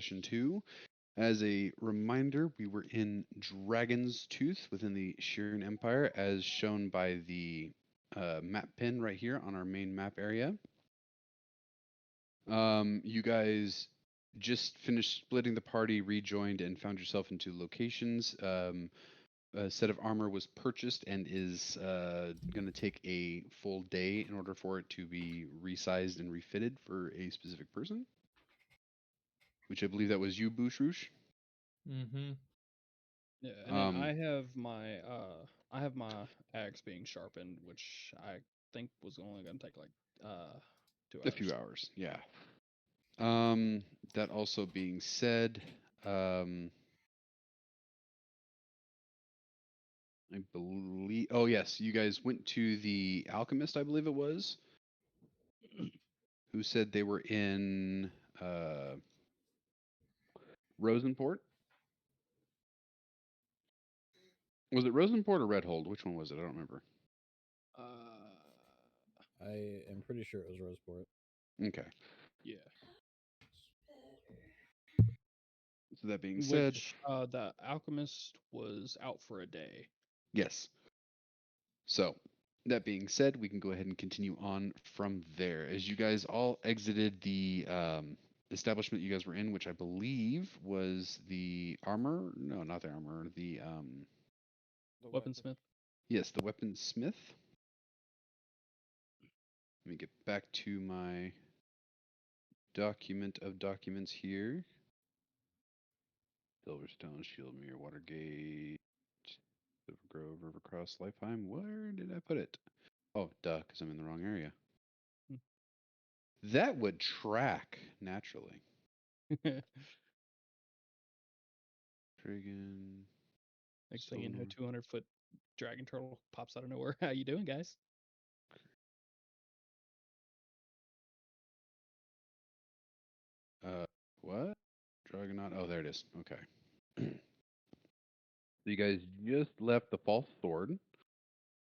session 2. As a reminder, we were in Dragon's Tooth within the Shirin Empire, as shown by the map pin right here on our main map area. You guys just finished splitting the party, rejoined, and found yourself into locations. A set of armor was purchased and is going to take a full day in order for it to be resized and refitted for a specific person. Which I believe that was you, Bouchrouche. Mm-hmm. Yeah, and then I have my axe being sharpened, which I think was only going to take like 2 a hours. few hours, yeah. That also being said, I believe. Oh yes, you guys went to the alchemist, I believe it was, who said they were in Rosenport. Was it Rosenport or Redhold? Which one was it? I don't remember. I am pretty sure it was Roseport. Okay. Yeah. So that being said, the alchemist was out for a day. yes. So that being said, we can go ahead and continue on from there. As you guys all exited the establishment you guys were in, which I believe was the armor. No, not the armor. The Weaponsmith. yes, the weaponsmith. Let me get back to my document of documents here. Silverstone, Shield Mirror, Watergate, Silver Grove, Rivercross, Lifetime. Where did I put it? Oh, duh, because I'm in the wrong area. That would track naturally. Dragon. Next thing you know, 200-foot dragon turtle pops out of nowhere. How you doing, guys? What? Dragonaut. Oh, there it is. Okay. So you guys just left the false sword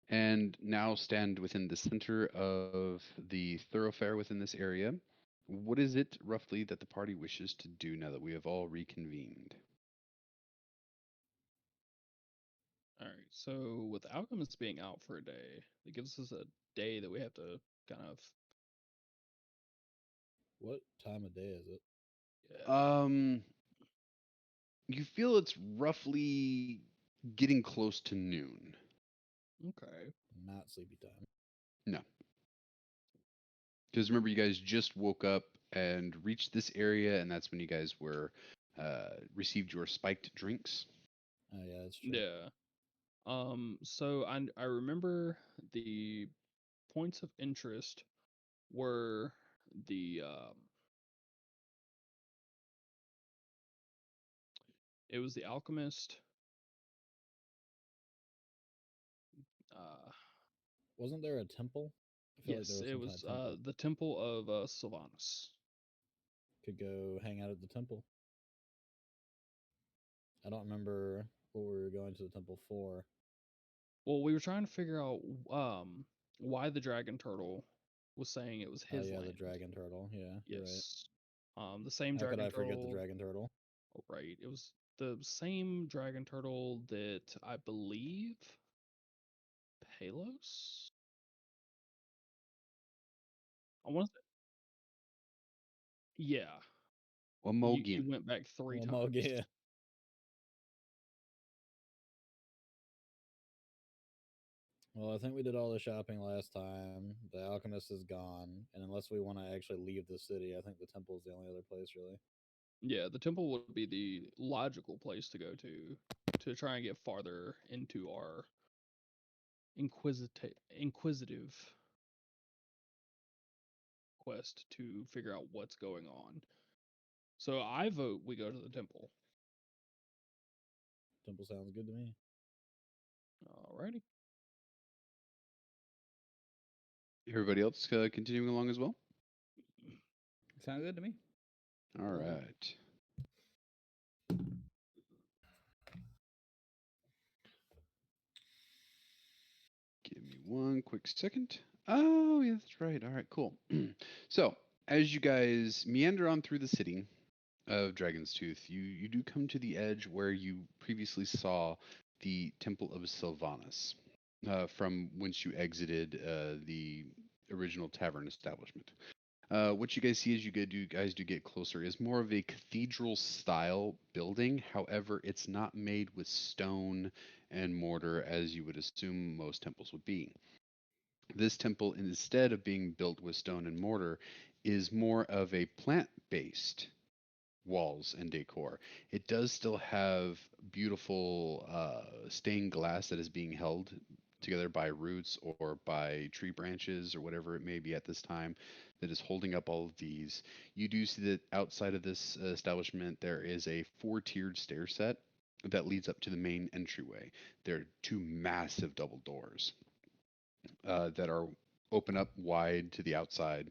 and now stand within the center of the thoroughfare within this area. What is it roughly that the party wishes to do now that we have all reconvened? All right. So with alchemists being out for a day, it gives us a day that we have to kind of. What time of day is it? Yeah. You feel it's roughly getting close to noon. Okay. Not sleepy time. No. Because remember, you guys just woke up and reached this area, and that's when you guys were received your spiked drinks. Oh yeah, that's true. Yeah. So I remember the points of interest were the it was the alchemist. Wasn't there a temple? I feel Yes, like there it was was some kind of temple. the temple of Sylvanus. Could go hang out at the temple. I don't remember what we were going to the temple for. Well, we were trying to figure out why the dragon turtle was saying it was his Oh yeah, land. the dragon turtle. Yeah, you're right. Yes. The same How dragon could I turtle. forget the dragon turtle? Oh, right. It was the same dragon turtle that I believe Palos. I want to. Yeah. You went back 3 times. Yeah. Well, I think we did all the shopping last time. The alchemist is gone, and unless we want to actually leave the city, I think the temple is the only other place really. Yeah, the temple would be the logical place to go to try and get farther into our inquisitive quest to figure out what's going on. So I vote we go to the temple. Temple sounds good to me. Alrighty. Everybody else continuing along as well? Sound good to me. All right. Give me one quick second. Oh, yeah, that's right. All right, cool. So, as you guys meander on through the city, of Dragon's Tooth, you do come to the edge where you previously saw the Temple of Sylvanas, from whence you exited the original tavern establishment. What you guys see as you guys do get closer is more of a cathedral style building. However, it's not made with stone and mortar as you would assume most temples would be. This temple, instead of being built with stone and mortar, is more of a plant based walls and decor. It does still have beautiful stained glass that is being held together by roots or by tree branches or whatever it may be at this time that is holding up all of these. You do see that outside of this establishment there is a four-tiered stair set that leads up to the main entryway. There are two massive double doors that are open up wide to the outside,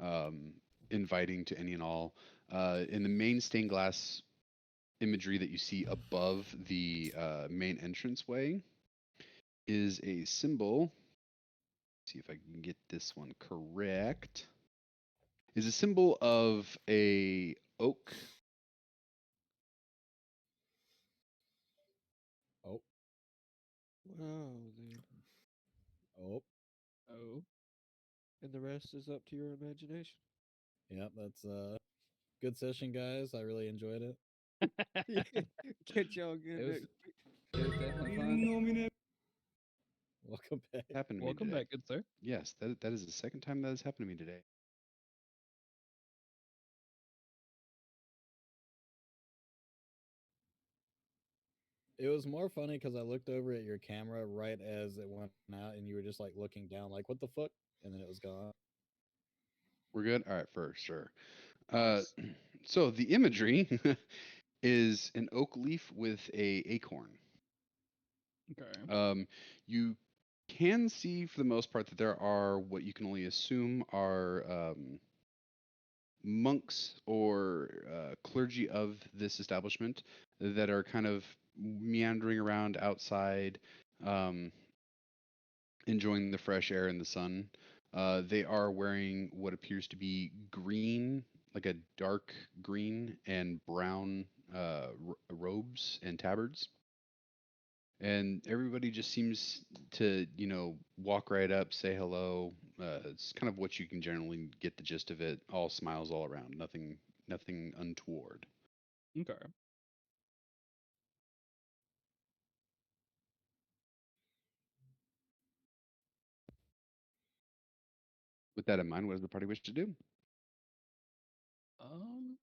um, inviting to any and all. In the main stained glass imagery that you see above the main entranceway is a symbol. See if I can get this one correct. Is a symbol of a oak. Oh, Wow, dude. oh, Oh. And the rest is up to your imagination. yep. That's good session, guys. I really enjoyed it. Catch y'all again It was, next week. it was definitely fun. Welcome back. Happened to me Welcome today. back, good sir. Yes, that is the second time that has happened to me today. It was more funny because I looked over at your camera right as it went out, and you were just like looking down, like "What the fuck?" and then it was gone. We're good? All right, for sure. Nice. So the imagery is an oak leaf with a acorn. Okay. You can see for the most part that there are what you can only assume are monks or clergy of this establishment that are kind of meandering around outside, um, enjoying the fresh air and the sun. They are wearing what appears to be green, like a dark green and brown robes and tabards. And everybody just seems to, walk right up, say hello. It's kind of what you can generally get the gist of it. All smiles all around. Nothing untoward. Okay. With that in mind, what does the party wish to do? Um.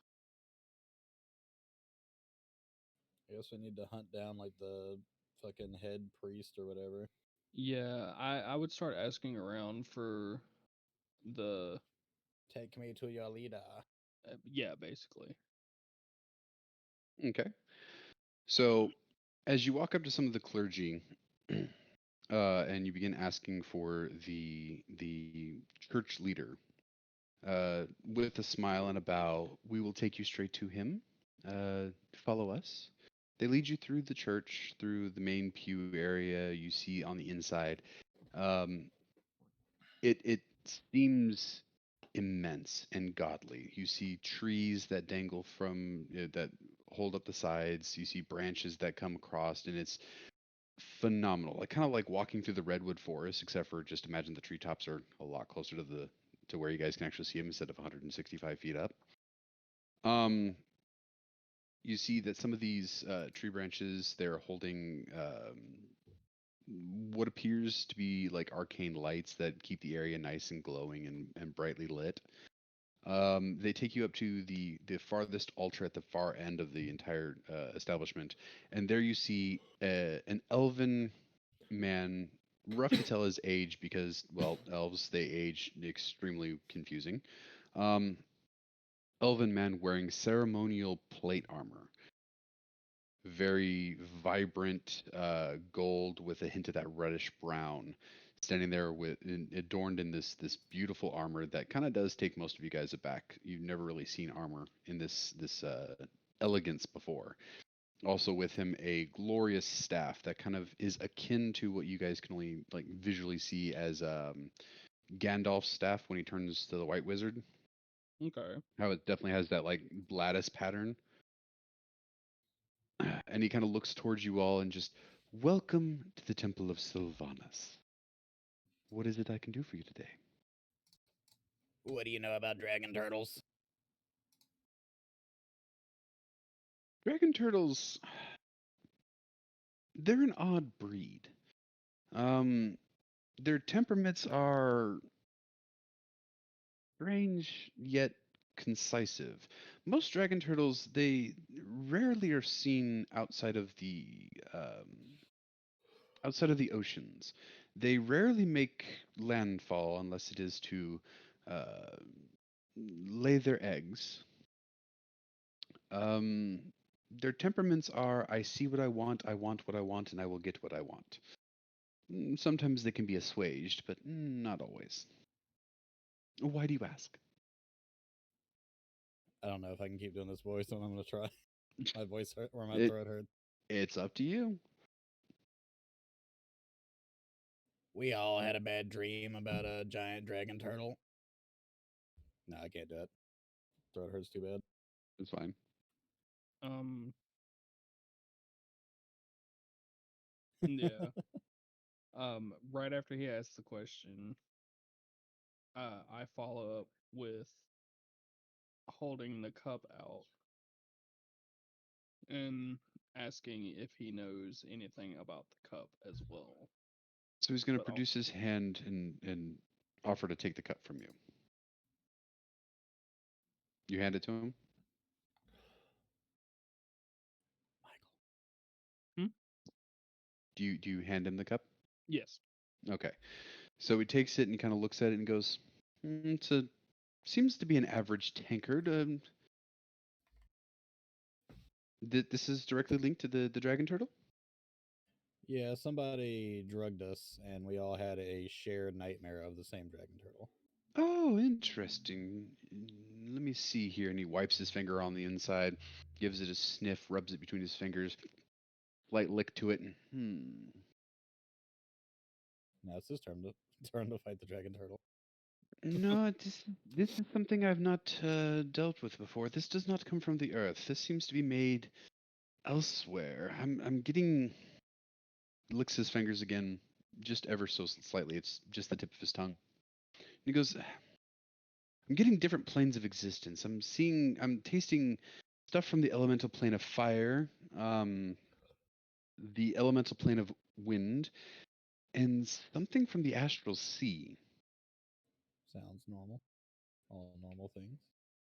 I guess we need to hunt down like the fucking head priest or whatever. Yeah, I would start asking around for the Take me to your leader. yeah, basically. Okay. So, as you walk up to some of the clergy, and you begin asking for the church leader, with a smile and a bow, we will take you straight to him. Follow us. They lead you through the church, through the main pew area you see on the inside. Um, it seems immense and godly. You see trees that dangle from that hold up the sides. You see branches that come across, and it's phenomenal. Like kind of like walking through the redwood forest, except for just imagine the treetops are a lot closer to the to where you guys can actually see them instead of 165 feet up. Um, you see that some of these tree branches they're holding what appears to be like arcane lights that keep the area nice and glowing and brightly lit. They take you up to the farthest altar at the far end of the entire establishment, and there you see an elven man, rough to tell his age because, well, elves they age extremely confusing. Um, Elven man wearing ceremonial plate armor, very vibrant gold with a hint of that reddish brown, standing there adorned in this beautiful armor that kind of does take most of you guys aback. You've never really seen armor in this elegance before. Also with him a glorious staff that kind of is akin to what you guys can only like visually see as Gandalf's staff when he turns to the White Wizard. Okay. How it definitely has that like lattice pattern. And he kind of looks towards you all and just, welcome to the Temple of Sylvanas. What is it I can do for you today? What do you know about dragon turtles? Dragon turtles, they're an odd breed. Um, their temperaments are strange yet concisive. Most dragon turtles, they rarely are seen outside of the oceans. They rarely make landfall unless it is to uh, lay their eggs. Um, their temperaments are I see what I want what I want, and I will get what I want. Sometimes they can be assuaged, but not always. Why do you ask? I don't know if I can keep doing this voice, so I'm gonna try. My voice hurt or my It, throat hurt. it's up to you. We all had a bad dream about a giant dragon turtle. No, I can't do it. Throat hurts too bad. It's fine. Um. Yeah. Right after he asks the question, I follow up with holding the cup out and asking if he knows anything about the cup as well. So he's going to But I'll, produce his hand and offer to take the cup from you. You hand it to him. Michael. hmm? Do you hand him the cup? Yes. Okay. So he takes it and kind of looks at it and goes, "It's a seems to be an average tankard. This is directly linked to the dragon turtle." Yeah, somebody drugged us, and we all had a shared nightmare of the same dragon turtle. Oh, interesting. Let me see here. And he wipes his finger on the inside, gives it a sniff, rubs it between his fingers, light lick to it, and Now it's his turn to turn to fight the dragon turtle. No, this is something I've not dealt with before. This does not come from the earth. This seems to be made elsewhere. I'm getting licks his fingers again, just ever so slightly. It's just the tip of his tongue. And he goes, I'm getting different planes of existence. I'm tasting stuff from the elemental plane of fire, the elemental plane of wind, and something from the astral sea. Sounds normal. All normal things.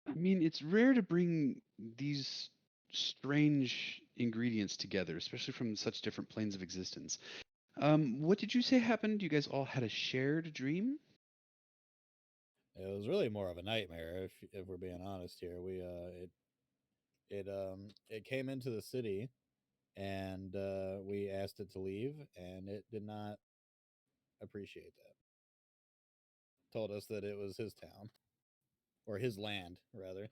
I mean, it's rare to bring these strange ingredients together, especially from such different planes of existence. What did you say happened? You guys all had a shared dream? It was really more of a nightmare, if we're being honest here. We it came into the city, and we asked it to leave, and it did not appreciate that. Told us that it was his town or his land, rather.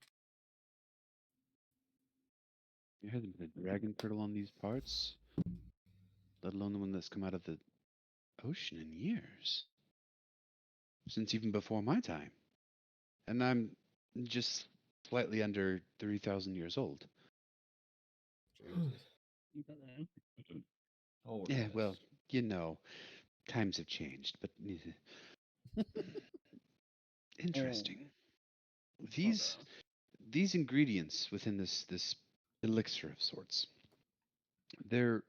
There hasn't been a dragon turtle on these parts, let alone the one that's come out of the ocean in years. Since even before my time. And I'm just slightly under 3,000 years old. Jesus. Okay. Yeah, well, Holiness. you know, times have changed, but interesting. These Okay. these ingredients within this elixir of sorts, they're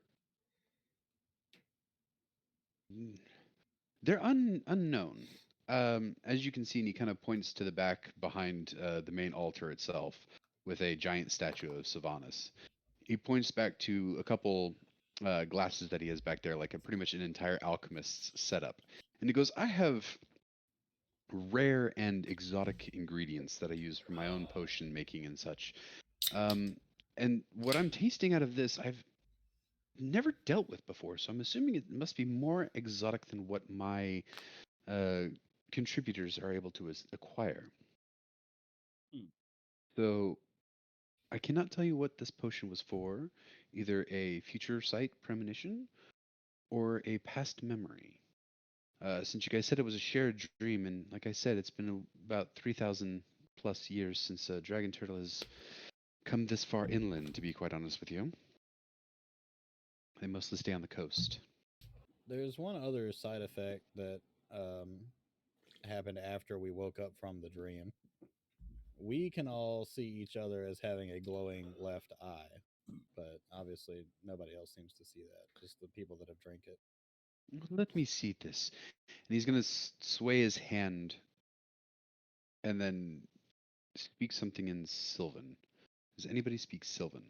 unknown. As you can see, and he kind of points to the back behind the main altar itself with a giant statue of Sylvanas. He points back to a couple glasses that he has back there, like a pretty much an entire alchemist's setup. And he goes, I have rare and exotic ingredients that I use for my own potion making and such. Um, and what I'm tasting out of this, I've never dealt with before, so I'm assuming it must be more exotic than what my uh, contributors are able to acquire. Hmm. So I cannot tell you what this potion was for, either a future sight premonition or a past memory. Since you guys said it was a shared dream, and like I said, it's been about 3,000 plus years since a dragon turtle has come this far inland, to be quite honest with you. They mostly stay on the coast. There's one other side effect that um, happened after we woke up from the dream. We can all see each other as having a glowing left eye, but obviously nobody else seems to see that. Just the people that have drank it. Let me see this. And he's going to sway his hand and then speak something in Sylvan. Does anybody speak Sylvan?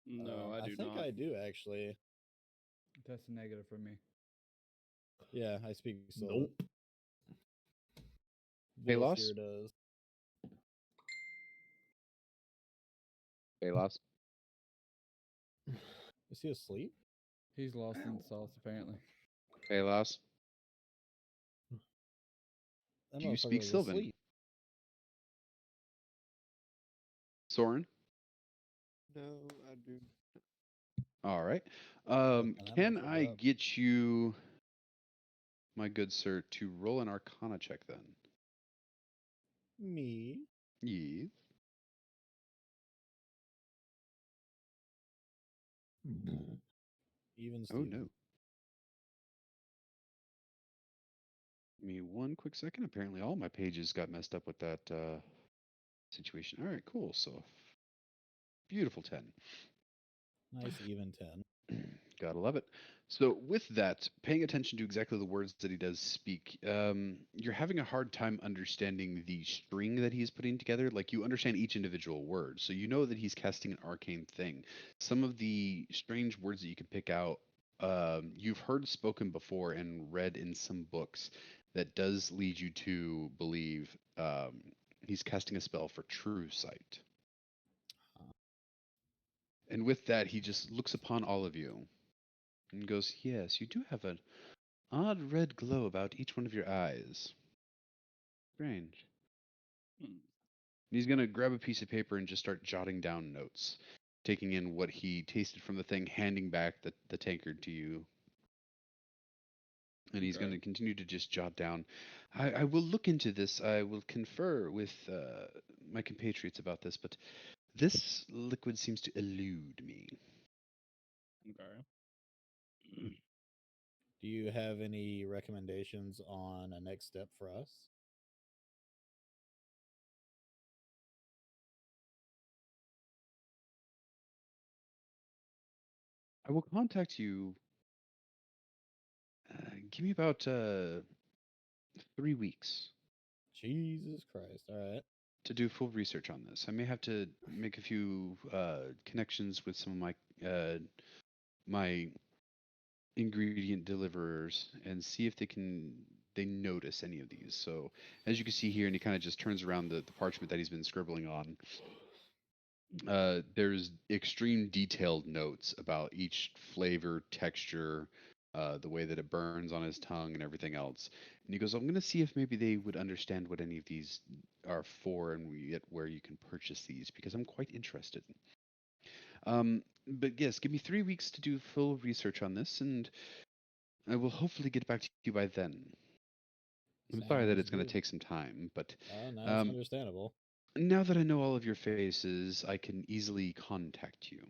No, I I do think not. I do actually. That's a negative for me. Yeah, I speak Sylvan. Nope. Vills Palos? here does. Palos? Is he asleep? He's lost in sauce, apparently. Palos? That Do you motherfucker speak was Sylvan? asleep. Soren? No, I do. All right. Fucking that Can I motherfucker up. get you, my good sir, to roll an Arcana check then? Me? Yes. Even Oh Steven. no. Give me one quick second. Apparently all my pages got messed up with that situation. All right, cool. So beautiful 10. Nice even 10. Gotta love it. So, with that, paying attention to exactly the words that he does speak, you're having a hard time understanding the string that he's putting together. Like, you understand each individual word, so you know that he's casting an arcane thing. Some of the strange words that you can pick out, you've heard spoken before and read in some books that does lead you to believe he's casting a spell for true sight. And with that, he just looks upon all of you and goes, "Yes, you do have an odd red glow about each one of your eyes. Strange." Hmm. And he's going to grab a piece of paper and just start jotting down notes, taking in what he tasted from the thing, handing back the tankard to you. And he's going to Okay. continue to just jot down. I will look into this. I will confer with my compatriots about this, but this liquid seems to elude me. Okay. Do you have any recommendations on a next step for us? I will contact you. Give me about 3 weeks Jesus Christ. All right. to do full research on this. I may have to make a few connections with some of my ingredient deliverers and see if they notice any of these. So as you can see here, and he kind of just turns around the parchment that he's been scribbling on. There's extreme detailed notes about each flavor, texture, the way that it burns on his tongue, and everything else. And he goes, "I'm going to see if maybe they would understand what any of these are for, and where you can purchase these, because I'm quite interested." But yes, give me 3 weeks to do full research on this, and I will hopefully get back to you by then. I'm sorry that Sounds it's going to good. take some time, but Oh, no, it's um, understandable. now that I know all of your faces, I can easily contact you.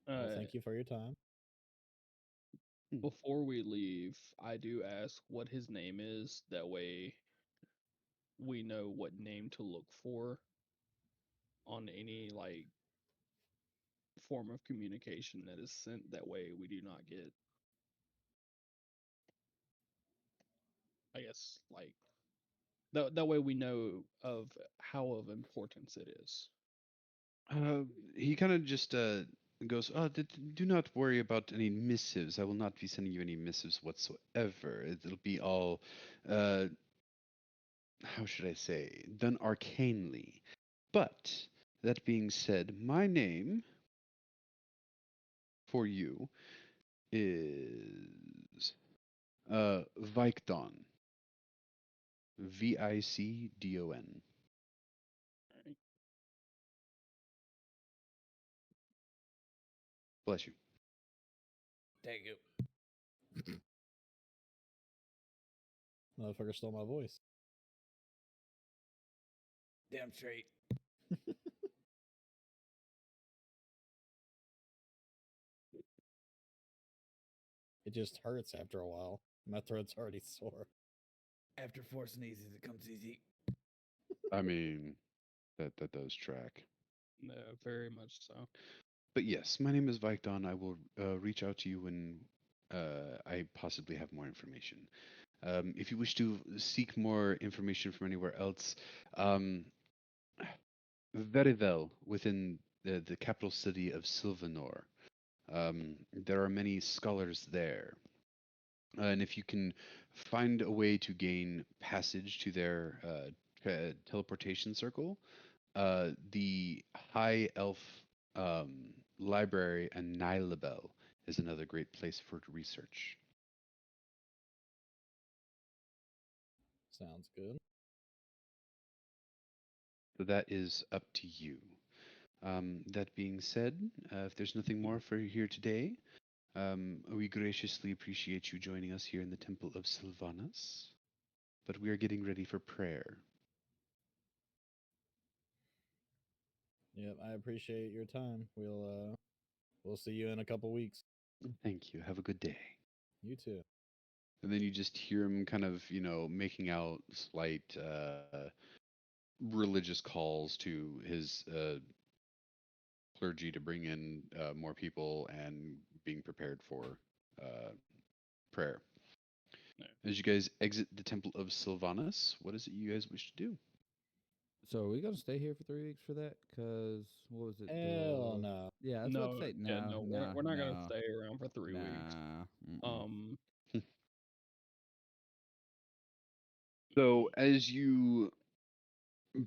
Well, thank you for your time. Before we leave, I do ask what his name is. That way we know what name to look for on any like form of communication that is sent. That way we do not get, I guess, like that way we know of how of importance it is. Uh, he kind of just goes, "Oh, do not worry about any missives. I will not be sending you any missives whatsoever. It'll be all, uh, how should I say, done arcanely. But that being said, my name for you is Vicdon. Vicdon. Alright. Bless you." Thank you. Motherfucker stole my voice. Damn straight. It just hurts after a while. My throat's already sore. After 4 sneezes, it comes easy. I mean, that does track. No, very much so. But yes, my name is Victon. I will reach out to you when I possibly have more information. If you wish to seek more information from anywhere else, um, very well, within the capital city of Sylvanor, there are many scholars there. And if you can find a way to gain passage to their teleportation circle, the High Elf Library and Nilabel is another great place for research. Sounds good. So that is up to you. That being said, if there's nothing more for here today, we graciously appreciate you joining us here in the Temple of Sylvanas. But we are getting ready for prayer. Yep, I appreciate your time. We'll see you in a couple weeks. Thank you. Have a good day. You too. And then you just hear him kind of, making out slight religious calls to his clergy to bring in more people and being prepared for prayer. No. As you guys exit the Temple of Sylvanas, what is it you guys wish to do? So are we gonna stay here for 3 weeks for that? Cause what was it? Hell no. Yeah, that's what I'd say. Yeah, No, we're not gonna no, stay around for 3 weeks. nah. Um, So as you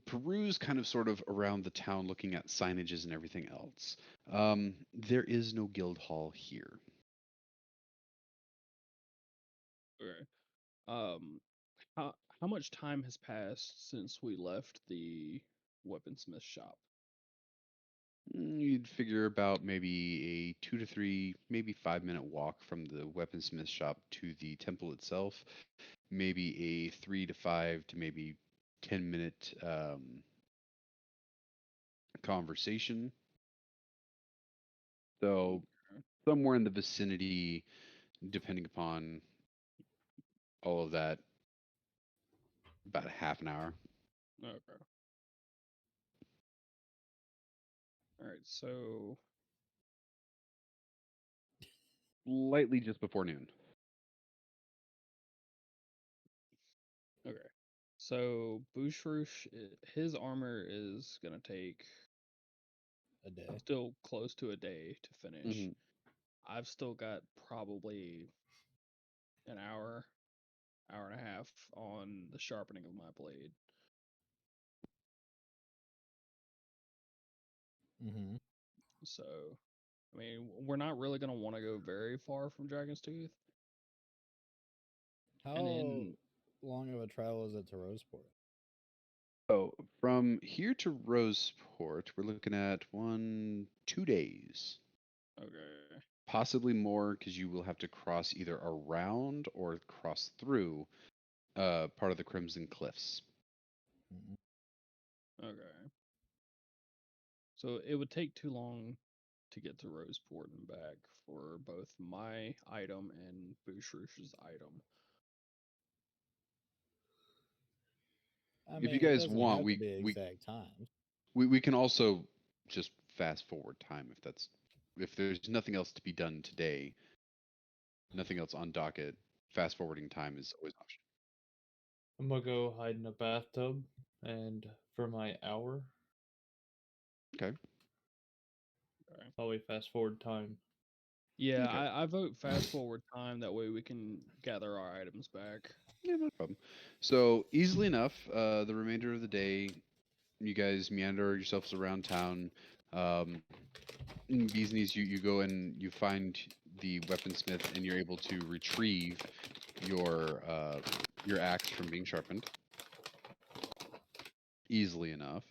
peruse kind of sort of around the town looking at signages and everything else, there is no guild hall here. okay. Um, how much time has passed since we left the weaponsmith shop? You'd figure about maybe a 2 to 3, maybe 5 minute walk from the weaponsmith shop to the temple itself. Maybe a 3 to 5 to maybe 10 minute conversation. So Okay. somewhere in the vicinity, depending upon all of that, about a half an hour. Okay. All right. So Lightly just before noon. okay. So Bushrush, his armor is gonna take A day. still close to a day to finish. Mhm. I've still got probably an hour and a half on the sharpening of my blade. Mm-hmm. So, I mean, we're not really gonna want to go very far from Dragon's Tooth. How And then, long of a travel is it to Roseport? So from here to Roseport, we're looking at 2 days, okay, possibly more, because you will have to cross either around or cross through part of the Crimson Cliffs. Mm-mm. okay. So it would take too long to get to Roseport and back for both my item and Bushrush's item. I If you mean, it guys doesn't want, have to be exact times. we can also just fast forward time if there's nothing else to be done today, nothing else on docket. Fast forwarding time is always an option. I'm gonna go hide in a bathtub, and for my hour, Okay. Okay. probably fast forward time. Yeah, Okay. I vote fast forward time. That way we can gather our items back. Yeah, no problem. So easily enough, the remainder of the day, you guys meander yourselves around town. In Bees Knees, you go and you find the weaponsmith, and you're able to retrieve your axe from being sharpened easily enough.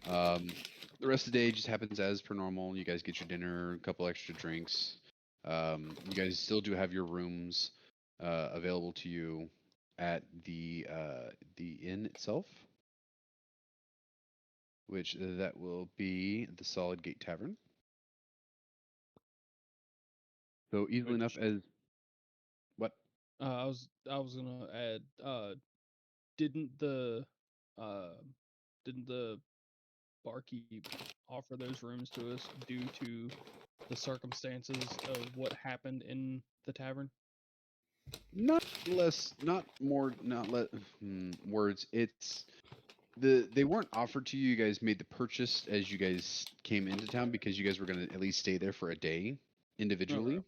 The rest of the day just happens as per normal. You guys get your dinner, a couple extra drinks. You guys still do have your rooms available to you. at the inn itself, which that will be the Solid Gate Tavern. So easily enough Which as what? I was gonna add. Didn't the uh didn't the barkeep offer those rooms to us due to the circumstances of what happened in the tavern? Not less, not more, not let words. It's they weren't offered to you. You guys made the purchase as you guys came into town because you guys were gonna at least stay there for a day Okay. individually.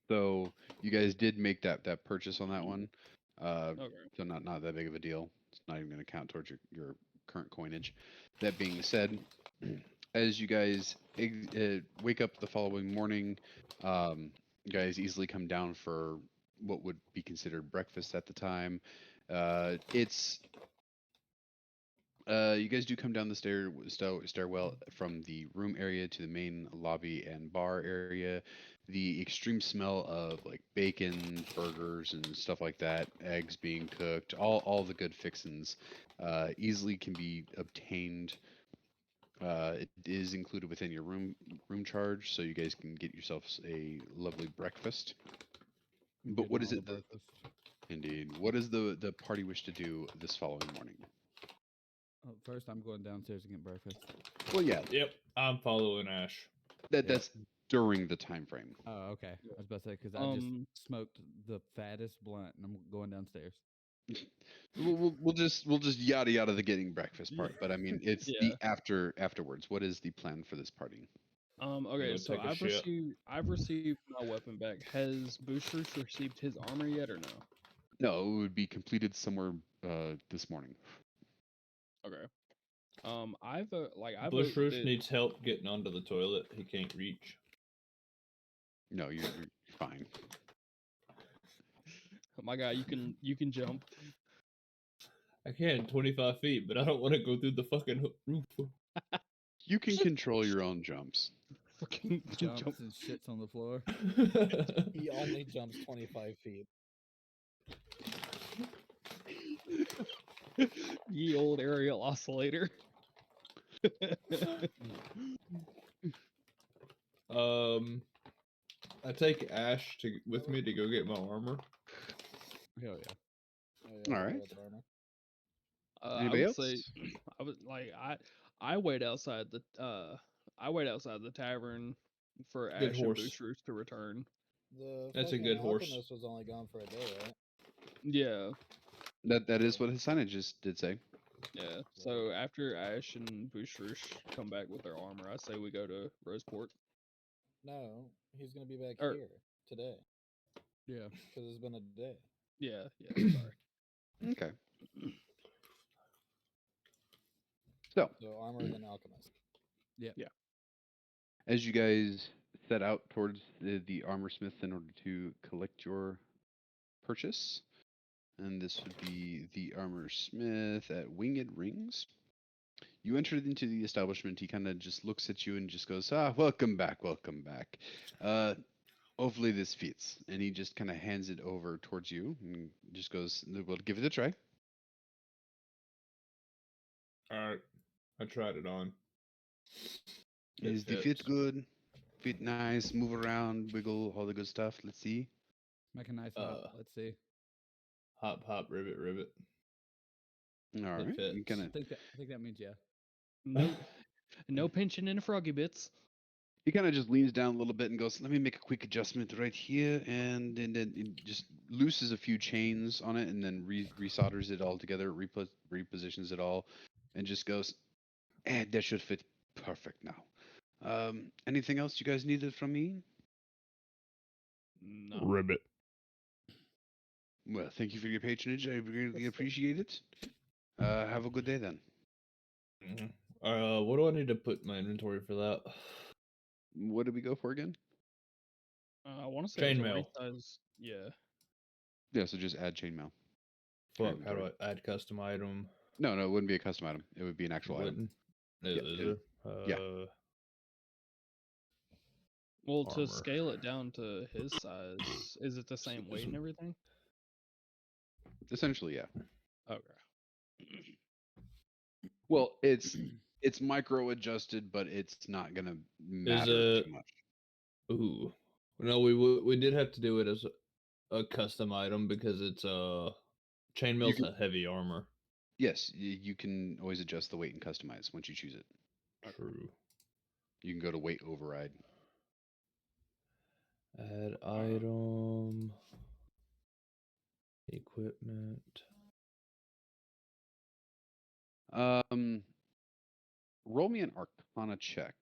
So you guys did make that purchase on that one. Uh, Okay. so not that big of a deal. It's not even going to count towards your current coinage. That being said, as you guys wake up the following morning, you guys easily come down for what would be considered breakfast at the time. It's you guys do come down the stairwell from the room area to the main lobby and bar area. The extreme smell of like bacon, burgers, and stuff like that, eggs being cooked, all the good fixins, easily can be obtained. It is included within your room charge, so you guys can get yourselves a lovely breakfast. I'm But getting what is all the it that breakfast. indeed? What does the party wish to do this following morning? Oh, first, I'm going downstairs to get breakfast. Well, yeah, Yep, I'm following Ash. that's during the time frame. Oh, okay. I was about to say because I just Um. smoked the fattest blunt, and I'm going downstairs. We'll just yada yada the getting breakfast part, but I mean it's Yeah. the afterwards. What is the plan for this party? Okay. Go So take a shit. I've received my weapon back. Has Boostroosh received his armor yet or no? No, it would be completed somewhere this morning. Okay. I Bush vote Roosh that. needs help getting onto the toilet. He can't reach. No, you're fine. My guy, you can jump. I can 25 feet, but I don't want to go through the fucking roof. You can control your own jumps. Fucking Jumps jump. and shits on the floor. He only jumps 25 feet. Ye old aerial oscillator. um, I take Ash with me to go get my armor. Hell yeah. Oh, yeah, All I'll right. go with armor. I Anybody would say else? I would like I wait outside the I wait outside the tavern for Good Ash and horse. Boostroosh to return. The That's a fucking good horse. alchemist was only gone for a day, right? Yeah, That is what his signage just did say. yeah. So after Ash and Boostroosh come back with their armor, I say we go to Roseport. No, he's gonna be back Or here today Yeah. because it's been a day. yeah, yeah. Sorry. Okay. So So armor then alchemist. as you guys set out towards the armor smith in order to collect your purchase, and this would be the armor smith at Winged Rings. You entered into the establishment. He kind of just looks at you and just goes, welcome back, welcome back. Hopefully this fits." And he just kind of hands it over towards you and just goes, "Well, give it a try." Alright, I tried it on. It Is the fit fits. good? Fit nice, move around, wiggle, all the good stuff. Let's see. Make a nice hop. Let's see. Hop, hop, ribbit, ribbit. All It right. fits. You kind I think that means yeah. No, no pinching in froggy bits. he kind of just leans down a little bit and goes, "Let me make a quick adjustment right here," and then it just looses a few chains on it, and then resolders it all together, repositions it all, and just goes, that should fit perfect now. Anything else you guys needed from me? No. Ribbit. Well, thank you for your patronage. I greatly appreciate it. Have a good day then. What do I need to put in my inventory for that? What did we go for again? I want to say it was a Chainmail. resize. Yeah. Yeah, so just add chainmail. Fuck, how do I add custom item? No, it wouldn't be a custom item. It would be an actual item. Wouldn't? Yeah, Is it- there? yeah. Well, to Armor. scale it down to his size, is it the same weight and everything? Essentially, yeah. Okay. Well, it's micro adjusted, but it's not gonna matter it- too much. Ooh. No, we did have to do it as a custom item because it's chainmail's can- a heavy armor. Yes, you can always adjust the weight and customize once you choose it. True. You can go to weight override. Add item. Equipment. Roll me an Arcana check.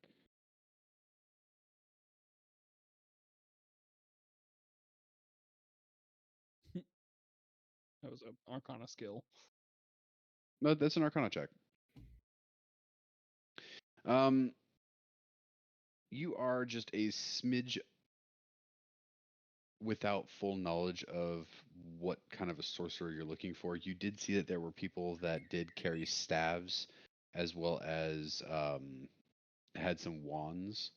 That was an Arcana skill. No, that's an Arcana check. Um, you are just a smidge without full knowledge of what kind of a sorcerer you're looking for. You did see that there were people that did carry staves as well as had some wands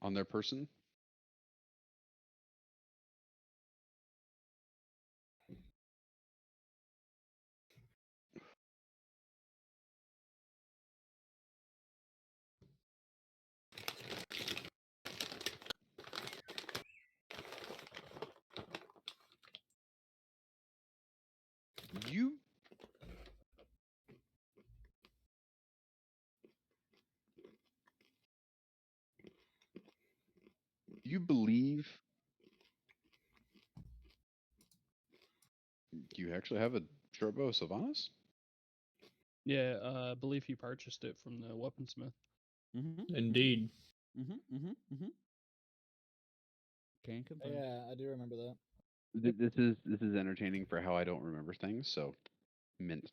on their person. You you believe you actually have a short bow of Sylvanas? Yeah, I believe he purchased it from the weaponsmith. Indeed. Can confirm. Yeah, I do remember that. This is entertaining for how I don't remember things, so mint.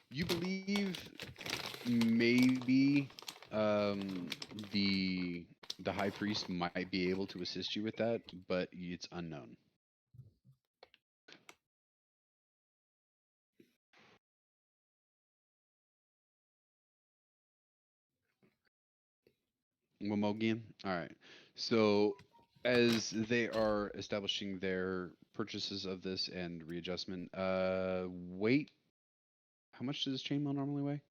You believe maybe the high priest might be able to assist you with that, but it's unknown. Womogian? All right. So as they are establishing their purchases of this and readjustment, weight. How much does chainmail normally weigh?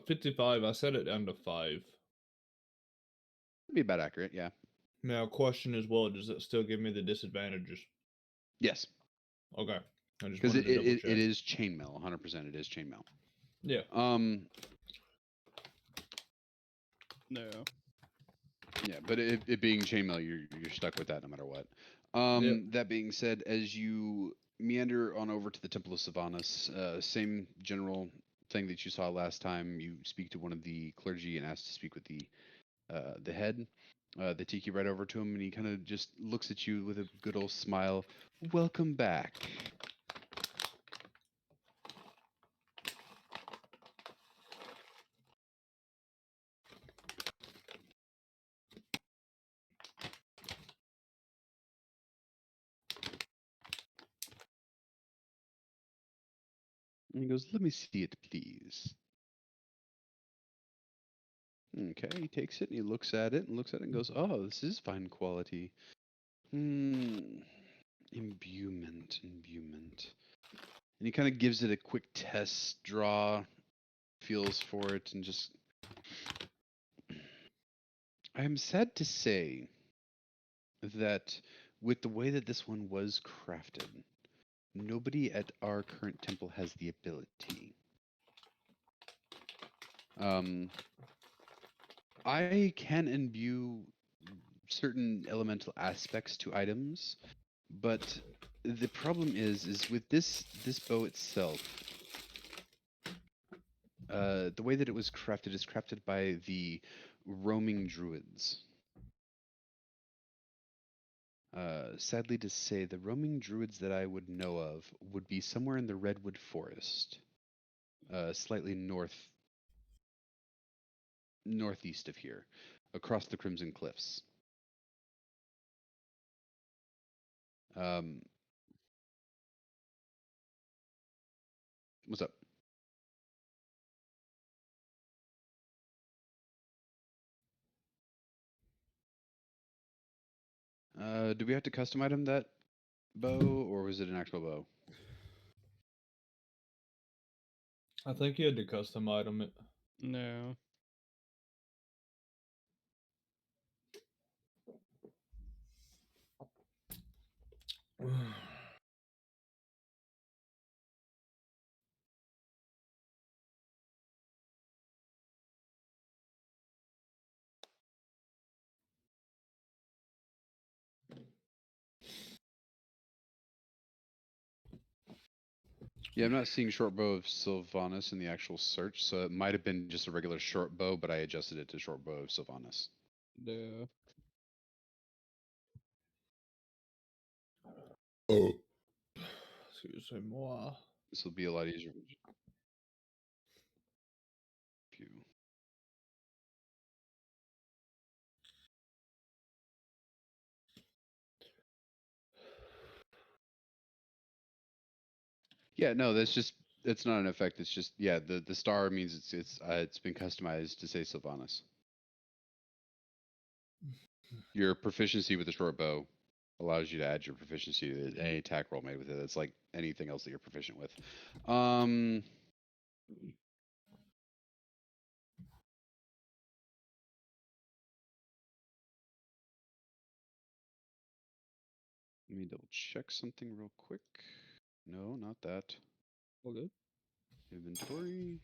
55. I set it down to 5. That'd be about accurate, yeah. Now, question as well: does it still give me the disadvantages? Yes, Okay, I just because wanted to double check. it is chainmail, 100%. It is chainmail. Yeah. No. Yeah, but it being chainmail, you're stuck with that no matter what. Yep. That being said, as you meander on over to the Temple of Sylvanas, same general thing that you saw last time. You speak to one of the clergy and ask to speak with the head. They take you right over to him, and he kind of just looks at you with a good old smile. Welcome back. And he goes, "Let me see it, please." Okay, he takes it and he looks at it and looks at it and goes, "Oh, this is fine quality. Hmm. Imbuement. And he kind of gives it a quick test draw, feels for it, and just. I am sad to say that with the way that this one was crafted, nobody at our current temple has the ability. I can imbue certain elemental aspects to items, but the problem is with this bow itself. The way that it was crafted is crafted by the roaming druids. Sadly to say, the roaming druids that I would know of would be somewhere in the Redwood Forest, slightly northeast of here, across the Crimson Cliffs. What's up? Do we have to custom item that bow, or was it an actual bow? I think you had to custom item it. No. Yeah, I'm not seeing short bow of Sylvanas in the actual search, so it might have been just a regular short bow, but I adjusted it to short bow of Sylvanas. No. Oh. Excuse-moi. This will be a lot easier for you. Yeah, no, that's just it's not an effect. It's just yeah, the star means it's been customized to say Sylvanas. Your proficiency with the short bow allows you to add your proficiency to any attack roll made with it. It's like anything else that you're proficient with. Let me double check something real quick. No, not that. All good. Inventory.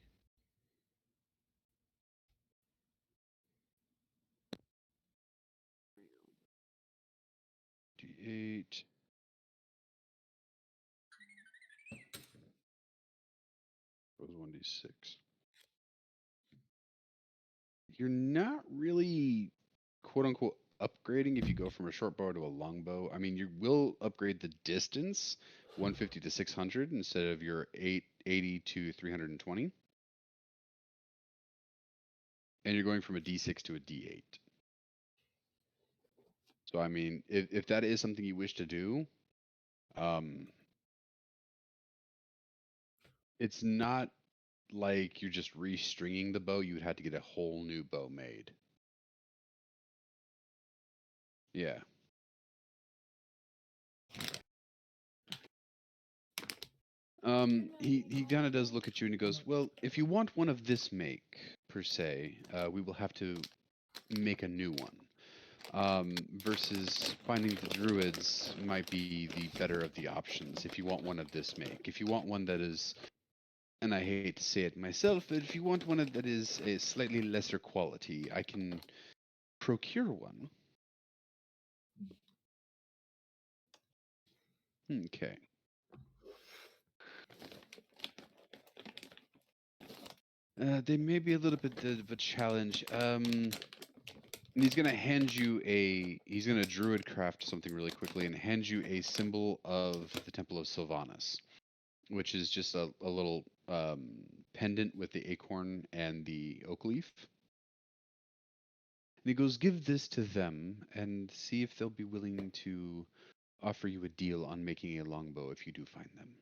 D8. Goes 1d6. You're not really quote unquote upgrading if you go from a short bow to a long bow. I mean, you will upgrade the distance 150 to 600 instead of your 880 to 320. And you're going from a D6 to a D8. So, I mean, if that is something you wish to do, it's not like you're just restringing the bow. You would have to get a whole new bow made. Yeah. He kind of does look at you and he goes, "Well, if you want one of this make per se, we will have to make a new one. Versus finding the druids might be the better of the options if you want one of this make. If you want one that is, and I hate to say it myself, but if you want one that is a slightly lesser quality, I can procure one." Okay. They may be a little bit of a challenge. He's gonna hand you he's gonna druid craft something really quickly and hand you a symbol of the Temple of Sylvanas, which is just a little pendant with the acorn and the oak leaf. And he goes, "Give this to them and see if they'll be willing to offer you a deal on making a longbow if you do find them.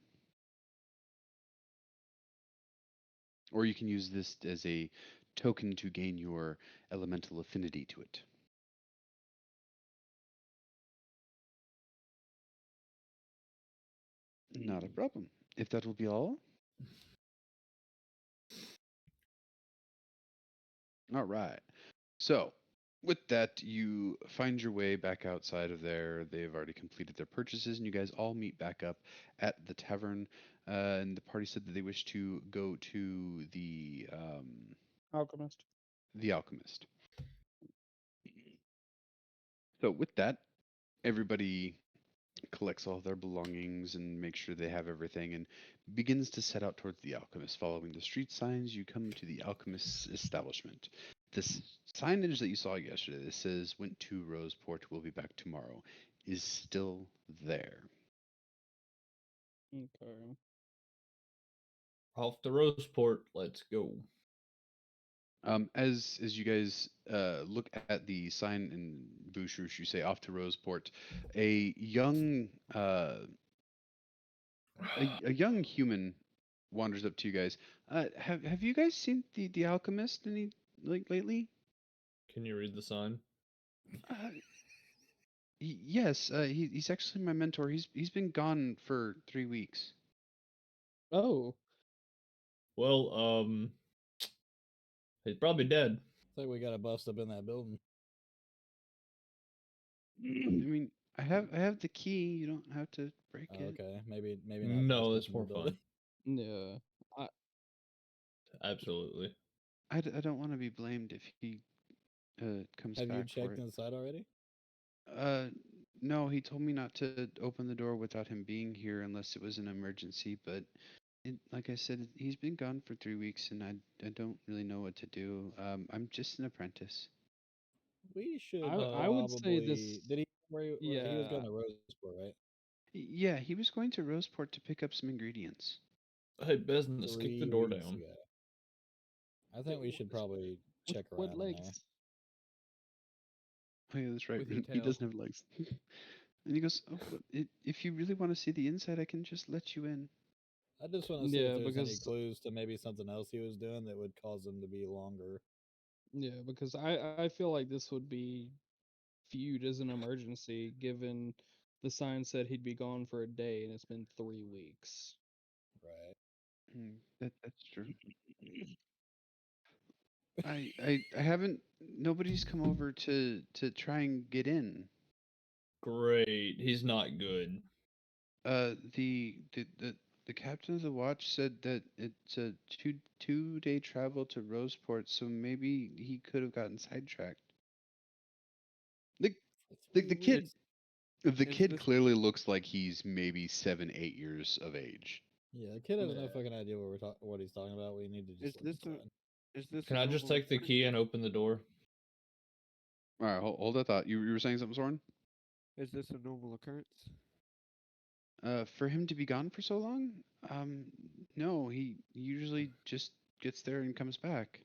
Or you can use this as a token to gain your elemental affinity to it." Not a problem. If that will be all. All right. So, with that, you find your way back outside of there. They've already completed their purchases, and you guys all meet back up at the tavern. And the party said that they wish to go to Alchemist. the alchemist. So, with that, everybody collects all their belongings and makes sure they have everything and begins to set out towards the alchemist. Following the street signs, you come to the alchemist's establishment. This signage that you saw yesterday that says "Went to Roseport, will be back tomorrow" is still there. Okay. Off to Roseport. Let's go. As you guys look at the sign in Bushush, you say "Off to Roseport." A young a young human wanders up to you guys. Have you guys seen the alchemist any lately? Can you read the sign? Uh, Yes, he's actually my mentor. He's been gone for 3 weeks. Oh, Well, he's probably dead. I think we got to bust up in that building. I mean, I have the key. You don't have to break Oh, it. okay, maybe not No, bust that's up in the more building. fun. yeah. Absolutely. I don't want to be blamed if he comes Have you back for checked it. inside already? Uh, no, he told me not to open the door without him being here unless it was an emergency. But like I said, he's been gone for 3 weeks, and I don't really know what to do. I'm just an apprentice. We should I would say this. probably. Did he? Where he was Yeah. going to Roseport, right? Yeah, he was going to Roseport to pick up some ingredients. Hey, business, kick the 3 door weeks down. ago. I think we should probably With check what around in there. legs? Oh yeah, that's right. With your He tail. doesn't have legs. And he goes, "Oh, but if you really want to see the inside, I can just let you in." I just want to see if Yeah, there's any because clues to maybe something else he was doing that would cause him to be longer. I feel like this would be viewed as an emergency, given the sign said he'd be gone for a day, and it's been 3 weeks. Right. That's true. I haven't. Nobody's come over to try and get in. Great. He's not good. The captain of the watch said that it's a two-day travel to Roseport, so maybe he could have gotten sidetracked. The For the, 3 the kid weeks. the Is kid this clearly looks like he's maybe 7, 8 years of age. Yeah, the kid has no Yeah. fucking idea what he's talking about. We need to is just look this a inside. is this Can a I just normal take the occurrence? key and open the door? All right, hold that thought. You were saying something, Soren? Is this a normal occurrence? For him to be gone for so long? No, he usually just gets there and comes back.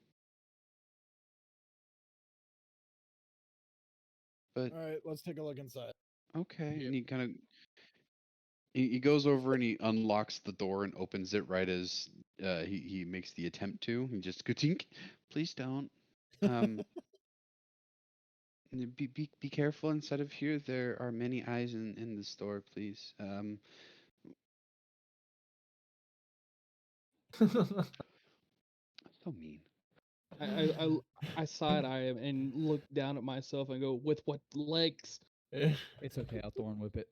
But All right, let's take a look inside. okay, Yep. and he kind of he goes over and he unlocks the door and opens it right as he makes the attempt to. He just tink. Please don't. Um, be careful inside of here. There are many eyes in the store. Please. So mean. I side eye him and look down at myself and go, "With what legs?" It's okay. I'll thorn whip it.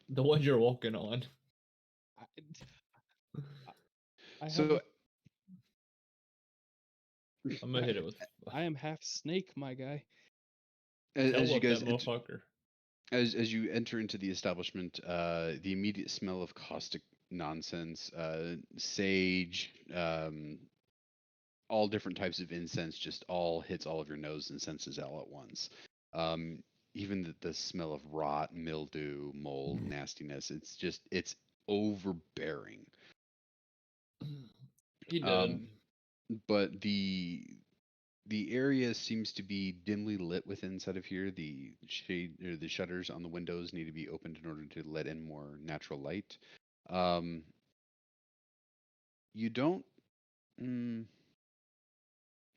The one you're walking on. I, I have So I'm gonna hit it with. I am half snake, my guy. as Tell you up that guys motherfucker. as you enter into the establishment, the immediate smell of caustic nonsense, sage, all different types of incense just all hits all of your nose and senses all at once. Um, Even the smell of rot, mildew, mold, nastiness, it's overbearing. He did. Um, but the area seems to be dimly lit within inside of here. The shade or the shutters on the windows need to be opened in order to let in more natural light. Um, you don't. Mm,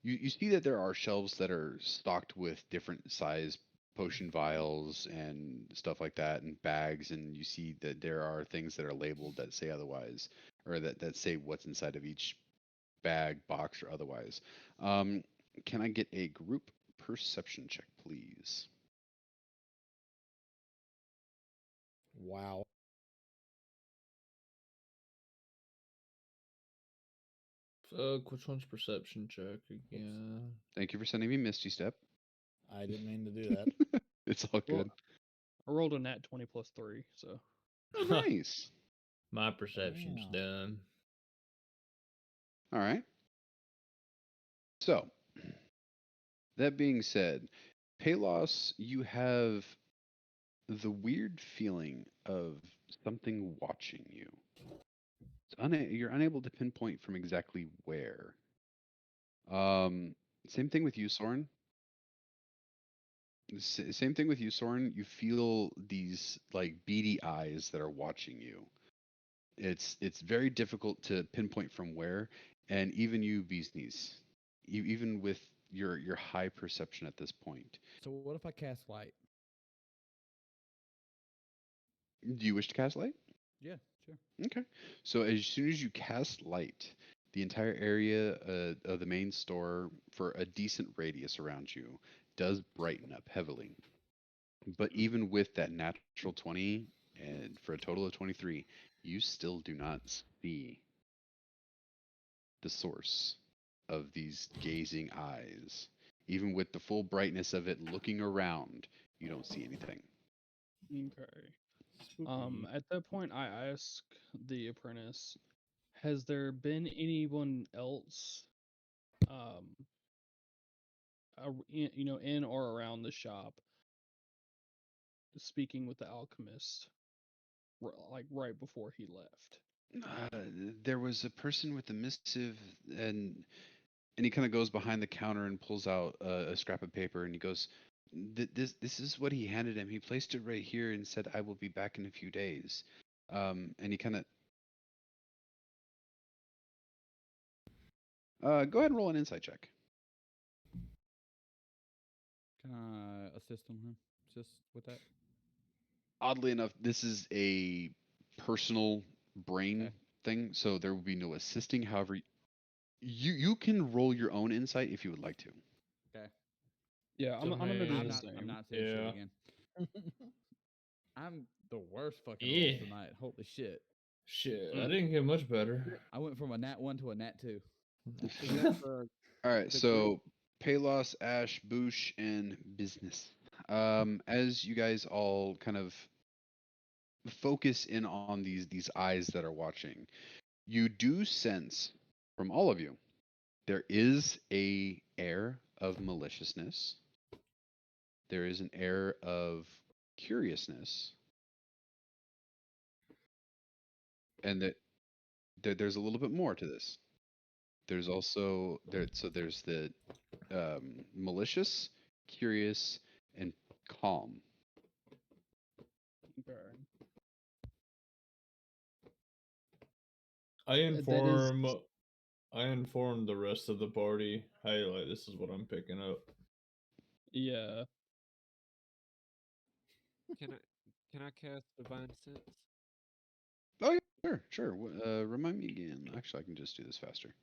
you see that there are shelves that are stocked with different size potion vials and stuff like that, and bags, and you see that there are things that are labeled that say otherwise, or that say what's inside of each bag, box, or otherwise. Um, can I get a group perception check, please? Wow. Fuck, which one's perception check again? Thank you for sending me Misty Step. I didn't mean to do that. It's all Well, good. I rolled a nat 20 plus 3, so Oh, nice. My perception's Wow. done. All right. So, that being said, Palos, you have the weird feeling of something watching you. You're unable to pinpoint from exactly where. Um, Same thing with you, Soren. Same thing with you, Soren. You feel these like beady eyes that are watching you. It's very difficult to pinpoint from where, and even you, Beesneys, even with your high perception at this point, So what if I cast light? Do you wish to cast light? Yeah, sure. Okay. So as soon as you cast light, the entire area of the main store for a decent radius around you does brighten up heavily. But even with that natural 20 and for a total of 23, you still do not see the source of these gazing eyes. Even with the full brightness of it looking around, you don't see anything. Okay. Spooky. At that point, I ask the apprentice, has there been anyone else, um, in or around the shop speaking with the alchemist, like right before he left? Uh, there was a person with a missive, and he kind of goes behind the counter and pulls out a scrap of paper, and he goes, "This is what he handed him. He placed it right here and said, 'I will be back in a few days.'" And he kind of go ahead and roll an insight check. Can I assist him? Assist with that? Oddly enough, this is a personal brain Okay. thing, so there will be no assisting. However, you can roll your own insight if you would like to. Okay. Yeah, I'm gonna do I'm the not. I'm same. not saying shit Yeah. again. I'm the worst fucking Yeah. rolls tonight. Holy shit! Shit, I Mm. didn't get much better. I went from a nat 1 to a nat 2. Is that the All right, the so Palos, Ash, Boosh, and business. As you guys all kind of focus in on these eyes that are watching, you do sense from all of you there is a air of maliciousness. There is an air of curiousness, and there's a little bit more to this. There's also there's the malicious, curious, and calm. Okay. I That is, inform I informed the rest of the party, hey, like this is what I'm picking up. yeah. can I can I cast divine sense? Oh yeah, sure, sure. Remind me again. Actually, I can just do this faster.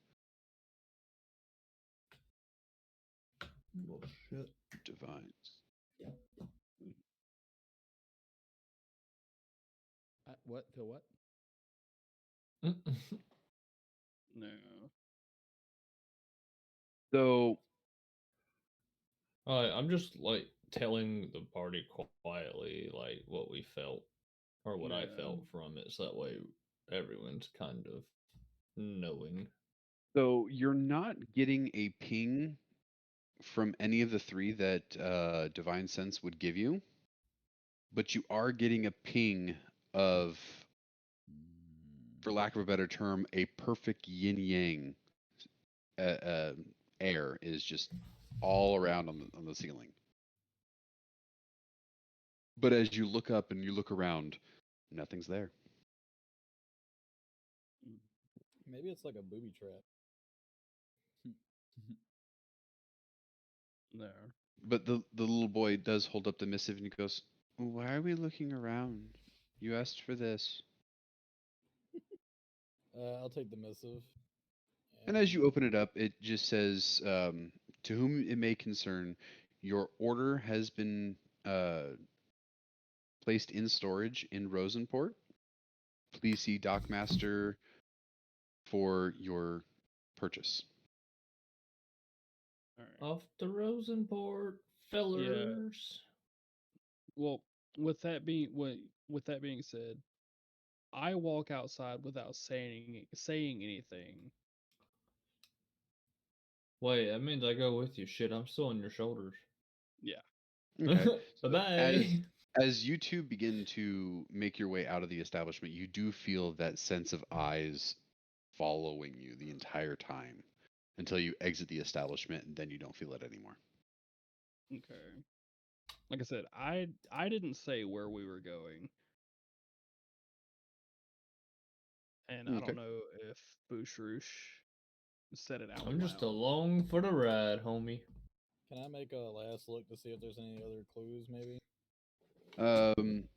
Oh shit. Divines. What? Feel what? No. So I'm just like telling the party quietly like what we felt or what I Yeah. felt from it, so that way everyone's kind of knowing. so you're not getting a ping from any of the three that Divine Sense would give you, but you are getting a ping of, for lack of a better term, a perfect yin yang air is just all around on the ceiling. But as you look up and you look around, nothing's there. Maybe it's like a booby trap. No. But the little boy does hold up the missive and he goes, "Why are we looking around? You asked for this." I'll take the missive. And as you open it up, it just says, "To whom it may concern, your order has been uh, placed in storage in Rosenport. Please see Dockmaster for your purchase." All right. Off the Rosenport fellers. Well, with that being said, I walk outside without saying anything. Wait, that means I go with you. Shit, I'm still on your shoulders. Yeah. Okay. Bye So bye. as you two begin to make your way out of the establishment, you do feel that sense of eyes following you the entire time until you exit the establishment, and then you don't feel it anymore. Okay. Like I said, I didn't say where we were going, and I Okay. don't know if Bouchrouche said it out I'm just loud. along for the ride, homie. Can I make a last look to see if there's any other clues, maybe? Um,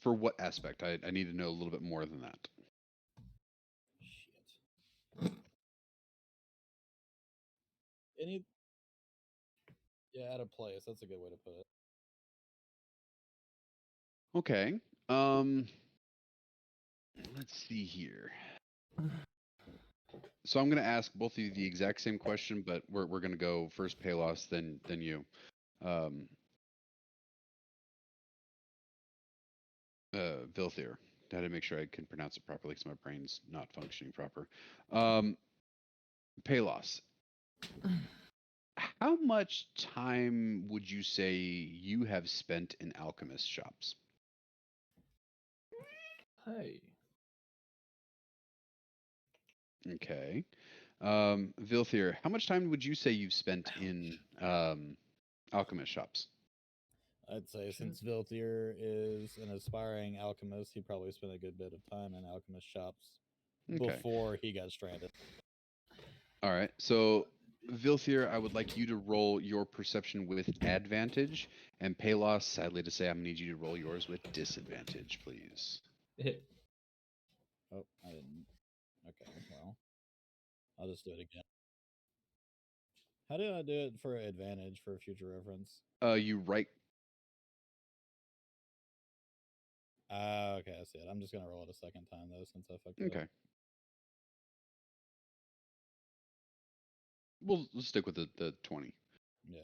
For what aspect? I need to know a little bit more than that. Shit. Any. Yeah, out of place. That's a good way to put it. Okay. Let's see here. So I'm going to ask both of you the exact same question, but we're going to go first Palos, then you. Vilthir. I had to make sure I can pronounce it properly because my brain's not functioning proper. Palos. How much time would you say you have spent in alchemist shops? Hey. Okay. Vilthir, how much time would you say you've spent in alchemist shops? I'd say since Vilthir is an aspiring alchemist, he probably spent a good bit of time in alchemist shops Okay. before he got stranded. All right. So, Vilthir, I would like you to roll your perception with advantage, and Palos, sadly to say, I'm gonna need you to roll yours with disadvantage, please. Oh, I didn't. Okay, well, I'll just do it again. How do I do it for advantage for future reference? You right. Okay, I see it. I'm just gonna roll it a second time though, since I fucked it Okay. up. We'll stick with the 20. Yeah.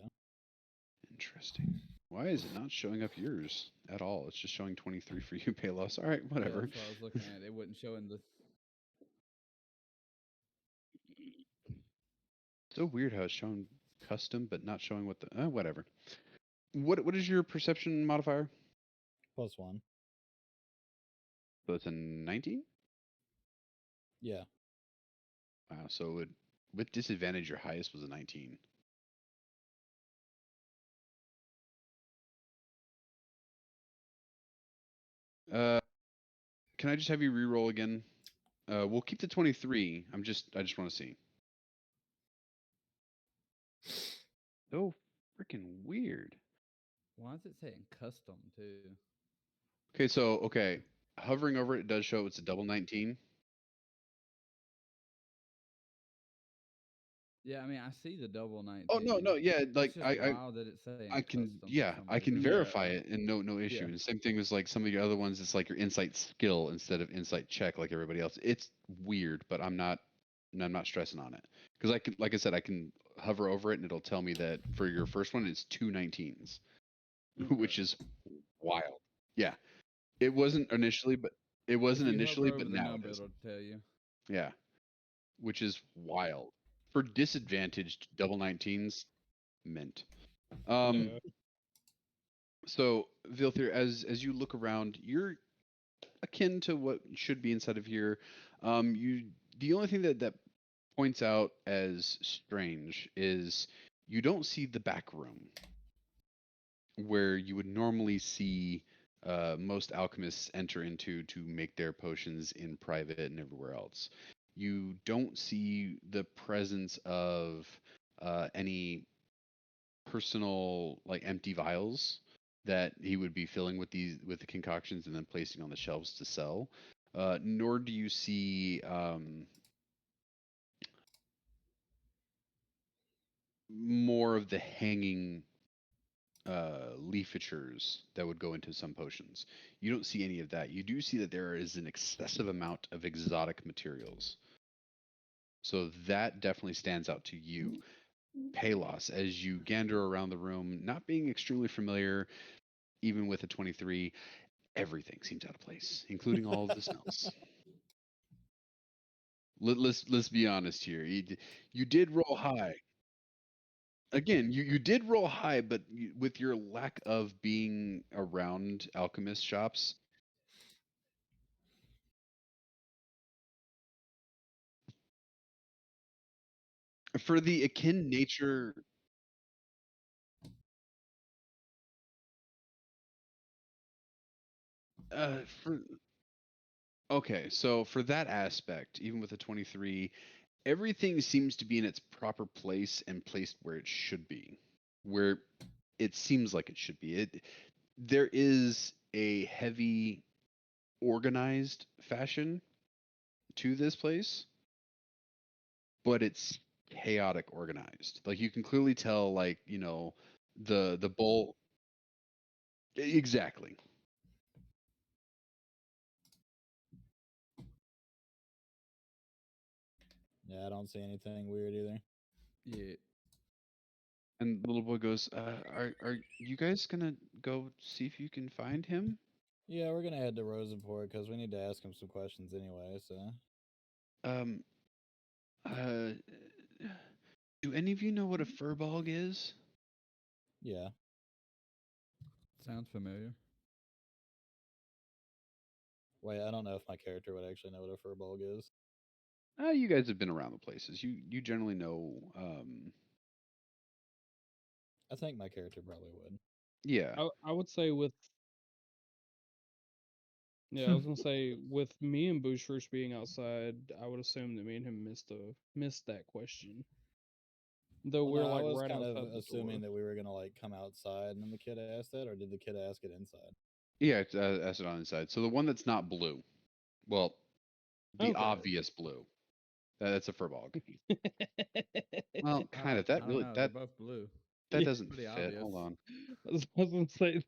Interesting. Why is it not showing up yours at all? It's just showing 23 for you, Palos. All right, Yeah, whatever. that's what I was looking at. It wasn't showing the. So weird how it's showing custom, but not showing what the whatever. What is your perception modifier? +1. So it's a 19. Yeah. Wow. So with disadvantage, your highest was a 19. Can I just have you re-roll again? We'll keep the 23. I just want to see. So freaking weird. Why is it saying custom too? Okay. Hovering over it does show it's a double 19. Yeah, I mean, I see the double 19. Oh no, yeah, like It's just wild that it's saying I can custom for some I can reason. verify it and no issue. Yeah. And same thing as like some of your other ones, it's like your insight skill instead of insight check like everybody else. It's weird, but I'm not stressing on it. Because I can, like I said, I can hover over it and it'll tell me that for your first one it's 2 19s, which is wild. Yeah. It wasn't initially, but If you hover over the now number, it is. it'll tell you. Yeah. Which is wild. For disadvantaged double 19s, mint. Yeah. So, Vilthir, as you look around, you're akin to what should be inside of here. The only thing that points out as strange is you don't see the back room where you would normally see most alchemists enter into to make their potions in private and everywhere else. You don't see the presence of any personal like empty vials that he would be filling with the concoctions and then placing on the shelves to sell. Nor do you see more of the hanging leafitures that would go into some potions. You don't see any of that. You do see that there is an excessive amount of exotic materials. So that definitely stands out to you. Palos, as you gander around the room, not being extremely familiar, even with a 23, everything seems out of place, including all of the smells. Let's be honest here. You did roll high. Again, you did roll high, but with your lack of being around alchemist shops, for the akin nature, for okay, so for that aspect, even with a 23, everything seems to be in its proper place and placed where it should be, where it seems like it should be. There is a heavy, organized fashion to this place, but it's chaotic organized. Like you can clearly tell, like the bowl. Exactly. Yeah, I don't see anything weird either. Yeah. And the little boy goes, "Are you guys gonna go see if you can find him?" Yeah, we're gonna head to Rosenport because we need to ask him some questions anyway. So Um, uh, do any of you know what a furball is? yeah, Sounds familiar. wait, I don't know if my character would actually know what a furball is. You guys have been around the places. You generally know. I think my character probably would. Yeah. I would say with yeah, I was gonna say with me and Boosh first being outside, I would assume that me and him missed that question. Though Well, we're no, I like was right kind of outside the assuming door. that we were gonna like come outside and then the kid asked that, or did the kid ask it inside? Yeah, it's acid on inside. So the one that's not blue. Well, the Okay. obvious blue. That's a furball. Well, kind of. I That don't really know. They're that both blue. that Yeah, doesn't Pretty fit. obvious. Hold on. I was gonna say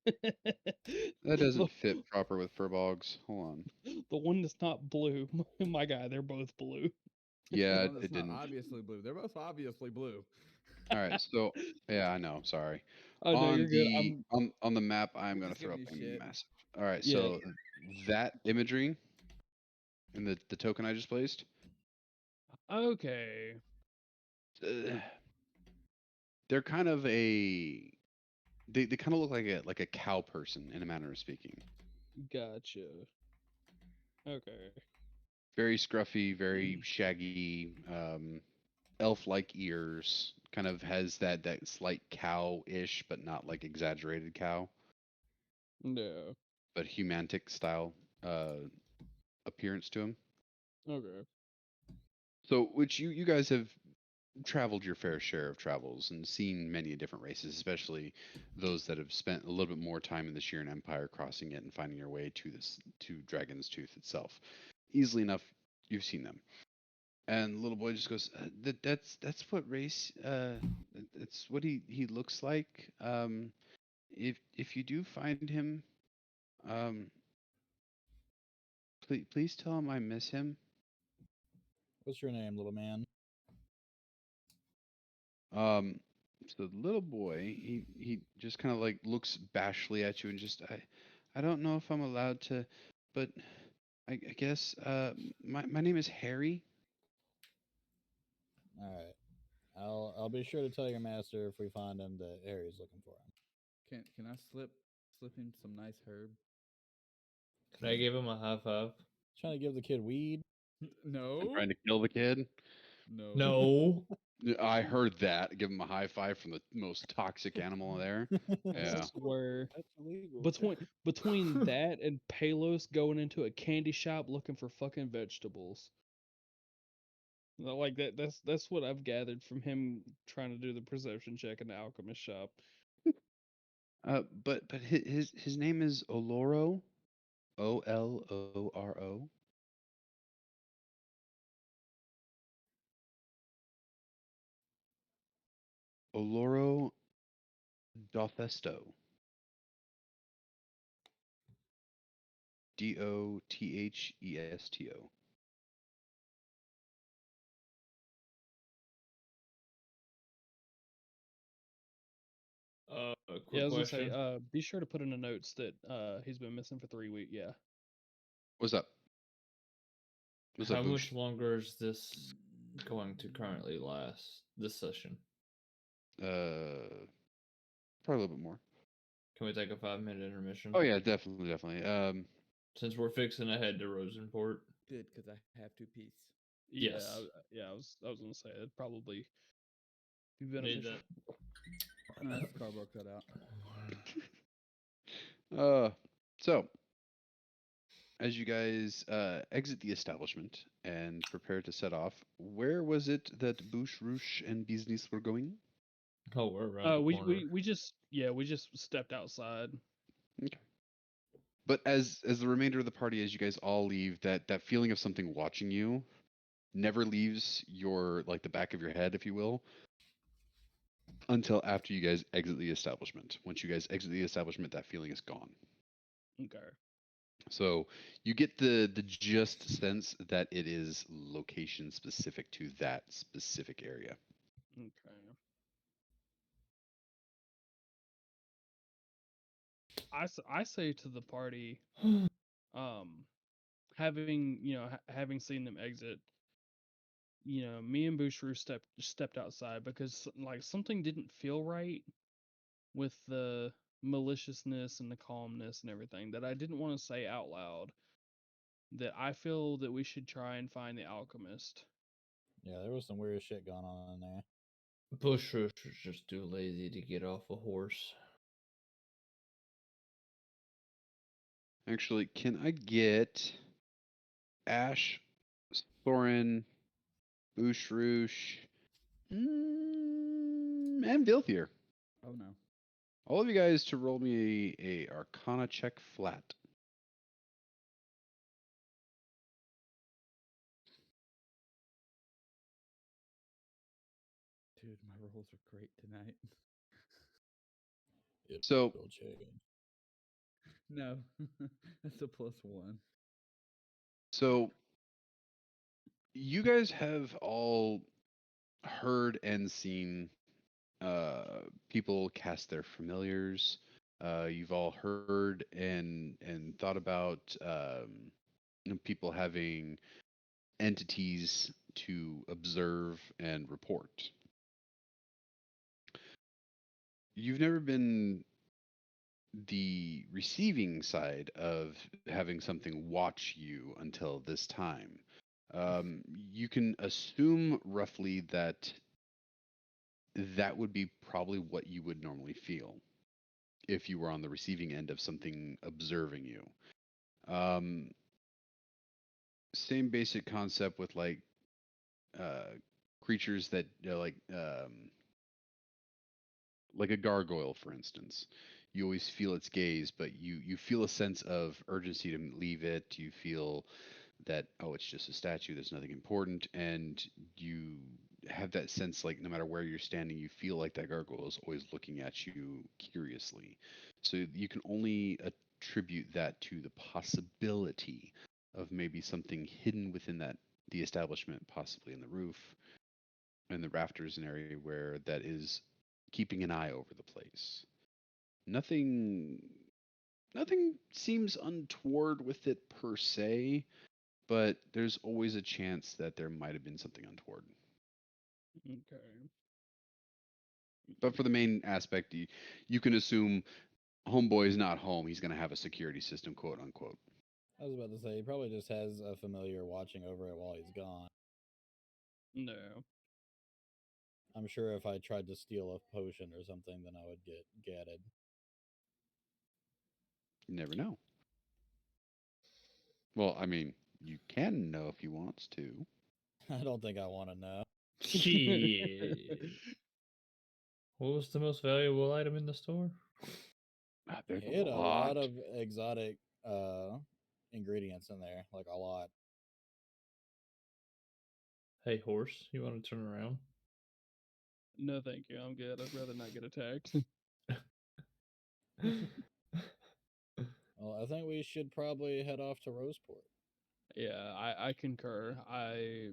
That the doesn't fit proper with furbogs. Hold on. the one that's not blue. My guy, they're both blue. The Yeah, one that's it not didn't. obviously blue. They're both obviously blue. All right. So yeah, I know. Sorry. Oh no, On you're good. the on the map, I'm We're gonna just throw giving up you a shit. massive. All right. Yeah. So that imagery in the token I just placed. Okay. Uh, they're kind of a. They kind of look like a cow person in a manner of speaking. Gotcha. Okay. Very scruffy, very shaggy, elf-like ears. Kind of has that slight cow-ish, but not like exaggerated cow, No. but humantic style uh, appearance to him. Okay. So, which you guys have traveled your fair share of travels and seen many different races, especially those that have spent a little bit more time in the Sheeran Empire, crossing it and finding your way to Dragon's Tooth itself. Easily enough, you've seen them. And the little boy just goes, that's what race. That's what he looks like. If you do find him, um, please tell him I miss him. What's your name, little man? So the little boy, he just kind of like looks bashfully at you and just I don't know if I'm allowed to, but I guess my name is Harry. All right, I'll be sure to tell your master if we find him that Harry's looking for him. Can I slip him some nice herb? Can I give him a high five? Trying to give the kid weed. I'm No. trying to kill the kid. No. No. I heard that. Give him a high five from the most toxic animal there. I Yeah. swear. That's illegal. Between that and Palos going into a candy shop looking for fucking vegetables. Like that's what I've gathered from him trying to do the perception check in the alchemist shop. But his name is Oloro, Oloro, Oloro Dothesto, Dothesto. A Yeah, I quick was gonna say, question. be sure to put in the notes that he's been missing for 3 weeks. Yeah. What's up? What's How up, Boosh? much longer is this going to currently last? This session? Probably a little bit more. Can we take a 5-minute intermission? Oh yeah, definitely. Since we're fixing to head to Rosenport. Good, because I have 2 piece. Yeah. Yes. I was gonna say it'd probably be Need beneficial. that. No, that's the cardboard cutout. So as you guys exit the establishment and prepare to set off, where was it that Boosh, Roosh, and Business were going? Oh, we're around the corner. We just stepped outside. Okay. But as the remainder of the party, as you guys all leave, that feeling of something watching you never leaves your like the back of your head, if you will, until after you guys exit the establishment. Once you guys exit the establishment, that feeling is gone. Okay. So you get the just sense that it is location specific to that specific area. Okay. I say to the party, having having seen them exit, me and Boucheru stepped outside because like something didn't feel right with the maliciousness and the calmness and everything that I didn't want to say out loud. That I feel that we should try and find the alchemist. Yeah, there was some weird shit going on in there. Bush Rush was just too lazy to get off a horse. Actually, can I get Ash, Thorin, Boucherouche, and Vilthier? Oh no. All of you guys to roll me a Arcana check flat. Dude, my rolls are great tonight. Yep, So roll check. No. That's a +1. so you guys have all heard and seen people cast their familiars. You've all heard and thought about people having entities to observe and report. You've never been the receiving side of having something watch you until this time. You can assume roughly that that would be probably what you would normally feel if you were on the receiving end of something observing you. Um, Same basic concept with uh, creatures that like a gargoyle, for instance. You always feel its gaze, but you feel a sense of urgency to leave it. You feel that, oh, it's just a statue, there's nothing important, and you have that sense like no matter where you're standing, you feel like that gargoyle is always looking at you curiously. So you can only attribute that to the possibility of maybe something hidden within the establishment, possibly in the roof and the rafters, an area where that is keeping an eye over the place. Nothing nothing seems untoward with it per se, but there's always a chance that there might have been something untoward. Okay. But for the main aspect, you can assume homeboy's not home. He's going to have a security system, quote unquote. I was about to say he probably just has a familiar watching over it while he's gone. No. I'm sure if I tried to steal a potion or something, then I would get gatted. You never know. Well, I mean, you can know if you wants to. I don't think I want to know. Shit. What was the most valuable item in the store? There's He had a a lot. lot of exotic ingredients in there, like a lot. Hey, horse, you want to turn around? No, thank you. I'm good. I'd rather not get attacked. Well, I think we should probably head off to Roseport. Yeah, I concur. I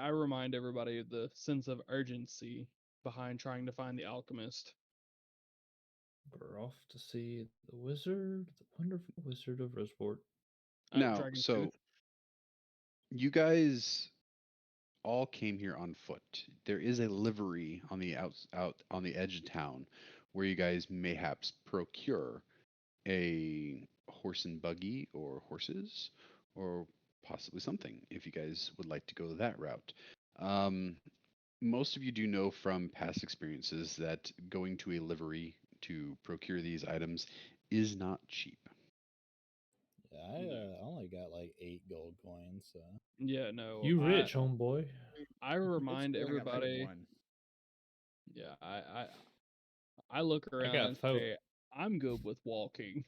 remind everybody of the sense of urgency behind trying to find the alchemist. We're off to see the wizard, the wonderful wizard of Rosport. Now, Dragon so Tooth. you guys all came here on foot. There is a livery on the out on the edge of town where you guys mayhaps procure a horse and buggy or horses or possibly something if you guys would like to go that route. Um, Most of you do know from past experiences that going to a livery to procure these items is not cheap. Yeah, I No. only got like 8 gold coins, so Yeah, no. You rich, homeboy. I remind I got like everybody. 1. Yeah, I look I around got and folk. say I'm good with walking.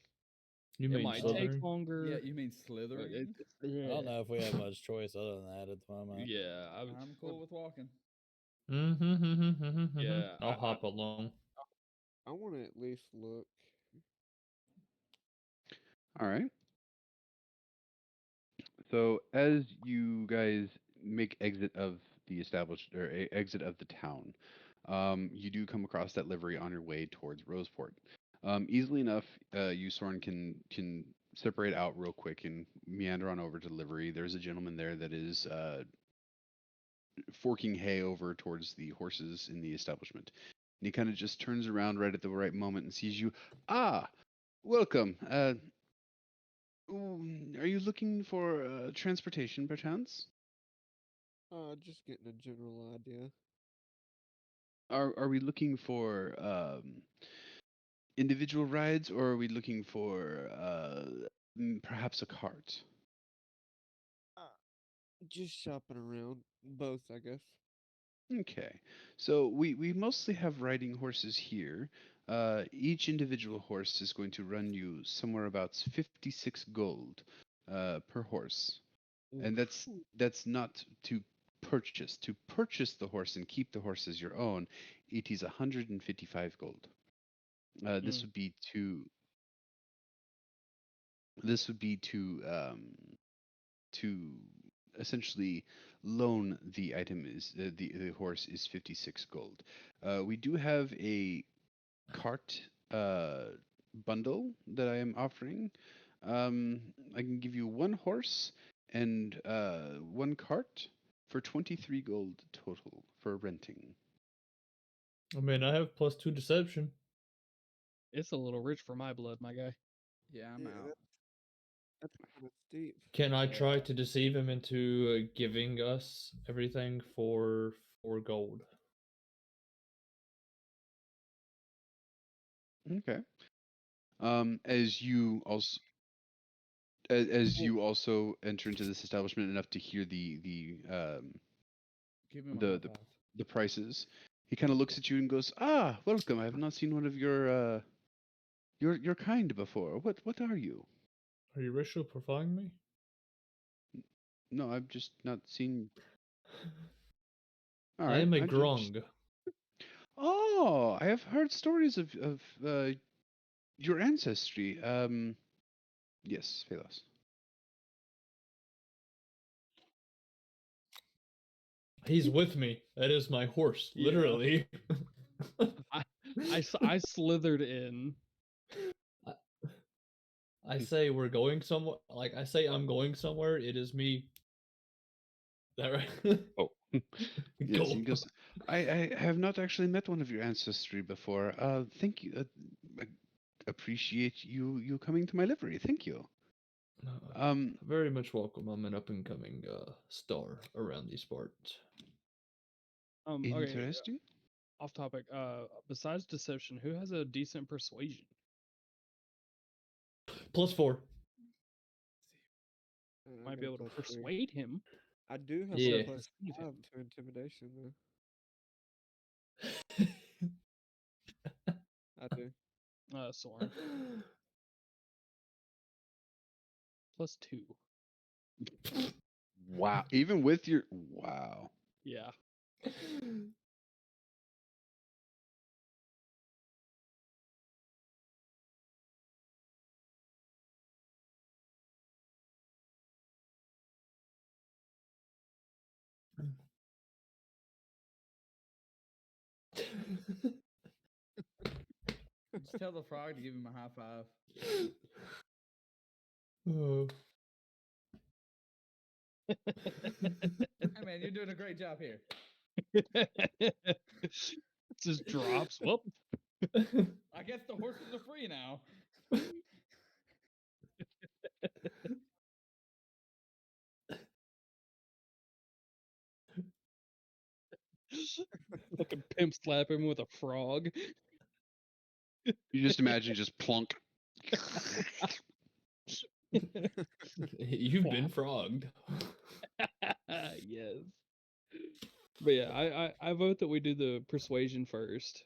You It mean might take Slytherin? longer. Yeah, you mean but slithering? I yeah. don't know if we have much choice other than that at the moment. Yeah, I'm cool with walking. Yeah, I'll hop along. I want to at least look. All right. So as you guys make exit of the established or exit of the town, you do come across that livery on your way towards Roseport. Easily enough, you Soren can separate out real quick and meander on over to the livery. There's a gentleman there that is forking hay over towards the horses in the establishment. And he kind of just turns around right at the right moment and sees you. Ah, welcome. Are you looking for transportation, perchance? Just getting a general idea. Are we looking for individual rides, or are we looking for perhaps a cart? Just shopping around. Both, I guess. Okay, so we mostly have riding horses here. Each individual horse is going to run you somewhere about 56 gold per horse, and that's not to purchase. To purchase the horse and keep the horse as your own, it is 155 gold. This Mm. would be to this would be to essentially loan the item is the horse is 56 gold. We do have a cart bundle that I am offering. I can give you one horse and one cart for 23 gold total for renting. I mean, I have +2 deception. It's a little rich for my blood, my guy. Yeah, I'm out. That's kind of steep. Can I try to deceive him into giving us everything for 4 gold? Okay. As you also as you also enter into this establishment enough to hear Give him a the high the five. the prices, he kind of looks at you and goes, "Ah, welcome. I have not seen one of your kind before. What are you?" Are you racial profiling me? No, I've just not seen. All I right, am a I just. grung. Oh, I have heard stories of your ancestry. Yes, Phelos. He's with me. That is my horse, Yeah. literally. I slithered in. I say we're going somewhere. Like I say, I'm going somewhere. It is me. That right? Oh, yes. He Go. goes. I have not actually met one of your ancestry before. Thank you. I appreciate you coming to my livery. Thank you. Um, Very much welcome. I'm an up and coming star around these parts. Okay, interesting. off topic. Besides deception, who has a decent persuasion? +4. I Might got be a able to +3. persuade him. I do have Yeah. a Deceive him. +5 to intimidation, though. I do. Soren. +2. Wow. Even with your wow. Yeah. Just tell the frog to give him a high five. Oh. Hey man, you're doing a great job here. Just drops. Whoop. I guess the horses are free now. Fucking pimp slap him with a frog. You just imagine just plunk. You've been frogged. Yes. But yeah, I vote that we do the persuasion first.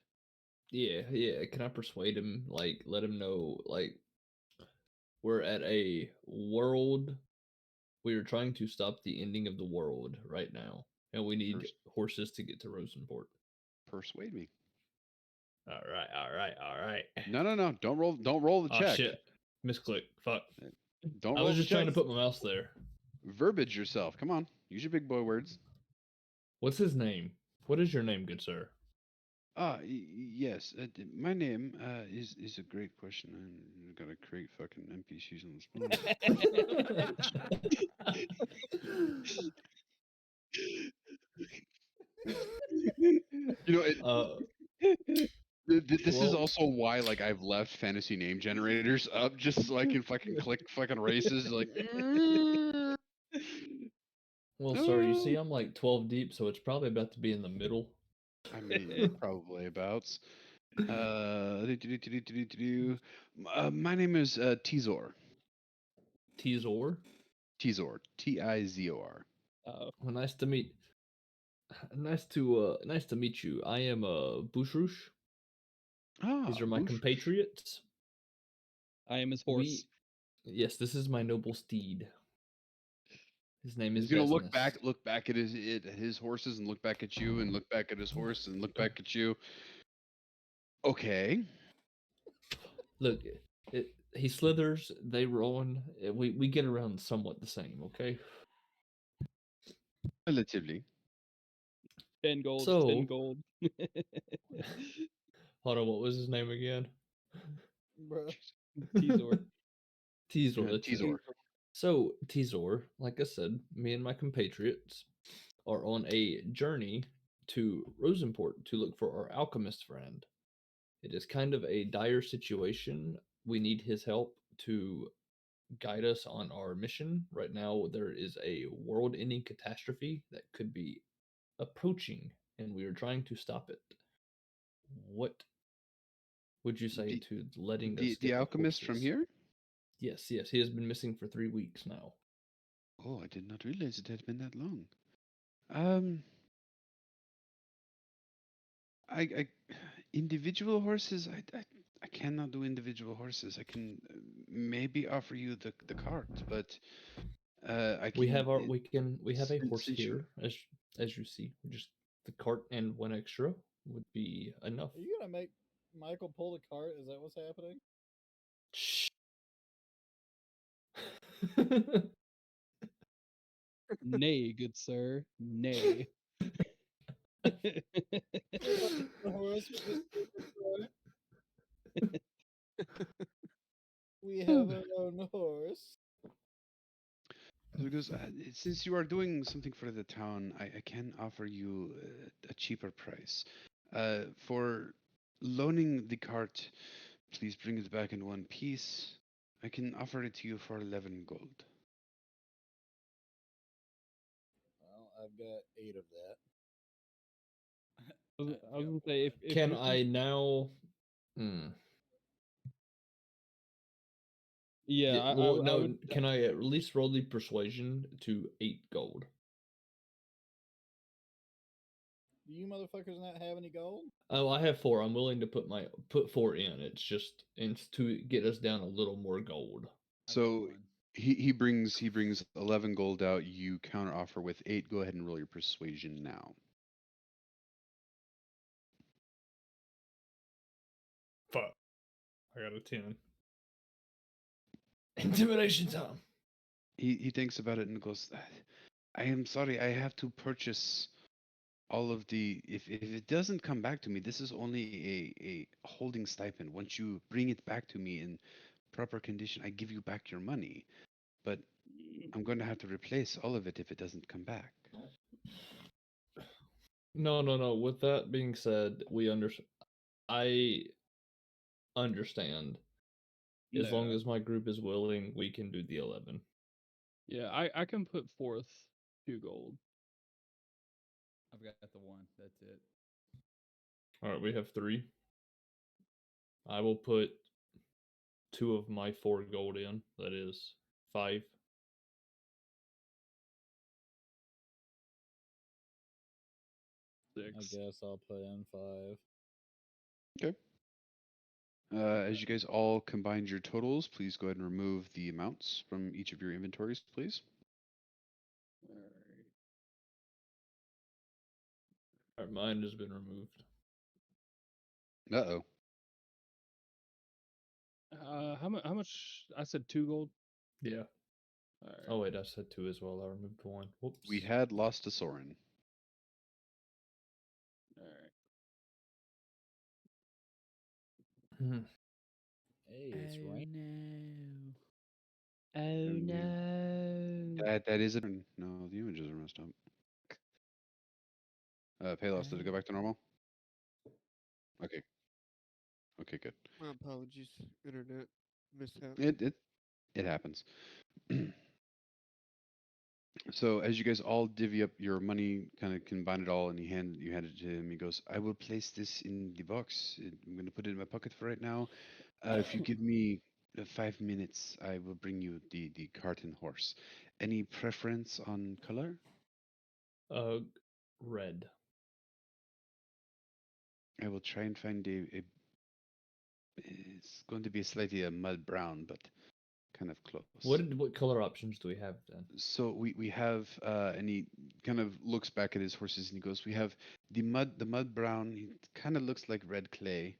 Yeah. Can I persuade him? Like, let him know, like, we're at a world. We are trying to stop the ending of the world right now, and we need Pers- horses to get to Rosenport. Persuade me. All right. No. Don't roll the Oh check. shit, misclick. Fuck. Don't I roll was the just trying check. to put my mouse there. Verbage yourself. Come on. Use your big boy words. What's his name? What is your name, good sir? Yes. My name is a great question. I'm gonna create fucking NPCs on the spot. You know, this is Well, also why like I've left fantasy name generators up just so I can fucking click fucking races like. well, sir, you see, I'm like 12 deep, so it's probably about to be in the middle. I mean, probably abouts. My name is Tizor. Tizor. Tizor. Tizor. Oh, Well, nice to meet. Nice to meet you. I am Bushrush. These Ah, are my Bush. compatriots. I am his We horse. Yes, this is my noble steed. His name is He's gonna Besness. look back at his horses, and look back at you, and look back at his horse, and look back at you. Okay. Look, he slithers, they roan. We get around somewhat the same, okay? Relatively. 10 gold, 10 So, gold. hold on, what was his name again? Bruh. Teasor. Tizor, that's it. Tizor. So, Tizor, like I said, me and my compatriots are on a journey to Rosenport to look for our alchemist friend. It is kind of a dire situation. We need his help to guide us on our mission. Right now, there is a world ending catastrophe that could be approaching, and we are trying to stop it. What would you say The to letting us the get the alchemist from horses? here. Yes, he has been missing for 3 weeks now. Oh, I did not realize it had been that long. Um, I individual horses. I cannot do individual horses. I can maybe offer you the cart, but I We can have we have a horse since you. here, as you see. Just the cart and one extra would be enough. Are you gonna make Michael pull the cart? Is that what's happening? Shh. Nay, good sir. Nay. The horse with the stupid cart. We have our own horse. So it goes, since you are doing something for the town, I can offer you a cheaper price. For loaning the cart, please bring it back in one piece. I can offer it to you for 11 gold. Well, I've got 8 of that. I was gonna say if Can this I is, now? Hmm. yeah, Well, I no. would Can I at least roll the persuasion to 8 gold? Do you motherfuckers not have any gold? Oh, I have 4. I'm willing to put 4 in. It's to get us down a little more gold. I got So one. he brings 11 gold out. You counter offer with 8. Go ahead and roll your persuasion now. Fuck. I got a 10. Intimidation time. He thinks about it and goes, I am sorry, I have to purchase all of the if it doesn't come back to me, this is only a holding stipend. Once you bring it back to me in proper condition, I give you back your money. But I'm going to have to replace all of it if it doesn't come back. No. With that being said, I understand. As long Yeah. as my group is willing, we can do the 11. Yeah, I can put forth 2 gold. I've got the one. That's it. All right, we have 3. I will put 2 of my 4 gold in. That is 5. I 6. guess I'll put in 5. Okay. As you guys all combined your totals, please go ahead and remove the amounts from each of your inventories, please. Alright. Our mine has been removed. Uh-oh. How much? I said 2 gold. Yeah. All right. Oh wait, I said 2 as well. I removed 1. Whoops. We had lost to Soren. All right. Mhm. Hey, it's Oh rain. no. Oh no. That is a turn. No, the images are messed up. Payless, did it go back to normal? Okay. Okay, good. My apologies, internet mishap. It happens. So as you guys all divvy up your money, kind of combine it all, and you hand it to him. He goes, "I will place this in the box. I'm going to put it in my pocket for right now. If you give me 5 minutes, I will bring you the cart and horse. Any preference on color?" Red. I will try and find a. It's going to be slightly a mud brown, but kind of close. What color options do we have then? So we have and he kind of looks back at his horses and he goes, "We have the mud brown. It kind of looks like red clay.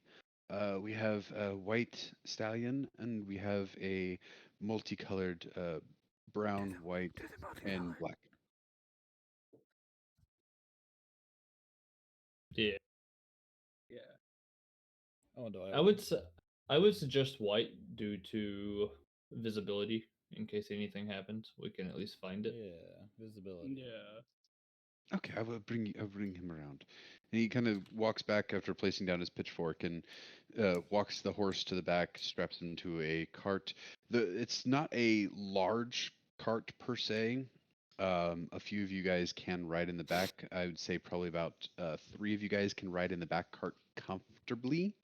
We have a white stallion and we have a multicolored brown, white, and black." Yeah. Yeah. Oh, do I? I would suggest white due to visibility. In case anything happens, we can at least find it. Yeah, visibility. Yeah. Okay, I'll bring him around. And he kind of walks back after placing down his pitchfork and walks the horse to the back, straps him to a cart. It's not a large cart per se. A few of you guys can ride in the back. I would say probably about 3 of you guys can ride in the back cart comfortably,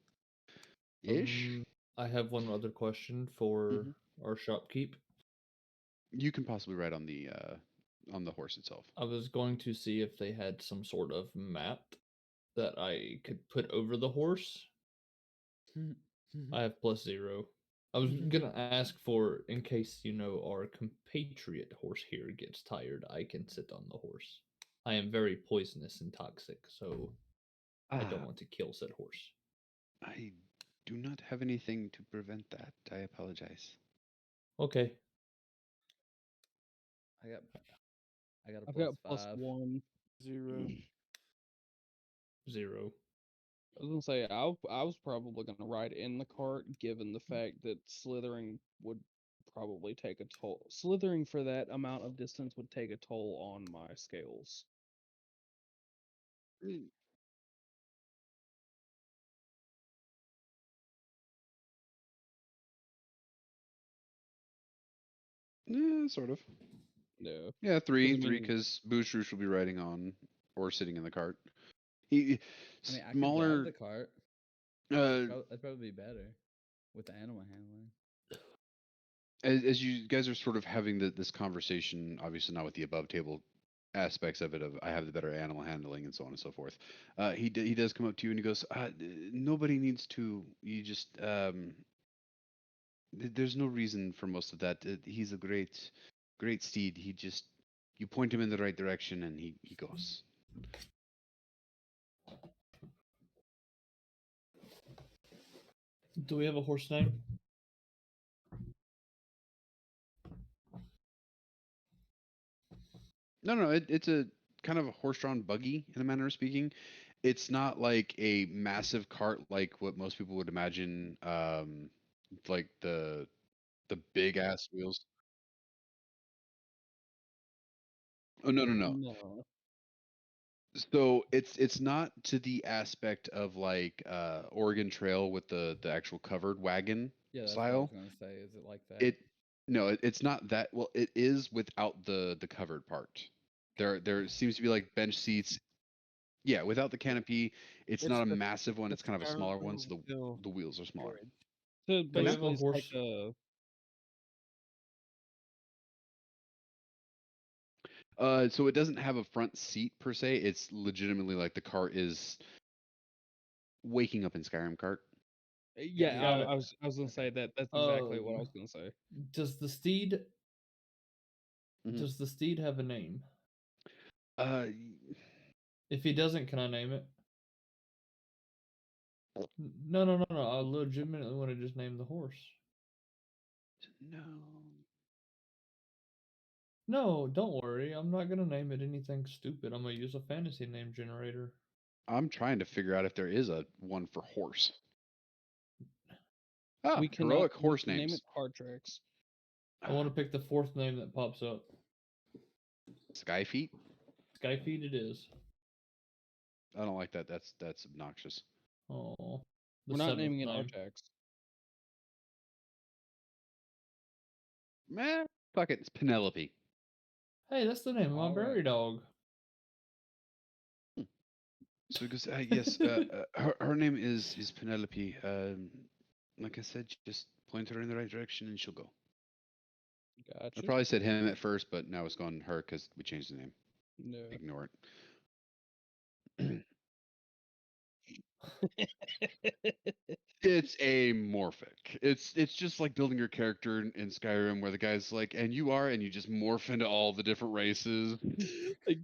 ish. I have one other question for Mhm. our shopkeep. You can possibly ride on the horse itself. I was going to see if they had some sort of map that I could put over the horse. I have +0. I was gonna ask for, in case our compatriot horse here gets tired, I can sit on the horse. I am very poisonous and toxic, so I don't want to kill said horse. I do not have anything to prevent that. I apologize. Okay. I got a I've got +5. +1. 0. 0. I was gonna say I was probably gonna ride in the cart, given the fact that slithering would probably take a toll. Slithering for that amount of distance would take a toll on my scales. Yeah, sort of. No. Yeah, 'Cause, I three, mean, because Boostroosh will be riding on or sitting in the cart. He I mean, I could drive smaller. the cart. Uh, That'd probably be better with the animal handling. as you guys are sort of having this conversation, obviously not with the above table aspects of it, of I have the better animal handling and so on and so forth. He does come up to you and he goes, "Nobody needs to. You just there's no reason for most of that. He's a great steed. He just you point him in the right direction and he goes." Do we have a horse name? No, it's a kind of a horse-drawn buggy in a manner of speaking. It's not like a massive cart like what most people would imagine, like the big ass wheels. Oh no, no, no. no. So it's not to the aspect of like Oregon Trail with the actual covered wagon Yeah, that's what I was style. gonna say. Is it like that? It no, it's not that. Well, it is without the covered part. There seems to be like bench seats. Yeah, without the canopy, it's It's not a the massive one. the It's kind of a smaller one, so Sterile the wheels are smaller. carriage. So Do we have basically, a it's like horse? So it doesn't have a front seat per se. It's legitimately like the cart is waking up in Skyrim cart. Yeah, got it. I was gonna say that. That's exactly what I was gonna say. Does the steed Mhm. does the steed have a name? Uh, If he doesn't, can I name it? No, no, no, no. I legitimately want to just name the horse. no. No, don't worry. I'm not gonna name it anything stupid. I'm gonna use a fantasy name generator. I'm trying to figure out if there is a one for horse. Ah, We cannot. heroic We horse can name names. it Hard Tracks. I want to pick the fourth name that pops up. Skyfeet. Skyfeed it is. I don't like that. That's obnoxious. Oh, the We're not seventh naming it name. Artax. Man, fuck it. It's Penelope. Hey, that's the name of my All berry right. dog. So he goes, yes, her name is Penelope. Like I said, just point her in the right direction and she'll go. I Gotcha. probably said him at first, but now it's gone her because we changed the name. No. Ignore it. It's amorphic. It's just like building your character in Skyrim, where the guy's like, and you are, and you just morph into all the different races. Like,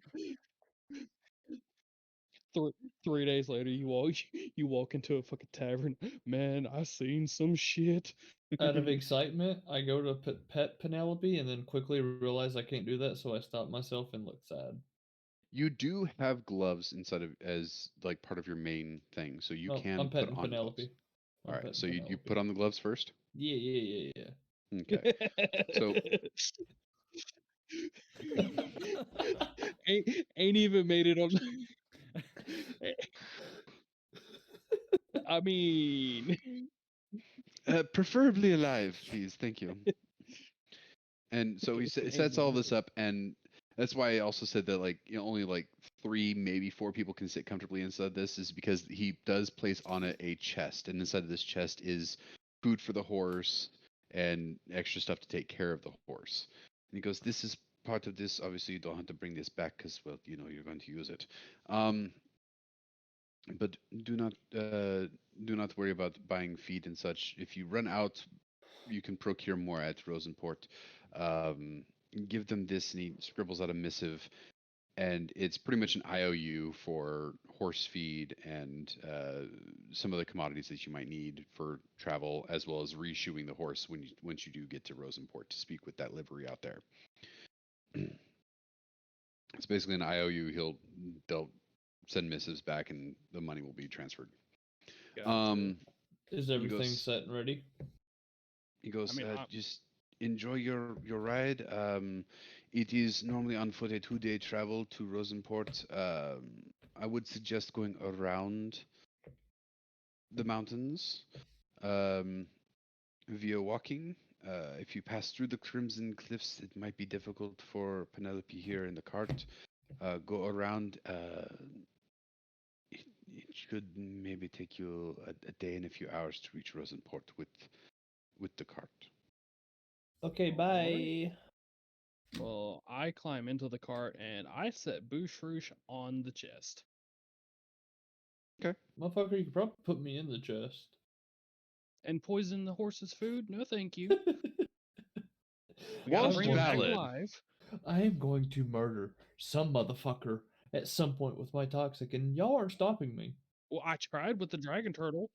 3 days later, you walk into a fucking tavern. Man, I seen some shit. Out of excitement, I go to pet Penelope and then quickly realize I can't do that, so I stop myself and look sad. You do have gloves inside of as like part of your main thing, so you No, can I'm put petting on Penelope. gloves. I'm All right, petting so you Penelope. put on the gloves first. Yeah, yeah, yeah, yeah. Okay, so ain't even made it on. I mean, preferably alive, please. Thank you. And so he sets all this up, and that's why I also said that like only like 3, maybe 4 people can sit comfortably inside this, is because he does place on it a chest, and inside of this chest is food for the horse and extra stuff to take care of the horse. And he goes, "This is part of this. Obviously, you don't have to bring this back because, well, you're going to use it. But do not worry about buying feed and such. If you run out, you can procure more at Rosenport. Um, Give them this," and he scribbles out a missive, and it's pretty much an IOU for horse feed and some of the commodities that you might need for travel, as well as reshoeing the horse once you do get to Rosenport to speak with that livery out there. It's basically an IOU. They'll send missives back, and the money will be transferred. gotcha. Is He everything goes, set and ready? he goes, I mean, just enjoy your ride. It is normally on foot a 2-day travel to Rosenport. I would suggest going around the mountains via walking. If you pass through the Crimson Cliffs, it might be difficult for Penelope here in the cart. Go around. It should maybe take you a day and a few hours to reach Rosenport with the cart. Okay, Alright. bye. well, I climb into the cart and I set Boosh on the chest. Motherfucker, you could probably put me in the chest. And poison the horse's food? No, thank you. We gotta Whilst bring it back valid, alive. I am going to murder some motherfucker at some point with my toxic, and y'all aren't stopping me. Well, I tried with the dragon turtle.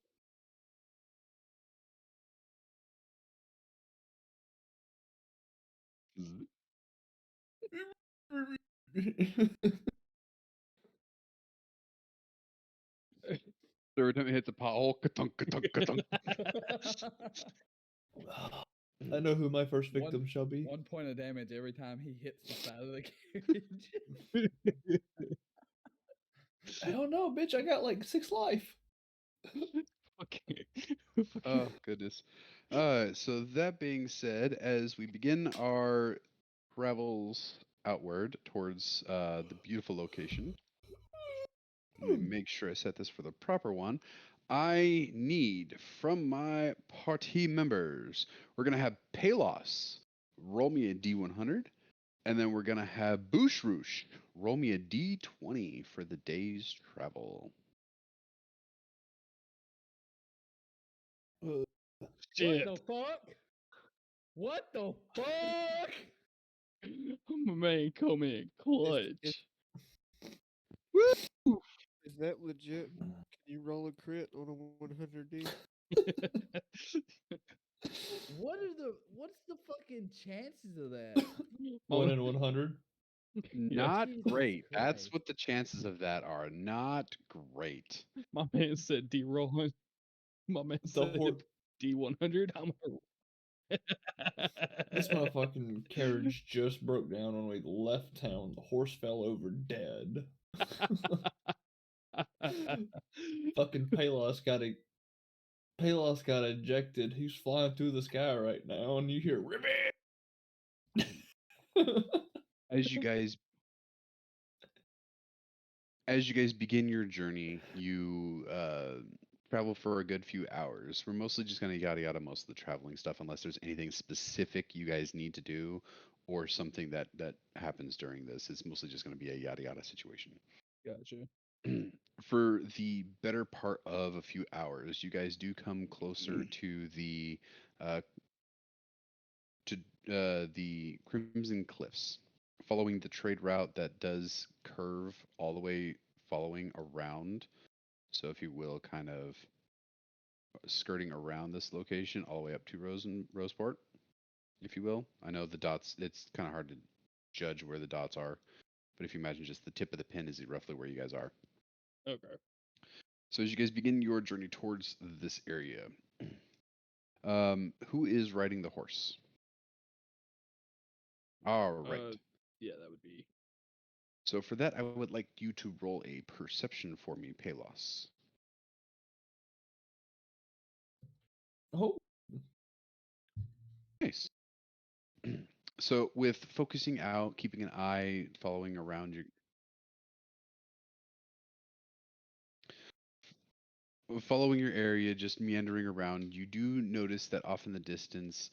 every time it hits a pothole, ka-tunk, ka-tunk, ka-tunk. I know who my first One- victim shall be. 1 point of damage every time he hits the side of the carriage. Hell no, bitch! I got like 6 life. Okay. Oh goodness. So that being said, as we begin our travels outward towards the beautiful location, let me make sure I set this for the proper one. I need from my party members, we're gonna have Palos roll me a D100, and then we're gonna have Boosh roll me a D20 for the day's travel. Shit. What the fuck? What the fuck? My man come in clutch. Is that legit? Can you roll a crit on a 100D? What's the fucking chances of that? 1 in 100. Not Jesus great. That's Christ. what the chances of that are. Not great. My man said D roll. My man The said hor- D100. I'm This motherfucking carriage just broke down when we left town. The horse fell over dead. Fucking Palos got ejected. He's flying through the sky right now, and you hear ribbit. As you guys begin your journey, you travel for a good few hours. We're mostly just going to yada yada most of the traveling stuff, unless there's anything specific you guys need to do, or something that happens during this. It's mostly just going to be a yada yada situation. Gotcha. For the better part of a few hours, you guys do come closer to uh, the Crimson Cliffs, following the trade route that does curve all the way following around. So, if you will, kind of skirting around this location all the way up to Roseport, if you will. I know the dots, it's kind of hard to judge where the dots are, but if you imagine just the tip of the pin is roughly where you guys are. Okay. So, as you guys begin your journey towards this area, who is riding the horse? All right. Yeah, that would be. So for that, I would like you to roll a perception for me, Palos. Oh, Nice. So with focusing out, keeping an eye, following around following your area, just meandering around, you do notice that off in the distance,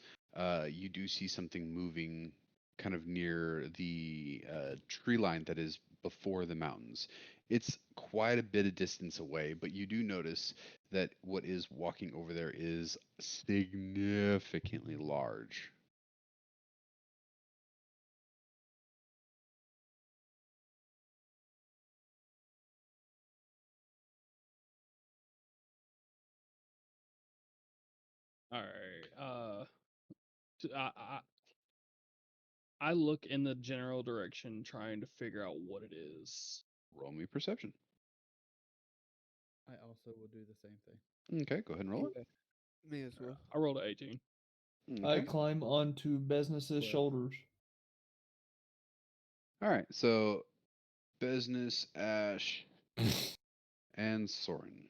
you do see something moving kind of near the tree line that is before the mountains. It's quite a bit of distance away, but you do notice that what is walking over there is significantly large. All right. I look in the general direction, trying to figure out what it is. Roll me perception. I also will do the same thing. Okay, go ahead and roll it. Yeah, me as well. I rolled an 18. I Okay. climb onto business's Well. shoulders. All right. So Business, Ash, and Soren.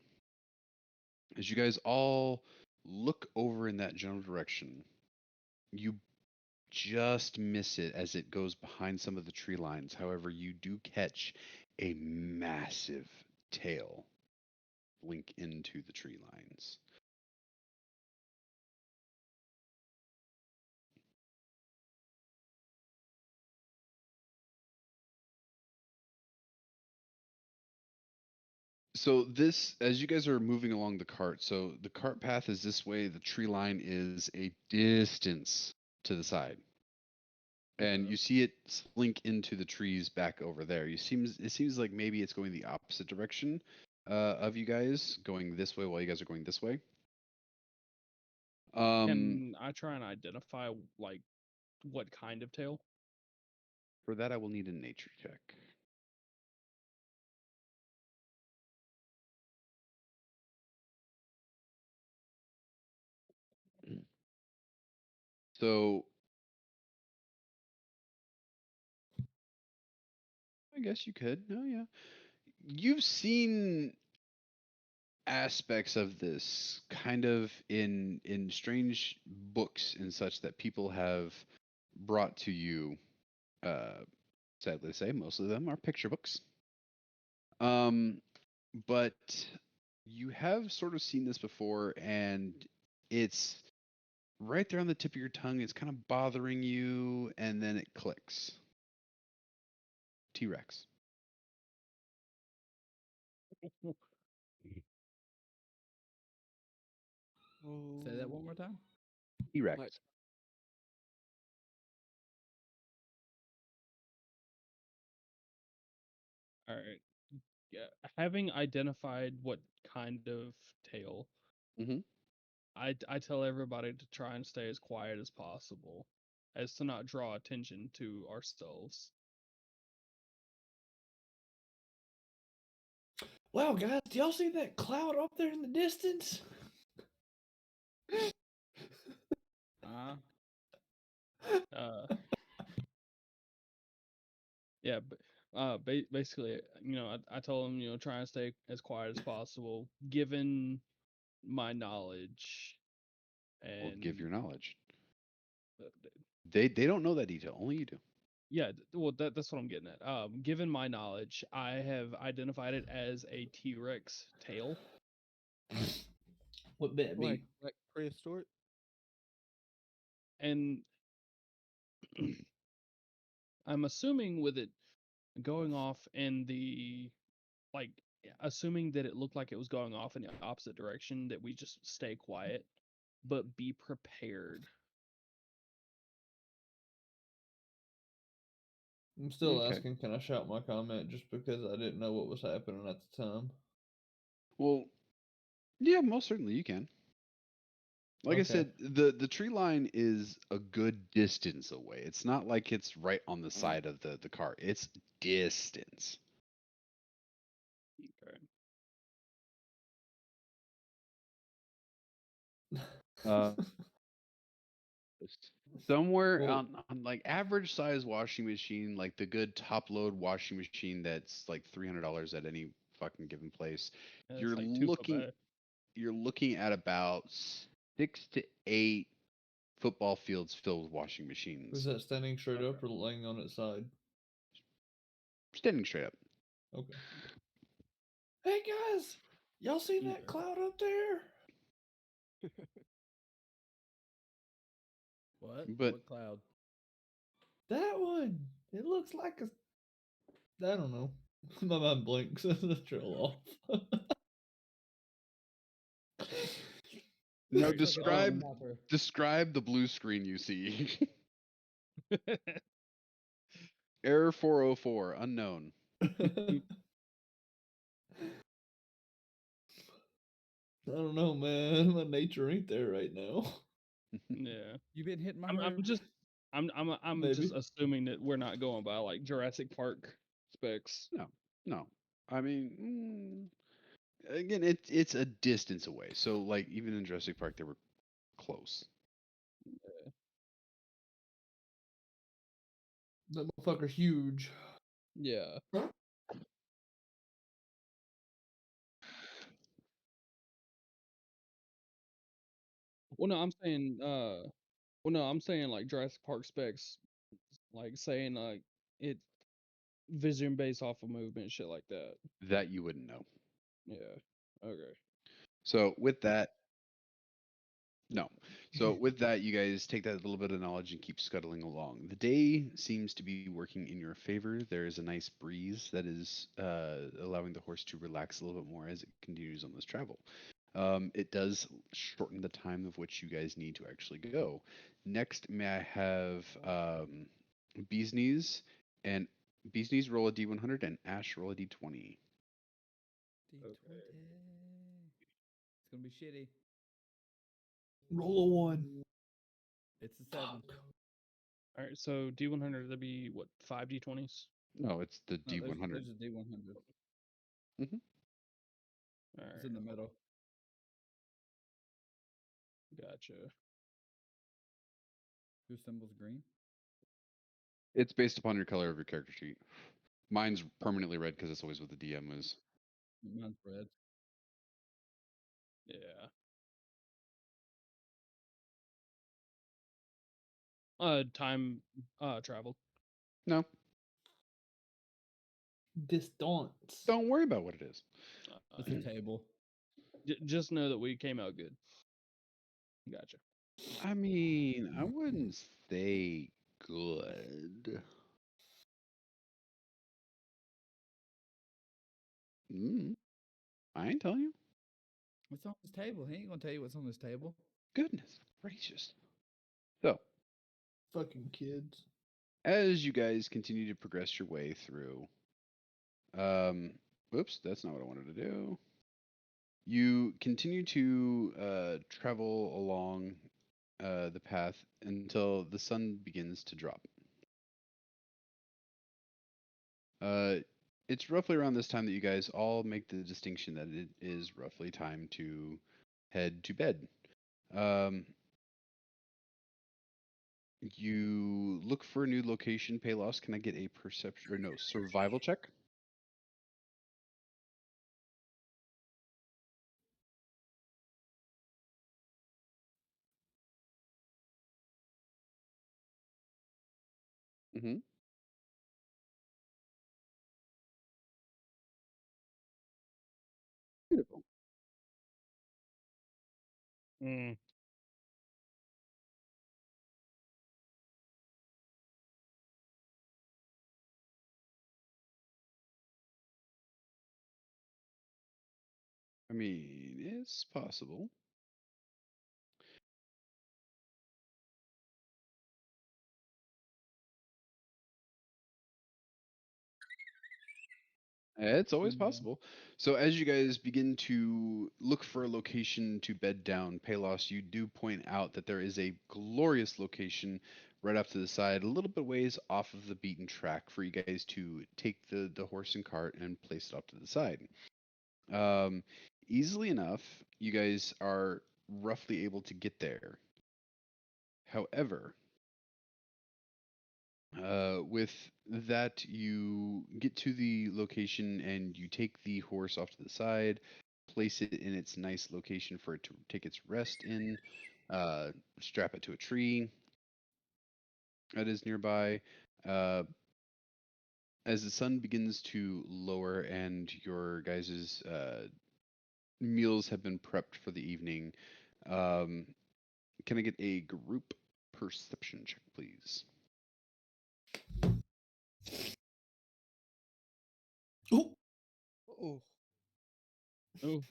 As you guys all look over in that general direction, you just miss it as it goes behind some of the tree lines. However, you do catch a massive tail blink into the tree lines. So this, as you guys are moving along the cart, so the cart path is this way, the tree line is a distance to the side. And you see it slink into the trees back over there. It seems like maybe it's going the opposite direction of you guys, going this way while you guys are going this way. Can I try and identify like what kind of tail? For that, I will need a nature check. So I guess you could. Oh yeah, you've seen aspects of this kind of in strange books and such that people have brought to you. Sadly to say, most of them are picture books. But you have sort of seen this before, and it's right there on the tip of your tongue. It's kind of bothering you, and then it clicks. T-Rex. Say that one more time. T-Rex. Like- All right. Yeah. Having identified what kind of tail, Mhm. I tell everybody to try and stay as quiet as possible, as to not draw attention to ourselves. Wow, guys, do y'all see that cloud up there in the distance? Uh, Uh, yeah, but basically, I told him, try and stay as quiet as possible, given my knowledge, Well, give your and knowledge. uh, They don't know that detail. Only you do. yeah, well, that's what I'm getting at. Given my knowledge, I have identified it as a T-Rex tail, What that be? like prehistoric. and I'm assuming with it going off in the like, assuming that it looked like it was going off in the opposite direction, that we just stay quiet, but be prepared. I'm still Okay. asking, can I shout my comment just because I didn't know what was happening at the time? Well, yeah, most certainly you can. Like I Okay. said, the tree line is a good distance away. It's not like it's right on the side of the car. It's distance. Okay. Uh, Somewhere Well, on like average size washing machine, like the good top load washing machine that's like $300 at any fucking given place, Yeah, you're it's like 2 foot looking back. you're looking at about 6 to 8 football fields filled with washing was machines. that standing straight Okay. up or laying on its side? Standing straight up. Okay. Hey guys, y'all see that Okay. cloud up there? what? But What cloud? That one. It looks like a. I don't know. My mind blinks. Let's trail off. no, Looks like a describe topper. describe the blue screen you see. Error 404, unknown. I don't know, man. My nature ain't there right now. Yeah. You been hitting my I'm nerve? just I'm just Maybe. assuming that we're not going by like Jurassic Park specs. No, no. I mean, again, it's a distance away. So like even in Jurassic Park, they were close. That motherfucker's huge. Yeah. Well, no, I'm saying like Jurassic Park specs, like saying like it vision based off of movement, shit like that. That you wouldn't know. Yeah. Okay. So with that, no. So with that, you guys take that little bit of knowledge and keep scuttling along. The day seems to be working in your favor. There is a nice breeze that is allowing the horse to relax a little bit more as it continues on this travel. It does shorten the time of which you guys need to actually go. Next, may I have Bee's Knees and Bee's Knees roll a D100 and Ash roll a D20. D20. It's gonna be shitty. Roll a 1. It's a 7. All right. So D100, that'd be what, 5 D20s? No, it's the No, D100. there's a D100. Hmm. All It's right. in the middle. Gotcha. Whose symbol's green? It's based upon your color of your character sheet. Mine's permanently red because it's always what the DM is. Mine's red. Yeah. Time travel. No, Distance. don't worry about what it is. It's a table. Just know that we came out good. Gotcha. I mean, I wouldn't say good. I ain't telling you. What's on this table? He ain't gonna tell you what's on this table. Goodness gracious. So, Fucking kids. as you guys continue to progress your way through, whoops, that's not what I wanted to do. You continue to travel along the path until the sun begins to drop. It's roughly around this time that you guys all make the distinction that it is roughly time to head to bed. You look for a new location. Palos, can I get a perception or no survival check? Mm-hmm. Beautiful. Mm. I mean, it's possible. It's always Yeah. possible. So as you guys begin to look for a location to bed down, Palos, you do point out that there is a glorious location right off to the side, a little bit ways off of the beaten track for you guys to take the horse and cart and place it off to the side. Um, Easily enough, you guys are roughly able to get there. However, with that, you get to the location and you take the horse off to the side, place it in its nice location for it to take its rest in, strap it to a tree that is nearby. Uh, as the sun begins to lower and your guys' meals have been prepped for the evening, um, can I get a group perception check, please? Oh, Oh, Oh,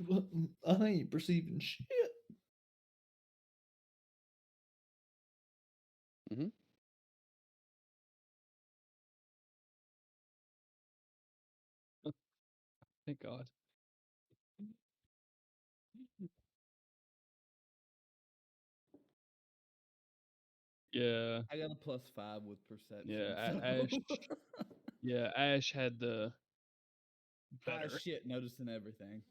I ain't perceiving shit. Mm-hmm. thank God. Yeah, I got a +5 with perception. yeah. So. Ash. Yeah, Ash had the High better. shit, noticing everything.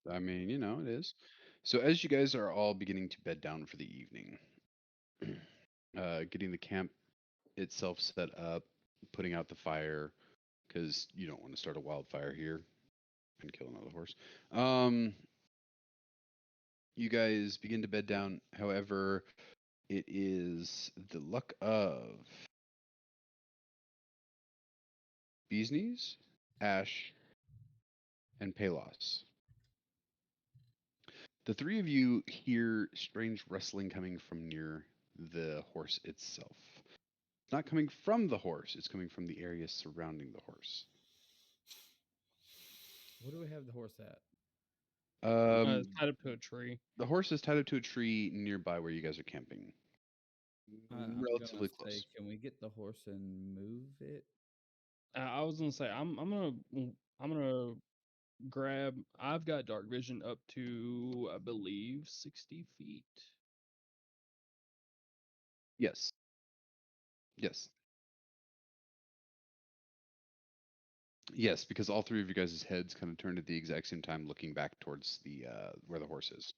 I mean, it is. So as you guys are all beginning to bed down for the evening, getting the camp itself set up, putting out the fire, because you don't want to start a wildfire here and kill another horse. You guys begin to bed down. However, it is the luck of Beesneys, Ash, and Palos. The three of you hear strange rustling coming from near the horse itself. It's not coming from the horse, it's coming from the area surrounding the horse. Where do we have the horse at? Tied up to a tree. The horse is tied up to a tree nearby where you guys are camping. I'm Relatively gonna say, close. can we get the horse and move it? I was gonna say I'm gonna grab. I've got dark vision up to I believe 60 feet. Yes. Yes. Yes, because all three of you guys' heads kind of turned at the exact same time, looking back towards the where the horse is.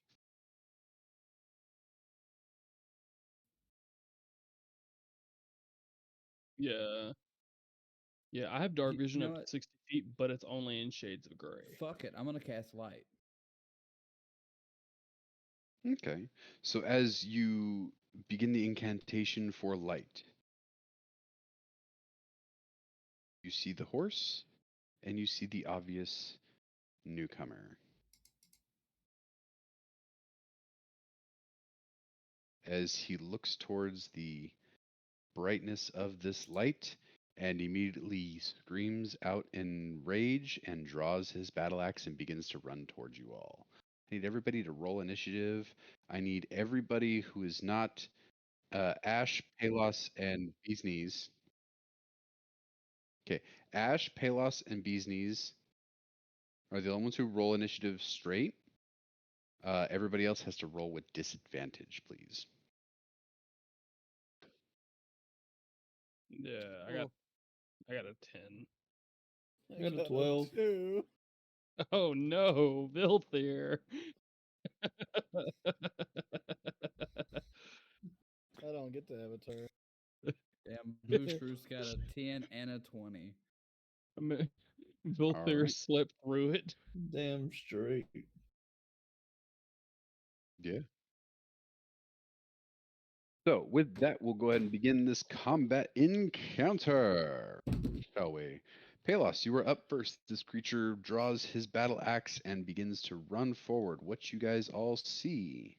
Yeah, yeah. I have dark You vision know up to what? 60 feet, but it's only in shades of gray. Fuck it. I'm gonna cast light. Okay. So as you begin the incantation for light, you see the horse and you see the obvious newcomer. As he looks towards the brightness of this light, and immediately screams out in rage and draws his battle axe and begins to run towards you all. I need everybody to roll initiative. I need everybody who is not Ash, Palos, and Bees Knees. Okay, Ash, Palos, and Bees Knees are the only ones who roll initiative straight. Everybody else has to roll with disadvantage, please. Yeah, Oh, I got a 10. I got a 12. 2. Oh no, Vilthier. I don't get to have a turn. Damn, Boostroo's got a 10 and a 20. Vilthier right. slipped through it. Damn straight. Yeah. So with that, we'll go ahead and begin this combat encounter, shall we? Palos, you are up first. This creature draws his battle axe and begins to run forward. What you guys all see,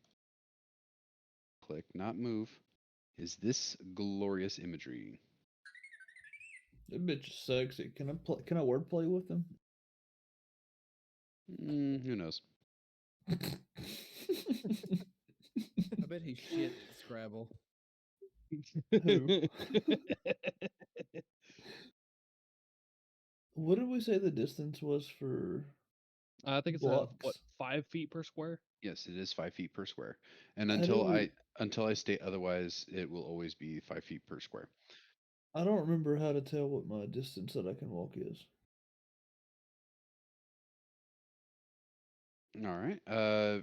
click, not move, is this glorious imagery. That bitch is sexy. Can I wordplay with him? Who knows? I bet he's shit at Scrabble. Who? What did we say the distance was for I think it's what, blocks? 5 feet per square? Yes, it is 5 feet per square, and How do we? until I state otherwise, it will always be 5 feet per square. I don't remember how to tell what my distance that I can walk is. All right.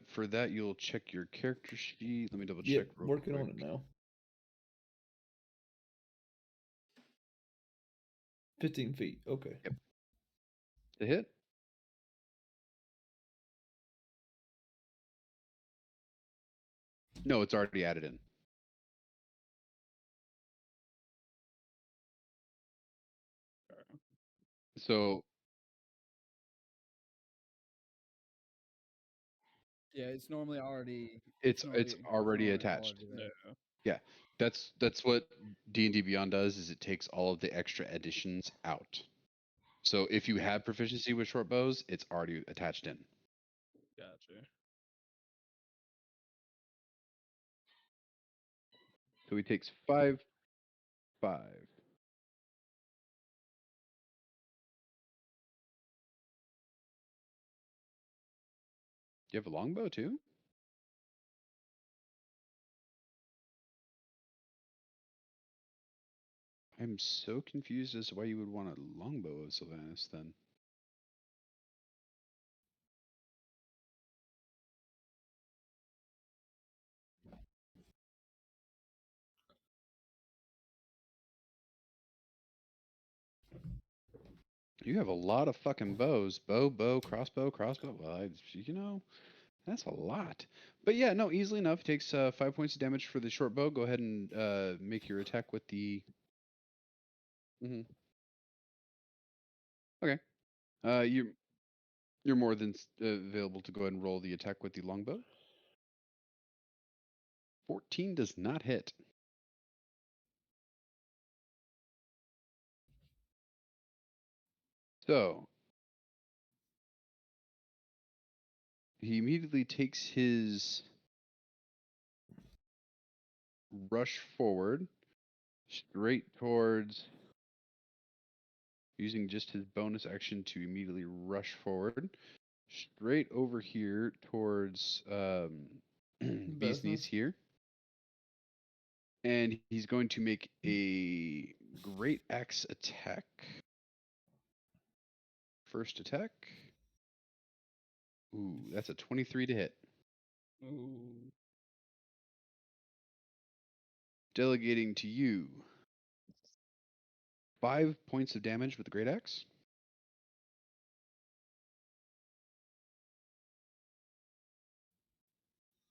For that, you'll check your character sheet. Let me double Yep, check real working quick. on it now. 15 feet. Okay. Yep. To hit. No, it's already added in. So Yeah, it's normally already. it's already attached. there. No. Yeah, that's what D&D Beyond does. Is it takes all of the extra additions out. So if you have proficiency with short bows, it's already attached in. Gotcha. So he takes 5, 5. Do you have a longbow too? I'm so confused as to why you would want a longbow of Sylvanus then. You have a lot of fucking bows. Bow, crossbow, crossbow. Well, that's a lot. But yeah, no, easily enough. It takes 5 points of damage for the short bow. Go ahead and make your attack with the. Okay. You're more than available to go ahead and roll the attack with the longbow. 14 does not hit. So he immediately takes his rush forward straight towards, using just his bonus action to immediately rush forward straight over here towards Bee's Knees Business. here. And he's going to make a great axe attack. First attack. Ooh, that's a 23 to hit. Ooh. Delegating to you 5 points of damage with the great axe.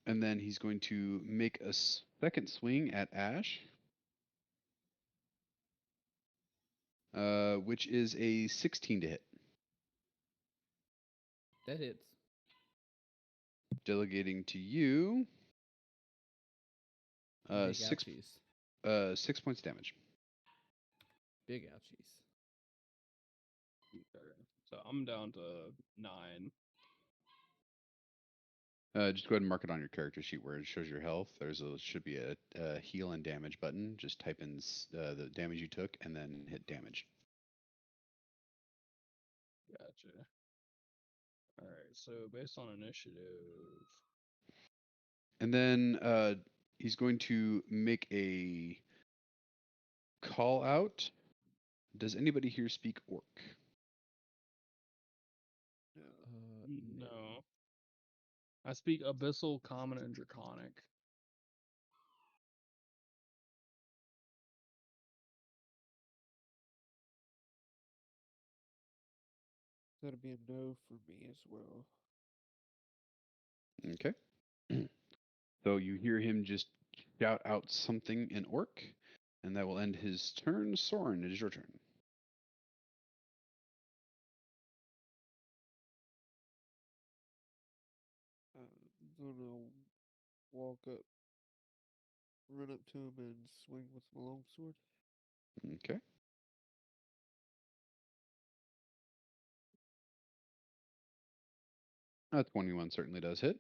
And then he's going to make a second swing at Ash, which is a 16 to hit. That hits. Delegating to you Big 6 ouchies. 6 points damage. Big ouchies. Okay. So I'm down to 9. Just go ahead and mark it on your character sheet where it shows your health. Should be a heal and damage button. Just type in the damage you took and then hit damage. Gotcha. All right. So based on initiative, And then he's going to make a call out. Does anybody here speak Orc? No. no. I speak Abyssal, Common, and Draconic. That'll be a no for me as well. Okay. So you hear him just shout out something in Orc, and that will end his turn. Soren, it is your turn. I'm gonna walk up, run up to him, and swing with my longsword. Okay. 21 certainly does hit.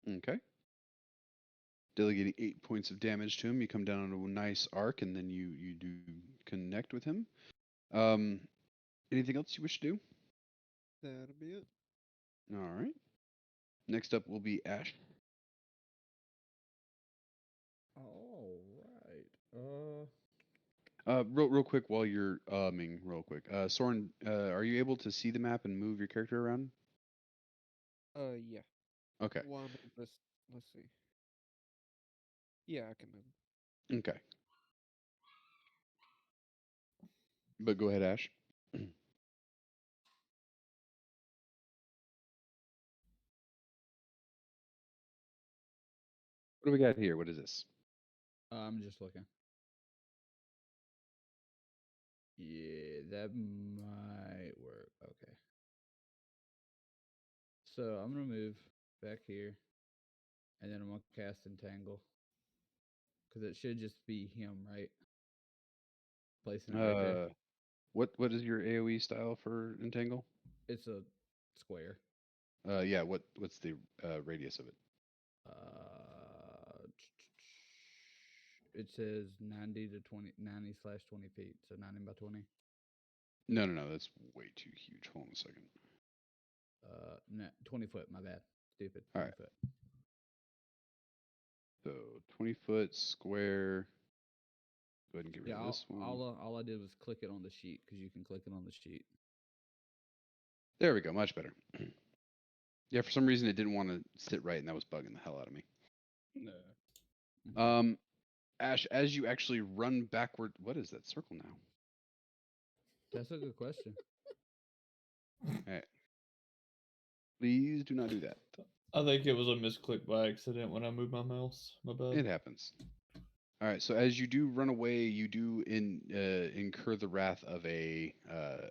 Okay. Delegating 8 points of damage to him. You come down on a nice arc, and then you do connect with him. Anything else you wish to do? That'll be it. All right. Next up will be Ash. All right. Real quick while you're real quick. Soren, are you able to see the map and move your character around? Yeah. Okay. Well, I mean, let's see. Yeah, I can move. Okay. But go ahead, Ash. What do we got here? What is this? I'm just looking. Yeah, that might work. Okay. So I'm gonna move back here, and then I'm gonna cast Entangle, because it should just be him, right? Placing it right there. What is your AoE style for Entangle? It's a square. Yeah. What's the radius of it? It says 90 to 20, 90/20 feet, so 90 by 20. No. That's way too huge. Hold on a second. No, 20 foot. My bad. Stupid. All 20 right. foot. So 20-foot square. Go ahead and get rid Yeah, of this one. all I did was click it on the sheet, because you can click it on the sheet. There we go. Much better. Yeah, for some reason it didn't want to sit right, and that was bugging the hell out of me. No. Ash, as you actually run backward, what is that circle now? That's a good question. Hey, please do not do that. I think it was a misclick by accident when I moved my mouse. My bad. It happens. All right, so as you do run away, you do incur the wrath of a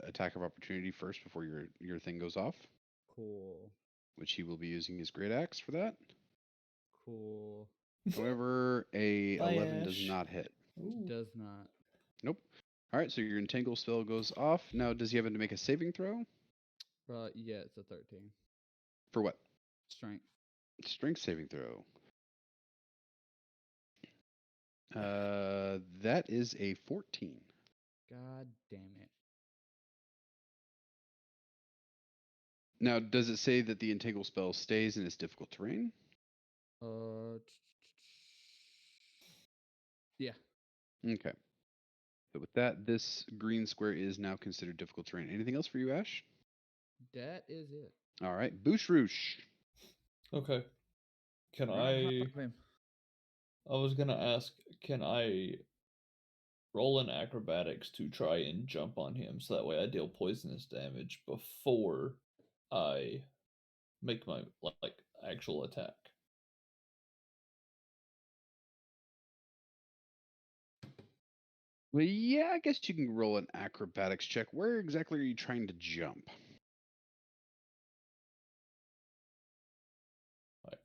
attack of opportunity first before your thing goes off, Cool. which he will be using his great axe for that. Cool. However, a Bye, 11 does Ash. not hit. Ooh. Does not. Nope. All right, so your entangle spell goes off. Now, does he have to make a saving throw? Yeah, it's a 13. For what? Strength. Strength saving throw. That is a 14. God damn it. Now, does it say that the entangle spell stays in its difficult terrain? Yeah. Okay. So with that, this green square is now considered difficult terrain. Anything else for you, Ash? That is it. All right, Boosh Roosh. Okay. Can Right on I? top of him. I was gonna ask, can I roll in acrobatics to try and jump on him so that way I deal poisonous damage before I make my like actual attack? Well, yeah, I guess you can roll an acrobatics check. Where exactly are you trying to jump?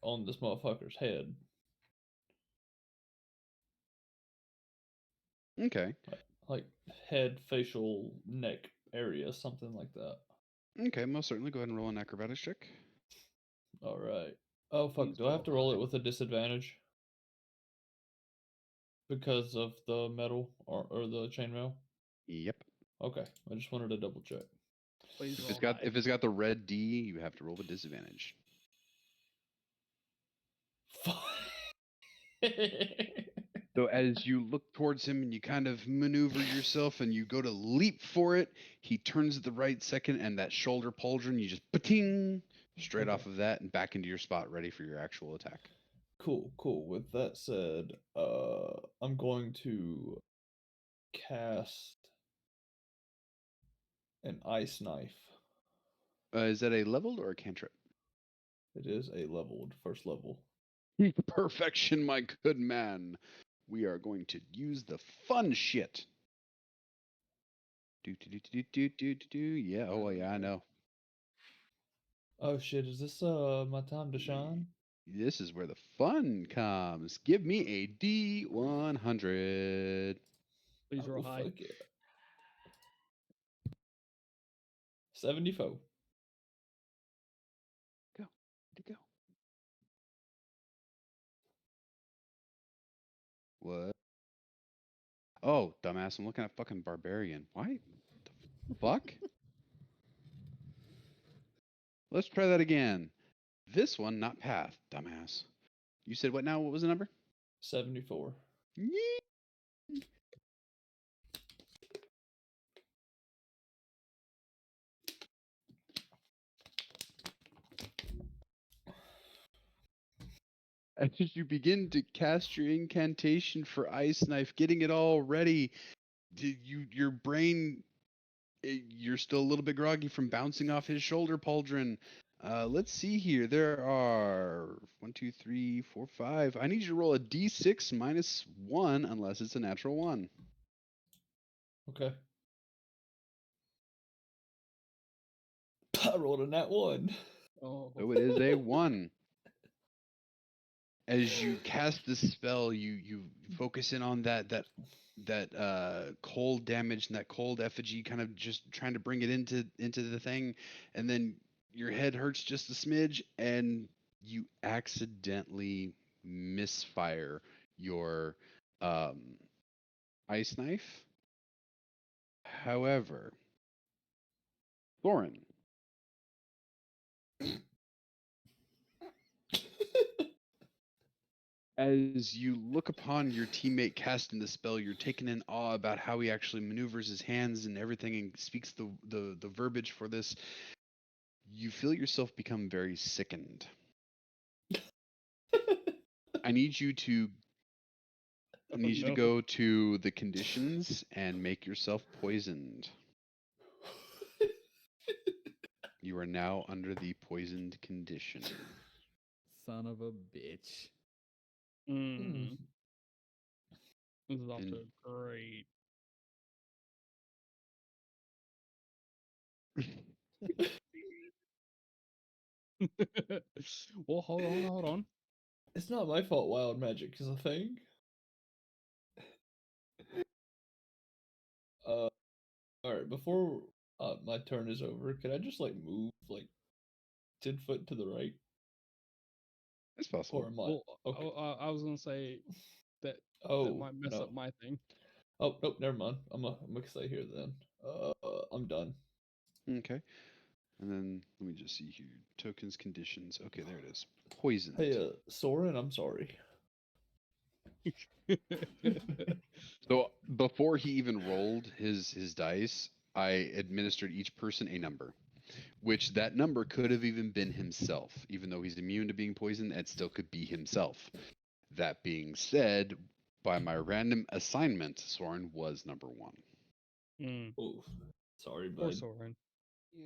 on this motherfucker's head. Okay. Like head, facial, neck area, something like that. Okay, most certainly. Go ahead and roll an acrobatics check. All right. Oh fuck! Please Do I have roll to roll high. it with a disadvantage because of the metal or the chainmail? Yep. Okay, I just wanted to double check. Please If roll it's got high. if it's got the red D, you have to roll with disadvantage. So as you look towards him and you kind of maneuver yourself and you go to leap for it, he turns at the right second and that shoulder pauldron, you just pating straight Okay. off of that and back into your spot ready for your actual attack. Cool, cool. With that said, I'm going to cast an ice knife. Is that a leveled or a cantrip? It is a leveled first level. Perfection, my good man. We are going to use the fun shit. Do. Yeah, oh yeah, I know. Oh shit! Is this my time to shine? This is where the fun comes. Give me a D100. Please roll Oh high. fuck yeah! 74. Go. To go. What? Oh, dumbass, I'm looking at fucking barbarian. Why? The fuck? Let's try that again. This one, not path, dumbass. You said what now? What was the number? 74. Yee. As you begin to cast your incantation for ice knife, getting it all ready, your brain, you're still a little bit groggy from bouncing off his shoulder pauldron. Let's see here. There are 1, 2, 3, 4, 5. I need you to roll a d6 minus 1 unless it's a natural 1. Okay. I rolled a nat 1. Oh. So it is a 1. As you cast this spell, you focus in on that cold damage and that cold effigy, kind of just trying to bring it into the thing, and then your head hurts just a smidge, and you accidentally misfire your um, ice knife. However, Thorin, as you look upon your teammate casting the spell, you're taken in awe about how he actually maneuvers his hands and everything and speaks the verbiage for this. You feel yourself become very sickened. I need you to Oh, to no. go to the conditions and make yourself poisoned. You are now under the poisoned condition. Son of a bitch. Mm. This is off And- to a great. Well, hold on. It's not my fault wild magic is a thing. Alright, before my turn is over, can I just like move like 10 foot to the right? It's possible. Or am I Well, okay? I was gonna say that Oh might mess no. up my thing. Oh nope, never mind. I'm gonna stay here then. I'm done. Okay. And then let me just see here. Tokens, conditions. Okay, there it is. Poisoned. Hey, Soren, I'm sorry. So before he even rolled his dice, I administered each person a number, which that number could have even been himself. Even though he's immune to being poisoned, it still could be himself. That being said, by my random assignment, Soren was number 1. Mm. Oof. Sorry, Poor bud. Soren. Yay.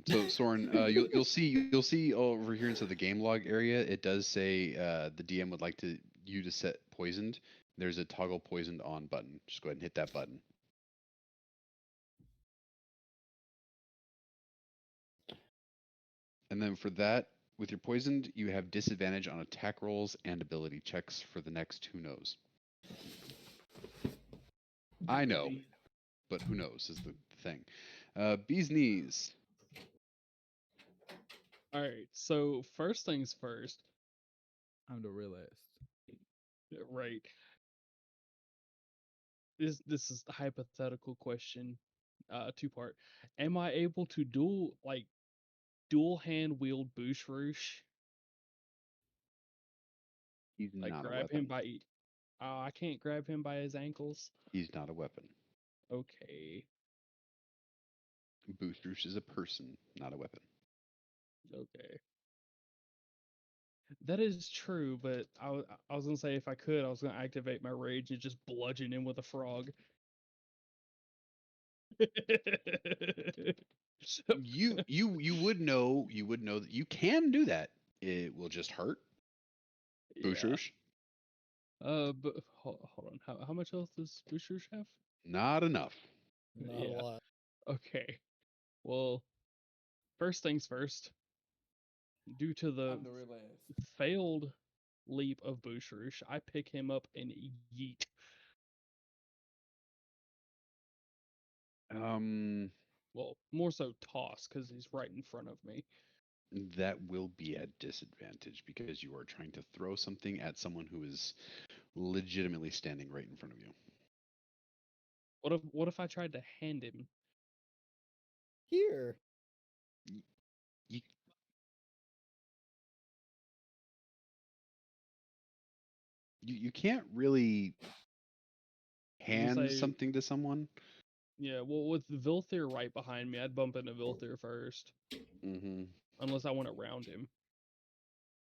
So Soren, you'll see over here into the game log area. It does say the DM would like you to set poisoned. There's a toggle poisoned on button. Just go ahead and hit that button. And then for that, With your poisoned, you have disadvantage on attack rolls and ability checks for the next who knows. I know, but who knows is the thing. Bee's knees. All right. So first things first, I'm the realist. right? This is the hypothetical question, two part. Am I able to dual hand wield Boosh? He's Like not a grab him weapon. by I can't grab him by his ankles. He's not a weapon. Okay. Boostroosh is a person, not a weapon. Okay. That is true, but I was gonna say if I could, I was gonna activate my rage and just bludgeon him with a frog. You would know that you can do that. It will just hurt. Yeah. Boostroosh. But hold on. How much health does Booshers have? Not enough. Not Yeah. a lot. Okay. Well, first things first. Due to the I'm the realist. failed leap of Booshers, I pick him up and yeet. Um, Well, more so toss because he's right in front of me. that will be at disadvantage because you are trying to throw something at someone who is legitimately standing right in front of you. What if I tried to hand him? Here. You, you can't really I was gonna hand say, something to someone. yeah, well, with Vilthir right behind me, I'd bump into Vilthir first, Mm-hmm. unless I went around him.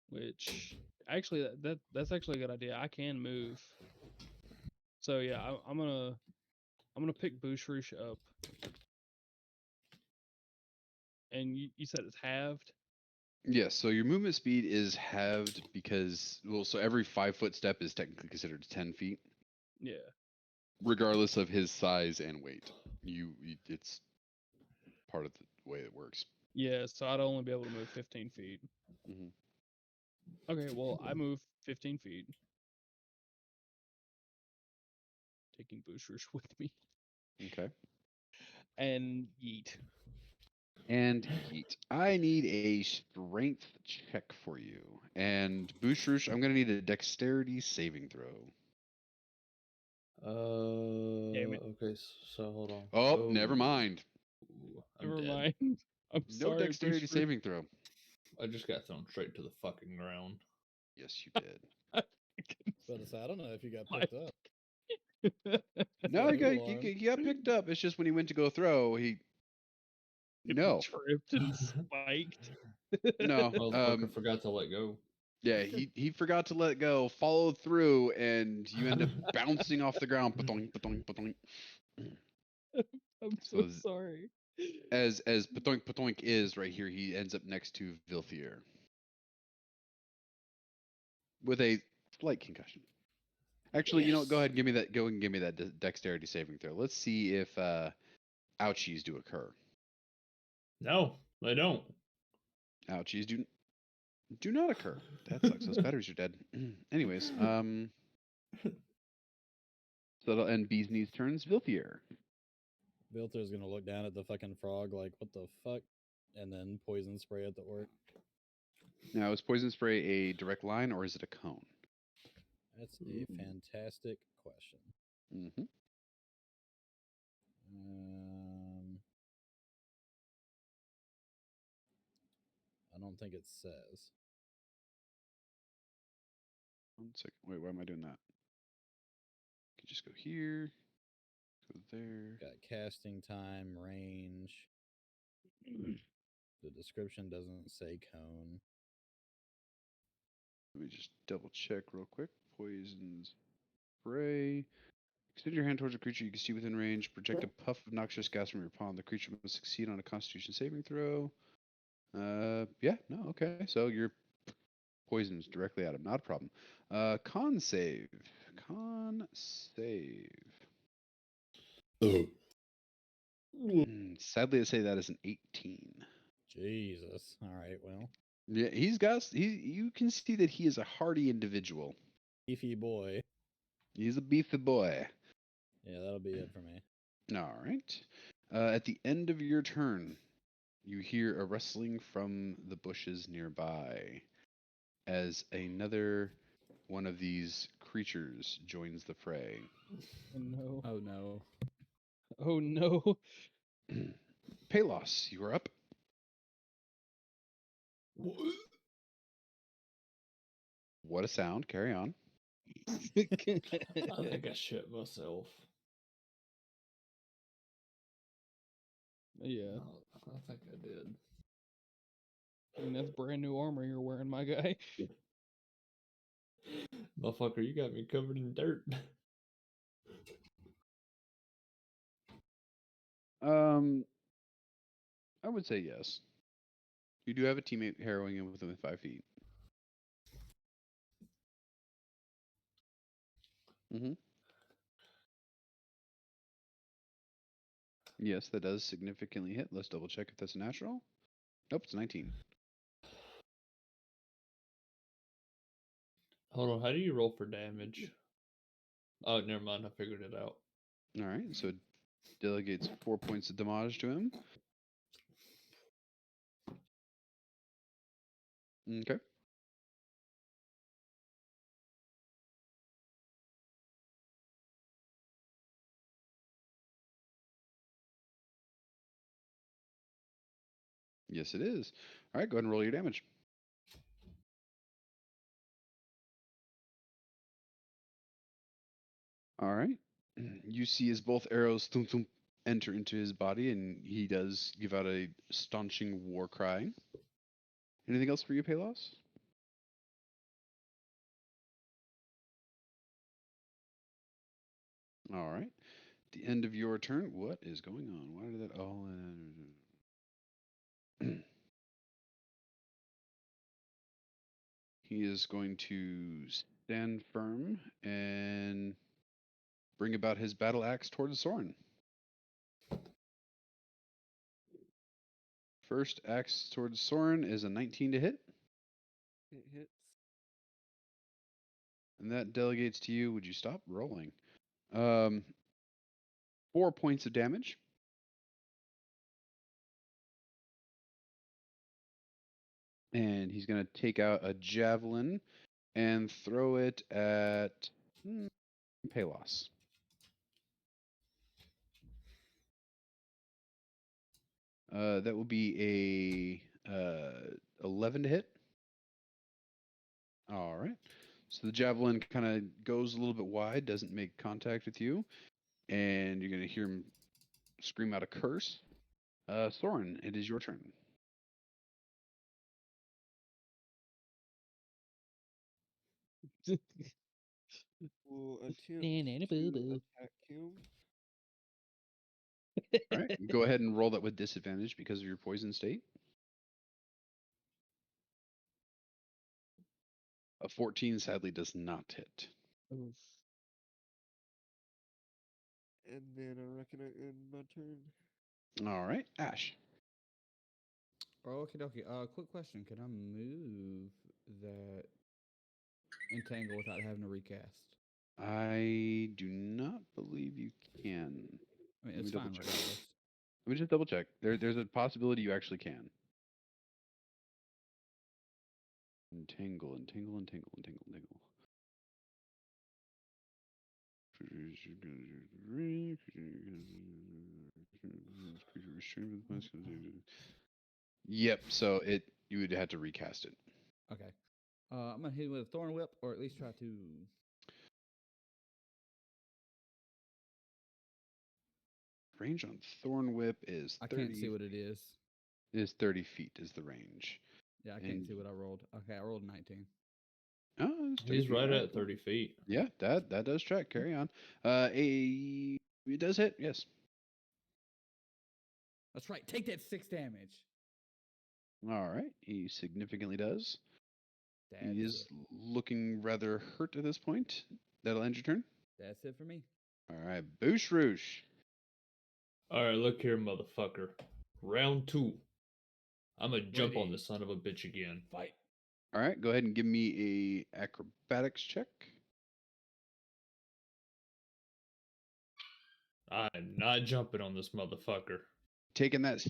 Which actually, that's actually a good idea. I can move. So yeah, I'm gonna pick Booshrish up. And you said it's halved. Yes, so your movement speed is halved because, well, so every 5 foot step is technically considered 10 feet, Yeah. regardless of his size and weight. It's part of the way it works. Yeah. So I'd only be able to move 15 feet. Hmm. Okay. Well, I move 15 feet, taking Booshrish with me, Okay. and yeet. And yeet. I need a strength check for you. And Booshrush, I'm going to need a dexterity saving throw. Damn it. Okay, so hold on. Oh, never mind. I'm Never dead. mind. I'm No sorry, dexterity Booshrish. saving throw. I just got thrown straight to the fucking ground. Yes, you did. But I don't know if you got Why? picked up. No, Yeah, he got, move along. he got picked up. It's just when he went to go throw, he. He No. tripped and spiked. No. Motherfucker forgot to let go. Yeah, he forgot to let go, followed through, and you end up bouncing off the ground. Ba-doink, ba-doink, ba-doink. I'm so So sorry. as Patoink Patoink is right here, he ends up next to Vilthier with a slight concussion. Actually, you know what? Go ahead and give me that. Go and give me that dexterity saving throw. Let's see if ouchies do occur. No, they don't. Ouchies do not occur. That sucks. Those batteries are dead. Anyways, so that'll end Bee's knees turns Vilthier. Vilter's gonna look down at the fucking frog like, what the fuck? And then poison spray at the orc. Now, is poison spray a direct line or is it a cone? That's a fantastic question. Mm-hmm. I don't think it says. 1 second. Wait, why am I doing that? Could just go here, go there. Got casting time, range. The description doesn't say cone. Let me just double check real quick. Poison spray. Extend your hand towards a creature you can see within range. Project a puff of noxious gas from your palm. The creature must succeed on a Constitution saving throw. Yeah, no, okay. So your poison is directly at him. Not a problem. Con save. Con save. Sadly, I say that is an 18. Jesus. All right, well. Yeah, you can see that he is a hardy individual. Beefy boy. He's a beefy boy. Yeah, that'll be it for me. All right. At the end of your turn, you hear a rustling from the bushes nearby as another one of these creatures joins the fray. Oh no. Oh no. Oh no. Palos, you are up. What a sound. Carry on. I think I shit myself. Yeah. I think I did. I mean, that's brand new armor you're wearing, my guy. Motherfucker, you got me covered in dirt. I would say yes. You do have a teammate harrowing him within 5 feet. Mm-hmm. Yes, that does significantly hit. Let's double check if that's a natural. Nope, it's 19. Hold on, how do you roll for damage? Oh, never mind. I figured it out. All right, so it delegates 4 points of damage to him. Okay. Yes, it is. All right, go ahead and roll your damage. All right. You see as both arrows thump, thump, enter into his body, and he does give out a staunching war cry. Anything else for you, Palos? All right. The end of your turn. What is going on? Why did that all? He is going to stand firm and bring about his battle axe towards Soren. First axe towards Soren is a 19 to hit, It hits. and that delegates to you. Would you stop rolling? Um, 4 points of damage. And he's going to take out a javelin and throw it at Palos. That will be a 11 to hit. All right. So the javelin kind of goes a little bit wide, doesn't make contact with you, and you're going to hear him scream out a curse. Soren, it is your turn. Will attempt Banana to boo-boo. attack him. All right. Go ahead and roll that with disadvantage because of your poison state. A 14 sadly does not hit. Oof. And then I reckon I end my turn. All right. Ash. Okie dokie. Quick question. Can I move that entangle without having to recast? I do not believe you can. I mean, Let me it's double fine check. regardless. Let me just double check. There's a possibility you actually can. Entangle, entangle, entangle, entangle, entangle. Yep. So you would have to recast it. Okay. I'm gonna hit him with a thorn whip, or at least try to. Range on Thorn Whip is I 30. can't see what it is. Is 30 feet is the range. Yeah, I can't see what I rolled. Okay, I rolled 19. Oh, it's 30 He's feet. right All at 30 feet. Yeah, that does track. Carry on. It does hit. Yes. That's right. Take that 6 damage. All right. He significantly does. That's He is it. looking rather hurt at this point. That'll end your turn. That's it for me. All right, Boosh Roosh. All right, look here, motherfucker. Round 2. I'm gonna jump on Ready. the son of a bitch again. Fight. All right, go ahead and give me a acrobatics check. I'm not jumping on this motherfucker. Taking that,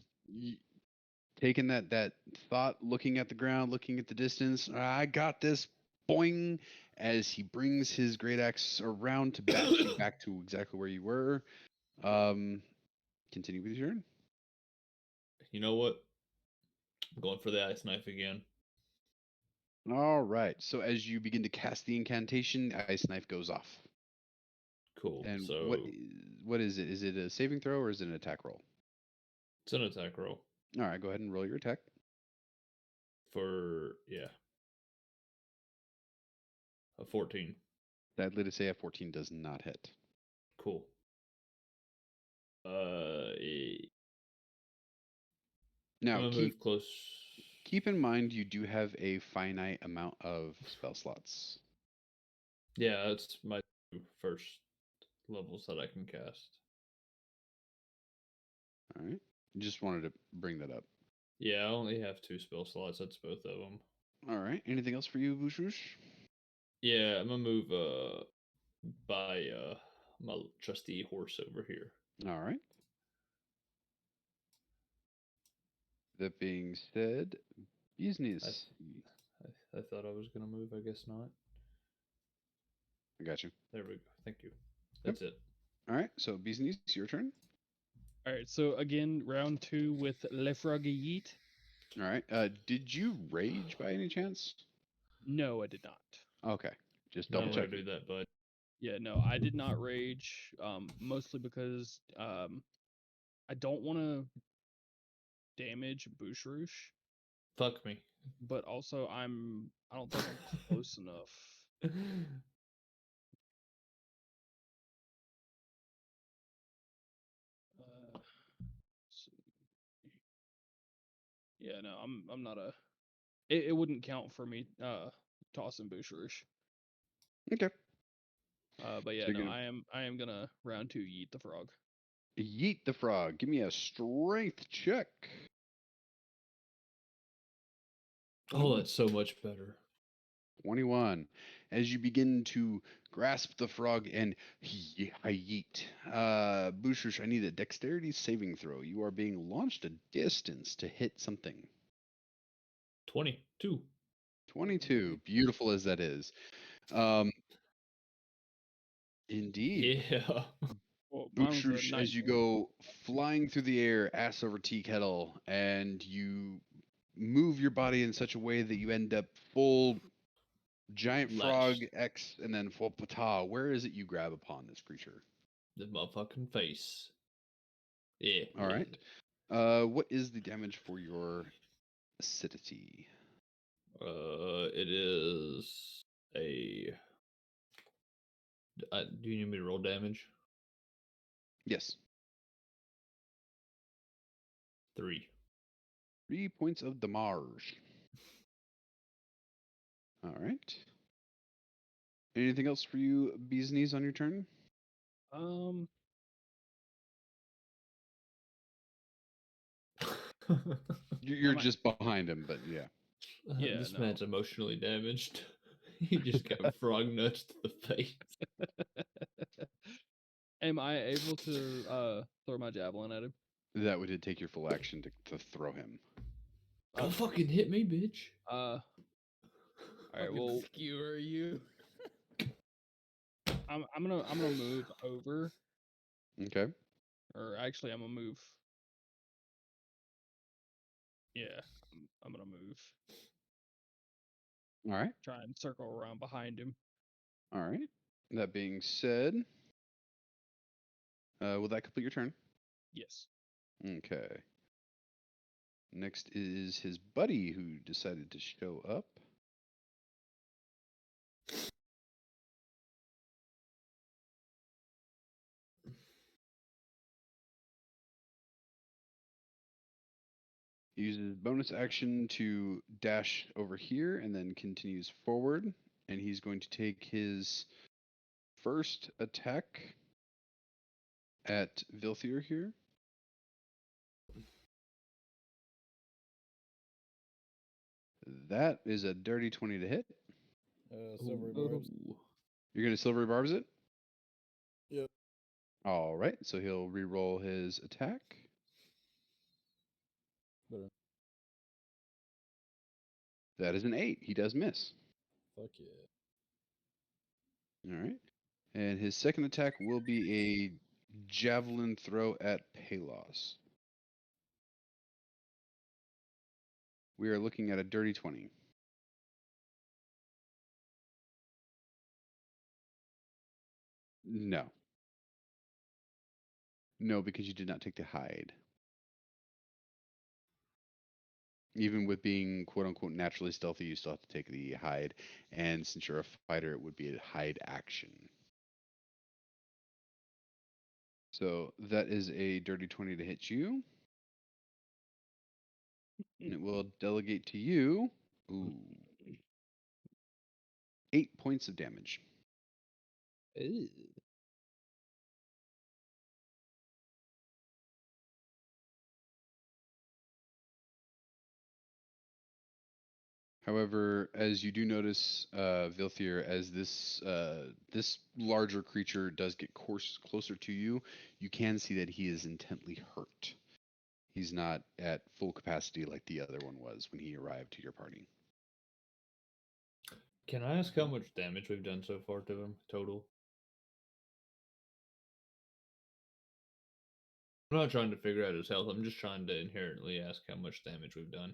taking that thought, looking at the ground, looking at the distance. I got this. Boing! As he brings his great axe around to bash you back to exactly where you were. Continue with your turn. You know what? I'm going for the ice knife again. All right. So as you begin to cast the incantation, the ice knife goes off. Cool. And So what is it? Is it a saving throw or is it an attack roll? it's an attack roll All right, go ahead and roll your attack. for a 14. Sadly to say, a 14 does not hit. Cool. Now I'm gonna move close. keep in mind you do have a finite amount of spell slots. Yeah, that's my first levels that I can cast. All right. Just wanted to bring that up. Yeah, I only have 2 spell slots. That's both of them. All right. Anything else for you, Vushrush? Yeah, I'm gonna move by my trusty horse over here. All right. That being said, business. I thought I was gonna move. I guess not. I got you. There we go. Thank you. That's it. All right. So business, your turn. All right, so again, round 2 with Le Froggy Yeet. All right. Did you rage by any chance? No, I did not. Okay. Just Don't double ever check. do that, bud. Yeah, no, I did not rage. Mostly because I don't want to damage Bushrush, Fuck me. but also I don't think I'm close enough. So- yeah, no, I'm not a. It wouldn't count for me tossing Bushrush. Okay. But yeah, So no, you're gonna I am gonna round 2 yeet the frog. yeet the frog. Give me a strength check. Oh, that's so much better. 21. As you begin to grasp the frog and yeet. Bushrush, I need a dexterity saving throw. You are being launched a distance to hit something. 22. 22. Beautiful as that is. Um, indeed. Yeah. Well, mine was a Bushrush, as you 19. go flying through the air, ass over tea kettle, and you move your body in such a way that you end up full giant frog Lashed. X and then full pata. Where is it you grab upon this creature? The motherfucking face. Yeah. All yeah. right. What is the damage for your acidity? It is a. Do you need me to roll damage? Yes. 3. 3 points of damage. All right. Anything else for you, Bee's Knees, on your turn? Um, You're might- just behind him, but yeah. Yeah, This no. man's emotionally damaged. He just got frog nuts to the face. am I able to throw my javelin at him? That would take your full action to throw him. Don't fucking hit me, bitch. All right, Fucking well, skewer you. I'm gonna move over, Okay. or actually, I'm gonna move. Yeah, I'm gonna move. All right. Try and circle around behind him. All right. That being said, will that complete your turn? Yes. Okay. Next is his buddy who decided to show up. He uses bonus action to dash over here and then continues forward. And he's going to take his first attack at Vilthier here. That is a dirty 20 to hit. Silvery barbs. Ooh. You're going to silvery barbs it? Yep. All right. So he'll re-roll his attack. Better. That is an 8. He does miss. Fuck yeah. All right. And his second attack will be a javelin throw at Palos. We are looking at a dirty 20. No. No, because you did not take the hide. Even with being quote unquote naturally stealthy, you still have to take the hide. And since you're a fighter, it would be a hide action. So that is a dirty 20 to hit you. And it will delegate to you. Ooh. 8 points of damage. Ew. However, as you do notice, Vilthier, as this larger creature does get closer to you, you can see that he is intently hurt. He's not at full capacity like the other one was when he arrived to your party. Can I ask how much damage we've done so far to him total? I'm not trying to figure out his health. I'm just trying to inherently ask how much damage we've done.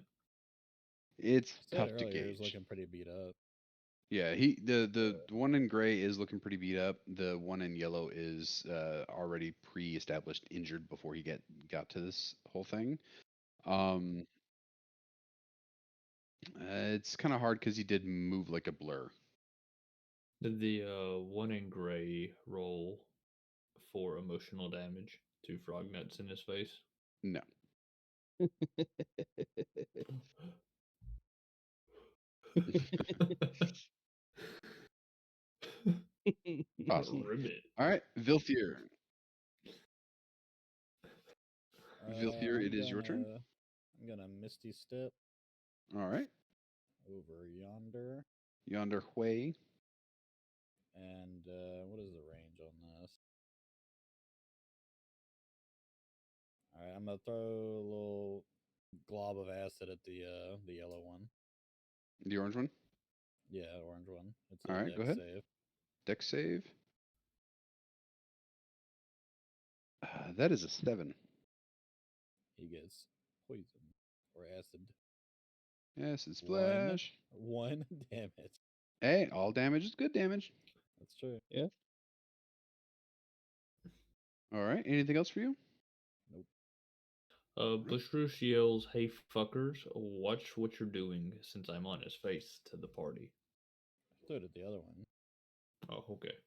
It's I said tough to earlier, he was gauge. looking pretty beat up. Yeah, the one in gray is looking pretty beat up. The one in yellow is already pre-established injured before he got to this whole thing. It's kind of hard because he did move like a blur. Did the one in gray roll for emotional damage to frog nuts in his face? No. Possibly. Ribbit. All right, Vilthier. Vilthier, I'm it is your turn. I'm gonna Misty Step All right, over yonder. yonder way. And what is the range on this? All right, I'm gonna throw a little glob of acid at the yellow one. The orange one. Yeah, orange one. It's All a right, go dex ahead. save. Dex save. That is a 7. He gets poison or acid. Acid splash. One damage. Hey, all damage is good damage. That's true. Yeah. All right, anything else for you? Nope. Bushrush yells, "Hey fuckers, watch what you're doing," since I'm on his face to the party. I threw it at the other one. Oh, okay.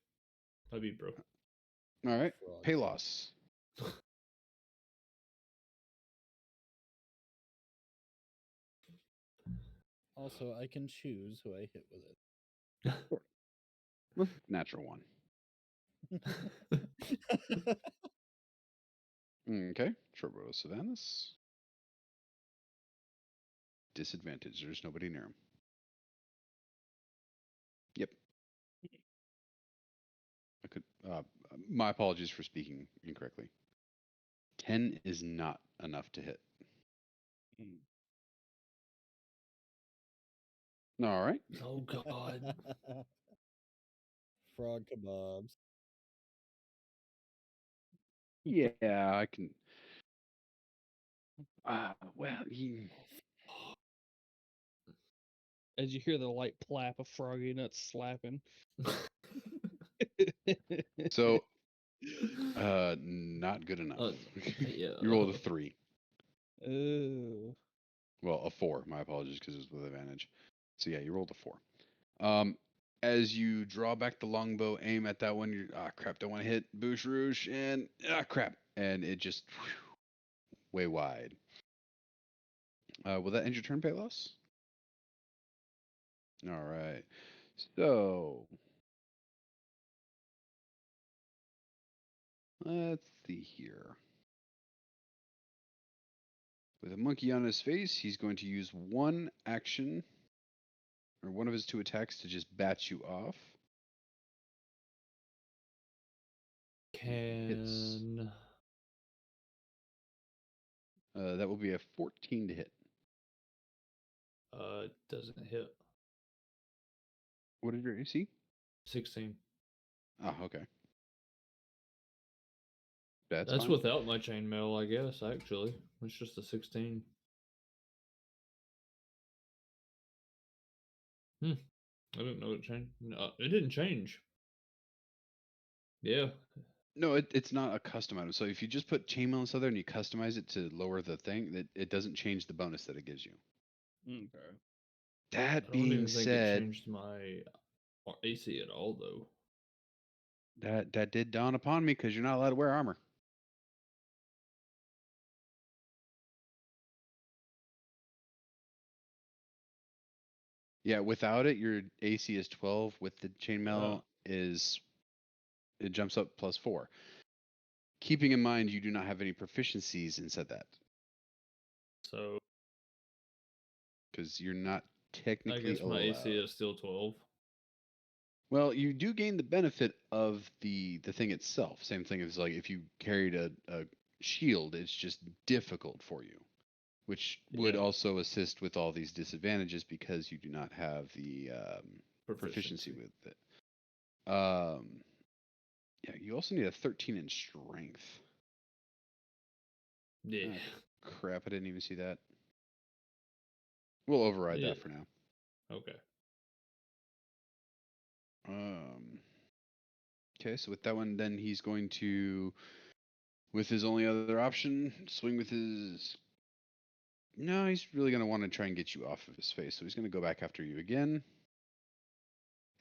I beat bro. All right, Frog. Palos. Also, I can choose who I hit with it. Natural 1. Okay, Shortbow of Savannah's. Disadvantage. There's nobody near him. Yep. I could. My apologies for speaking incorrectly. 10 is not enough to hit. All right. Oh god. Frog kebabs. Yeah, I can. Well, he. As you hear the light plap of froggy nuts slapping. So, not good enough. Yeah. You rolled a 3. Oh. Well, a 4. My apologies, because it was with advantage. So yeah, you rolled a 4. As you draw back the longbow, aim at that one. You crap! Don't want to hit Bouche Rouge, and crap! And it just way wide. Will that end your turn, Palos? All right. So let's see here. With a monkey on his face, he's going to use one action or one of his 2 attacks to just bat you off. Hits. Can That will be a 14 to hit. doesn't hit. What is your AC? 16. Oh, okay. That's That's fine. without my chainmail, I guess. Actually, it's just a 16. I didn't know it changed. No, it didn't change. Yeah. No, it's not a custom item. So if you just put chainmail and stuff there and you customize it to lower the thing, it doesn't change the bonus that it gives you. Okay. I That don't being even think it said, changed my AC at all, though. that did dawn upon me because you're not allowed to wear armor. Yeah, without it, your AC is 12. With the chainmail, it jumps up +4. Keeping in mind you do not have any proficiencies inside that So because you're not I technically guess my AC allowed. is still 12. Well, you do gain the benefit of the thing itself. Same thing as like if you carried a shield, it's just difficult for you, which would Yeah. also assist with all these disadvantages because you do not have the proficiency Proficiency. with it. Yeah, you also need a 13 in strength. Yeah. Crap, I didn't even see that. We'll override Yeah. that for now. Okay. Okay, so with that one, then he's going to, with his only other option, swing with his. No, he's really going to want to try and get you off of his face. So he's going to go back after you again.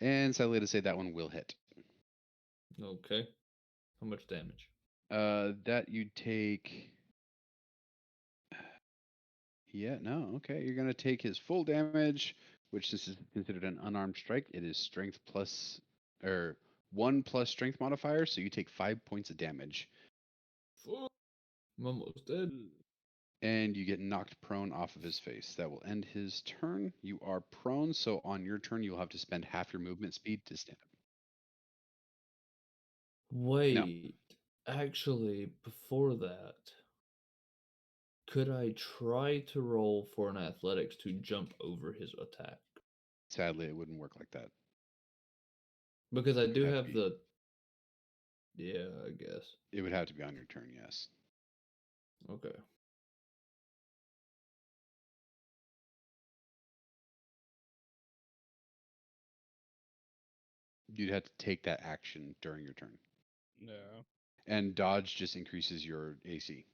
And sadly to say, that one will hit. Okay. How much damage? That you take. Yeah, no, okay. You're going to take his full damage, which this is considered an unarmed strike. It is strength plus, or 1 plus strength modifier. So you take 5 points of damage. Fuck. I'm almost dead. And you get knocked prone off of his face. That will end his turn. You are prone, so on your turn, you'll have to spend half your movement speed to stand up. Wait. Actually, before that, could I try to roll for an athletics to jump over his attack? Sadly, it wouldn't work like that. Because I It would do have to have be- the. Yeah, I guess. It would have to be on your turn, yes. Okay. You'd have to take that action during your turn. Yeah. And dodge just increases your AC.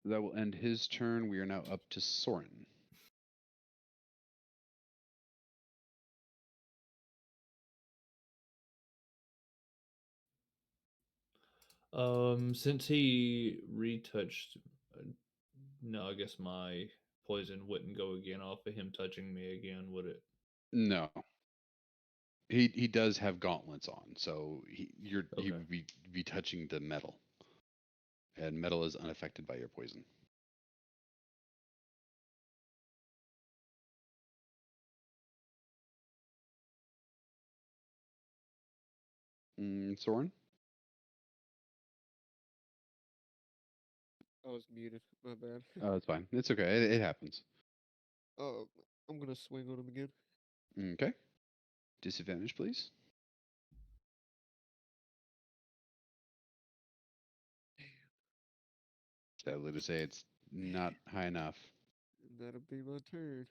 That will end his turn. We are now up to Soren. Since he retouched, no, I guess my poison wouldn't go again off of him touching me again, would it? No. He does have gauntlets on, so he Okay. would be touching the metal. And metal is unaffected by your poison. Soren? I was muted. My bad. Oh, it's fine. It's okay. It happens. I'm gonna swing on him again. Okay. Disadvantage, please. Sadly to say, it's not high enough. And that'll be my turn.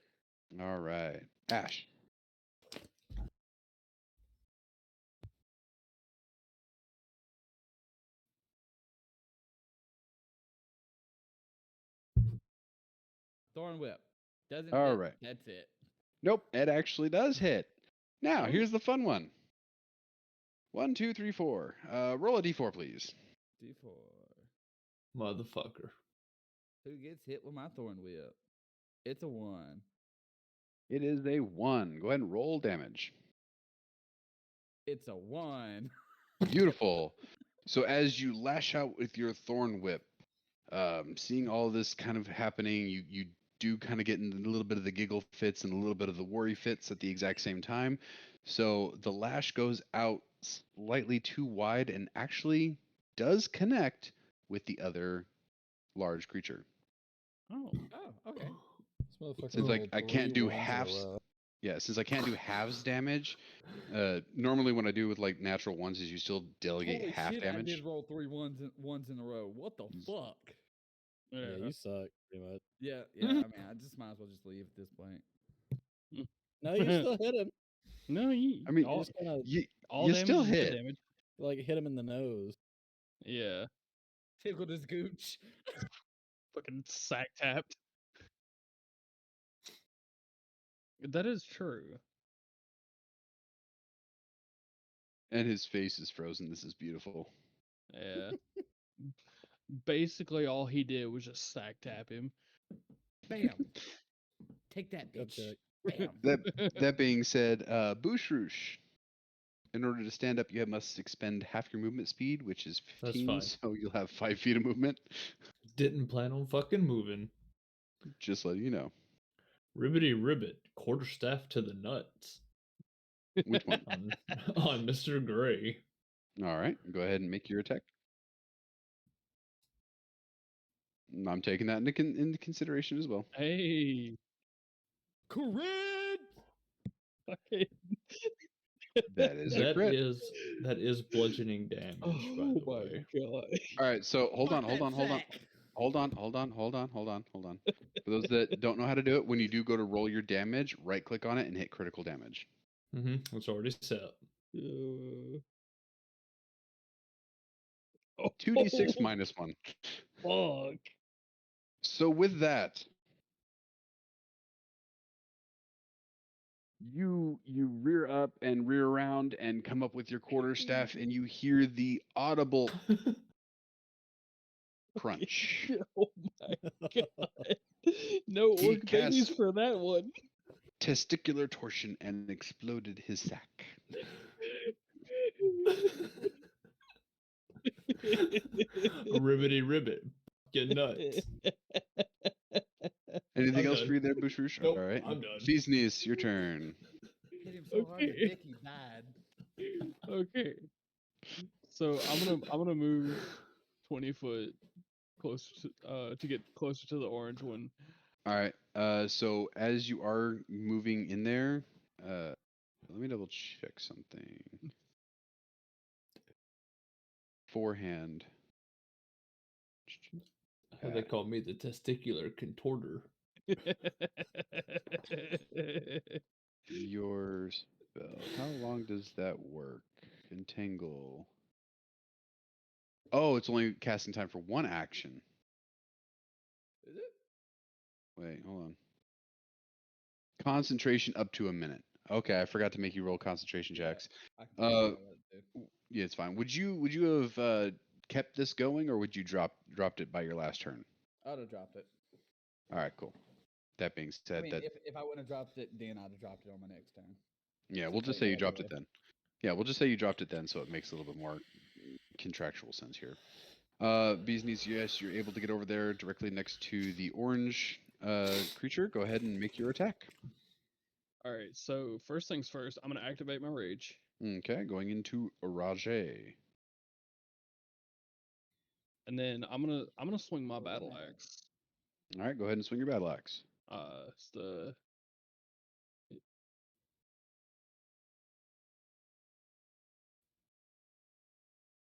All right. Ash. Thorn whip. Doesn't All hit. right. That's it. Nope, it actually does hit. Now, Ooh. here's the fun one. 1, 2, 3, 4. Roll a d4, please. D4. Motherfucker. Who gets hit with my thorn whip? It's a 1. It is a 1. Go ahead and roll damage. It's a 1. Beautiful. So as you lash out with your thorn whip, seeing all this kind of happening, you do kind of get in a little bit of the giggle fits and a little bit of the worry fits at the exact same time. So the lash goes out slightly too wide and actually does connect with the other large creature. Oh. Oh, okay. This motherfucker Since like rolled I 3 can't do ones in a halves, row. yeah, since I can't do halves damage, normally when I do with like natural ones is you still delegate Holy half shit! I damage. did roll 3 ones in a row. What the fuck? Yeah, Yeah. you suck pretty much. Yeah, yeah. I mean, I just might as well just leave at this point. No, you still hit him. No, you. I mean, You all, just kind of you all you damage still is good hit. damage. like hit him in the nose. Yeah. Tickled his gooch. Fucking sack tapped. That is true. And his face is frozen. This is beautiful. Yeah. Basically, all he did was just sack tap him. Bam. Take that, Good bitch. check. Bam. That being said, Booshrush. In order to stand up, you must expend half your movement speed, which is That's 15, fine. so you'll have 5 feet of movement. Didn't plan on fucking moving. Just letting you know. Ribbity ribbit, quarterstaff to the nuts Which one? on Mr. Gray. All right, go ahead and make your attack. I'm taking that into consideration as well. Hey. Crit! Fucking. That is a That crit. is bludgeoning damage, by Oh the my way. god. All right, so hold on. Fuck that sack. Hold on. For those that don't know how to do it, when you do go to roll your damage, right click on it and hit critical damage. It's already set. Oh, 2d6 minus 1. fuck. So with that, you rear up and rear around and come up with your quarterstaff, and you hear the audible crunch. Oh my god. No He orc babies casts- for that one. Testicular torsion and exploded his sack. Ribbity ribbit, get nuts. Anything I'm else done. for you there, Bushrush? Nope, All right. I'm done. Beesneeze, your turn. Hit him so hard the Okay. dick he died. Okay. So I'm gonna move 20 foot closer to get closer to the orange one. All right. So as you are moving in there, let me double check something. Forehand. They call me the testicular contorter. Your spell. How long does that work? Entangle. Oh, it's only casting time for one action. Is it? Wait, hold on. Concentration up to a minute. Okay, I forgot to make you roll concentration Yeah. checks. I can tell you that too. Yeah, it's fine. Would you have kept this going, or would you dropped it by your last turn? I'd have dropped it. All right, cool. That being I said, mean, that if I wouldn't have dropped it, then I'd have dropped it on my next turn. yeah, we'll since just I say you got dropped it away. then. Yeah, we'll just say you dropped it then, so it makes a little bit more contractual sense here. Beesneeze, yes, you're able to get over there directly next to the orange creature. Go ahead and make your attack. All right. So first things first, I'm gonna activate my rage. Okay, going into Rage. And then I'm gonna swing my battle axe. All right, go ahead and swing your battle axe. It's the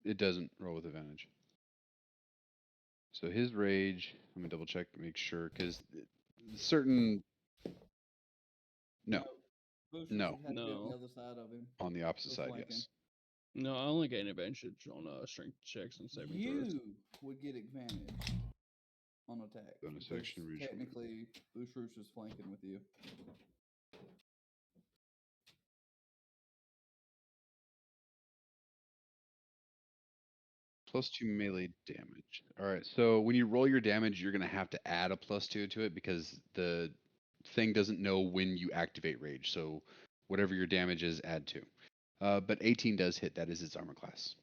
It doesn't roll with advantage. So his rage, let me double check, make sure, because certain. No, Boosters No. had to be on No. the other side of him. on the opposite For side, flanking. yes. no. I only gain advantage on strength checks and saving throws. You would get advantage on attacks. Bonus because action, Rouge. technically, Boostroosh is flanking with you. +2 melee damage. All right, so when you roll your damage, you're going to have to add a +2 to it because the thing doesn't know when you activate rage. So whatever your damage is, add 2. But 18 does hit. That is its armor class.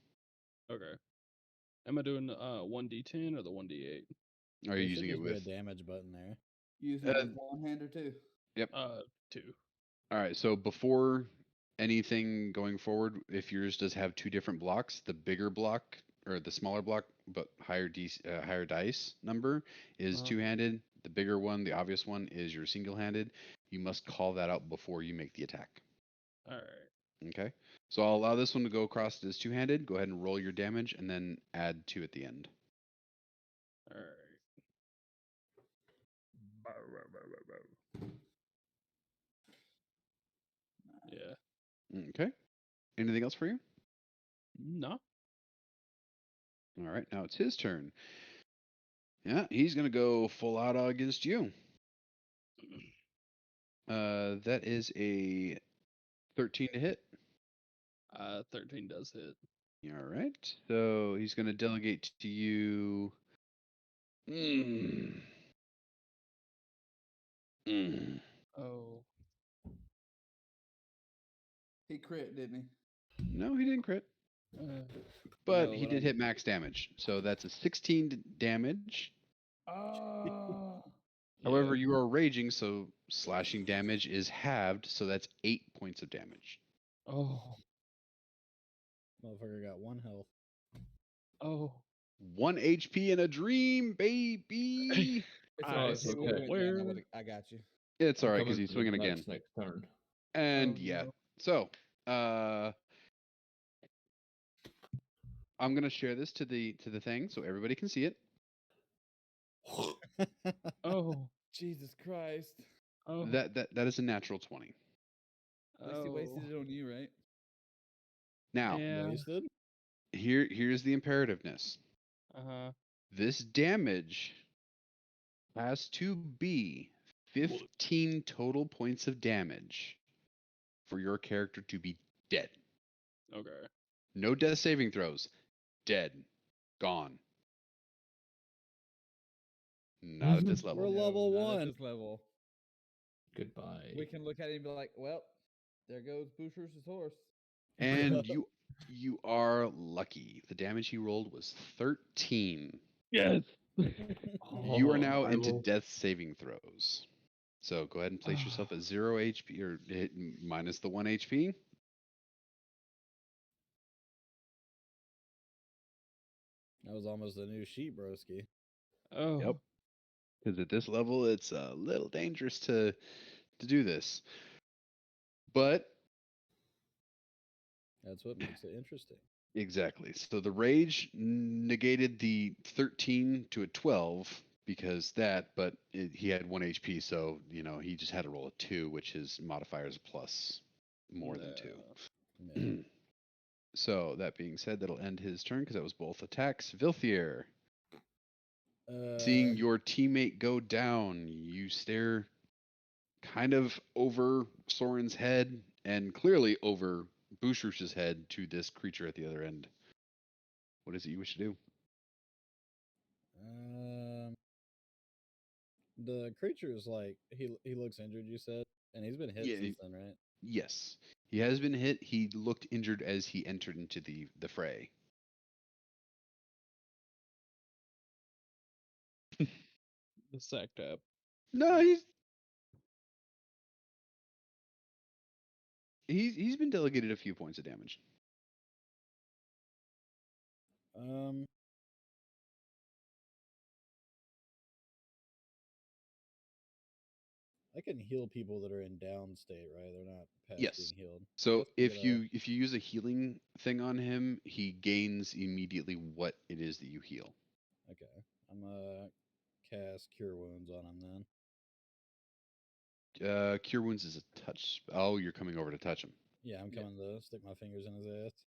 Okay. Am I doing 1d10 or the 1d8? Are There you should using it just be a with? damage button there. Using it Uh, with one hand or two. Yep. 2. All right. So before anything going forward, if yours does have two different blocks, the bigger block or the smaller block but higher dice number is Uh-huh. two-handed. The bigger one, the obvious one, is your single-handed. You must call that out before you make the attack. All right. Okay. So I'll allow this one to go across as two-handed. Go ahead and roll your damage and then add 2 at the end. All right. Yeah. Okay. Anything else for you? No. All right. Now it's his turn. Yeah, he's gonna go full out against you. That is a 13 to hit. 13 does hit. All right. So he's gonna delegate to you. Mm. Mm. Oh. He crit, didn't No, he didn't crit, Uh, but No, he but did hit max damage. So that's a 16 damage. he? Oh. However, yeah. you are raging, so slashing damage is halved. So that's 8 points of damage. Oh. Motherfucker got 1 health. Oh. 1 HP in a dream, baby. It's I okay. it's If he would've okay. went down, swear. I got you. It's I'm all right coming because he's for the swinging again. dice next turn. And Oh, yeah, no. so I'm gonna share this to the thing so everybody can see it. Oh. Jesus Christ. Oh. That is a natural 20. At least he wasted Oh. it on you, right? Now, Yeah. Wasted? here's the imperativeness. Uh-huh. This damage has to be 15 total points of damage for your character to be dead. Okay. No death saving throws. Dead. Gone. Not at this We're level. level not at 1. this level. Goodbye. We can look at him and be like, well, there goes Boucher's horse. And you are lucky. The damage he rolled was 13. Yes. You are Oh, now I into will- death saving throws. So go ahead and place yourself at 0 HP or minus the 1 HP. That was almost a new sheet, broski. Oh. Yep. Because at this level, it's a little dangerous to do this. But That's what makes it interesting. exactly. So the rage negated the 13 to a 12 because but he had 1 HP, so he just had to roll a 2, which his modifier is plus more than 2. Yeah. So that being said, that'll end his turn because that was both attacks. Vilthier, seeing your teammate go down, you stare kind of over Soren's head and clearly over Bushrush's head to this creature at the other end. What is it you wish to do? The creature is like he looks injured. You said, and he's been hit Yeah, since then, right? Yes, he has been hit. He looked injured as he entered into the fray. The sack tap. No, he's been delegated a few points of damage. I can heal people that are in down state, right? They're not past Yes. being healed. So Let's pick if it up. you use a healing thing on him, he gains immediately what it is that you heal. Okay, I'm gonna cast Cure Wounds on him then. Cure wounds is a touch. Oh, you're coming over to touch him. Yeah, I'm Yeah. coming to stick my fingers in his ass.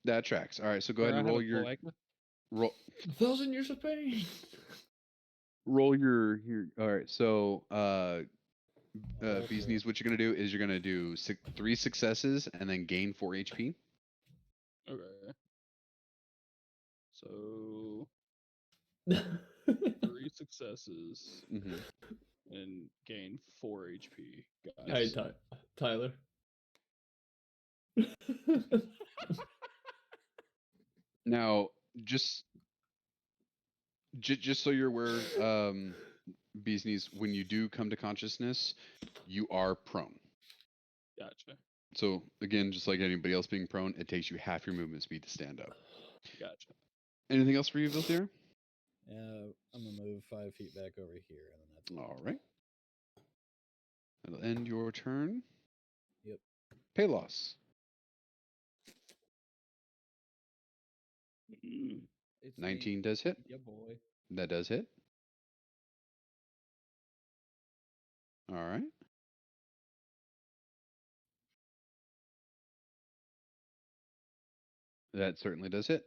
That tracks. All right, so go Or ahead I and had roll a your cloaca. roll 1,000 years of pain. roll your All right, so roll bees for knees. What you're gonna do is you're gonna do 3 successes and then gain 4 HP. Okay. So 3 successes Mm-hmm. and gain 4 HP. Hey, Guys. Tyler. Now, just just so you're aware, bees knees, when you do come to consciousness, you are prone. Gotcha. So again, just like anybody else being prone, it takes you half your movement speed to stand up. Gotcha. Anything else for you, Vilthier? I'm gonna move 5 feet back over here, and then that's it. All right. That'll end your turn. Yep. Palos. It's 19 me. does hit. Yeah, boy. That does hit. All right. That certainly does hit.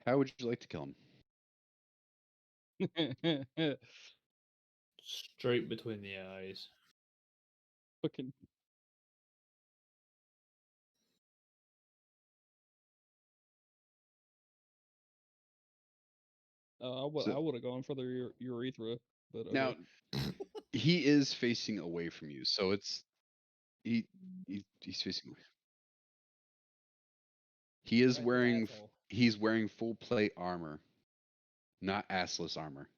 How would you like to kill him? Straight between the eyes. Fucking. I would So- I would have gone for the urethra, but okay. Now, he is facing away from you, so it's he's facing away. He is Right, wearing asshole. he's wearing full plate armor, not assless armor.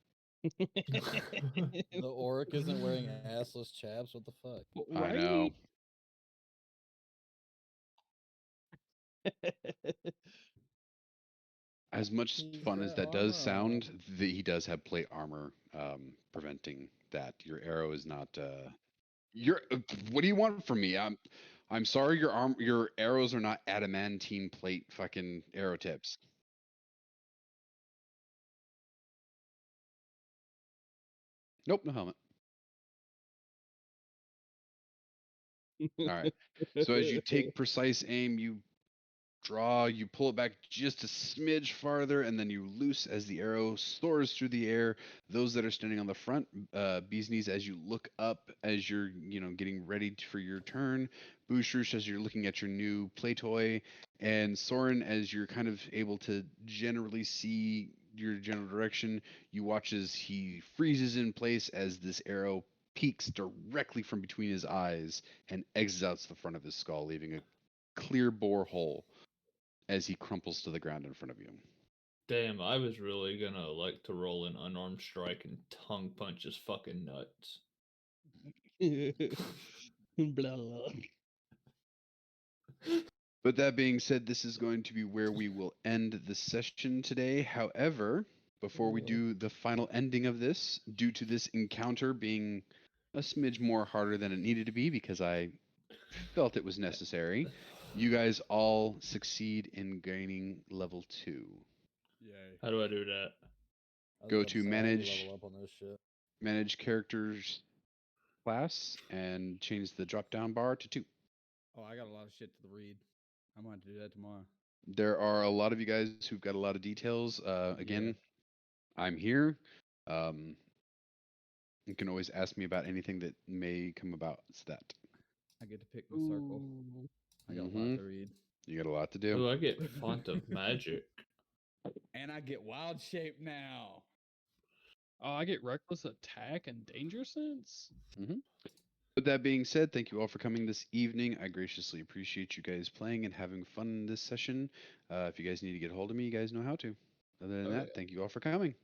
The orc isn't wearing assless chaps. What the fuck? I know. As much He's fun as got that does armor on. sound, he does have plate armor, preventing that. Your arrow is not. Your what do you want from me? I'm sorry. Your arrows are not adamantine plate fucking arrow tips. Nope, no helmet. All right. So as you take precise aim, you draw, you pull it back just a smidge farther, and then you loose as the arrow soars through the air. Those that are standing on the front, bees knees, as you look up, as you're getting ready for your turn. Booshrush, as you're looking at your new play toy, and Soren, as you're kind of able to generally see your general direction. You watch as he freezes in place as this arrow peeks directly from between his eyes and exits out the front of his skull, leaving a clear bore hole as he crumples to the ground in front of you. Damn, I was really gonna like to roll an unarmed strike and tongue punch his fucking nuts. Blah. But that being said, this is going to be where we will end the session today. However, before we do the final ending of this, due to this encounter being a smidge more harder than it needed to be because I felt it was necessary, you guys all succeed in gaining level 2. Yay. How do I do that? I was Go about to say, how do you manage level up on this shit. manage characters class and change the drop down bar to 2. Oh, I got a lot of shit to read. I'm going to do that tomorrow. There are a lot of you guys who've got a lot of details. Again, I'm here. You can always ask me about anything that may come about that. I get to pick my circle. Ooh. I got a lot Mhm. to read. You got a lot to do. Oh, I get font of magic. And I get wild shape now. Oh, I get reckless attack and danger sense. With that being said, thank you all for coming this evening. I graciously appreciate you guys playing and having fun in this session. If you guys need to get a hold of me, you guys know how to. Other than Oh, that, yeah. thank you all for coming.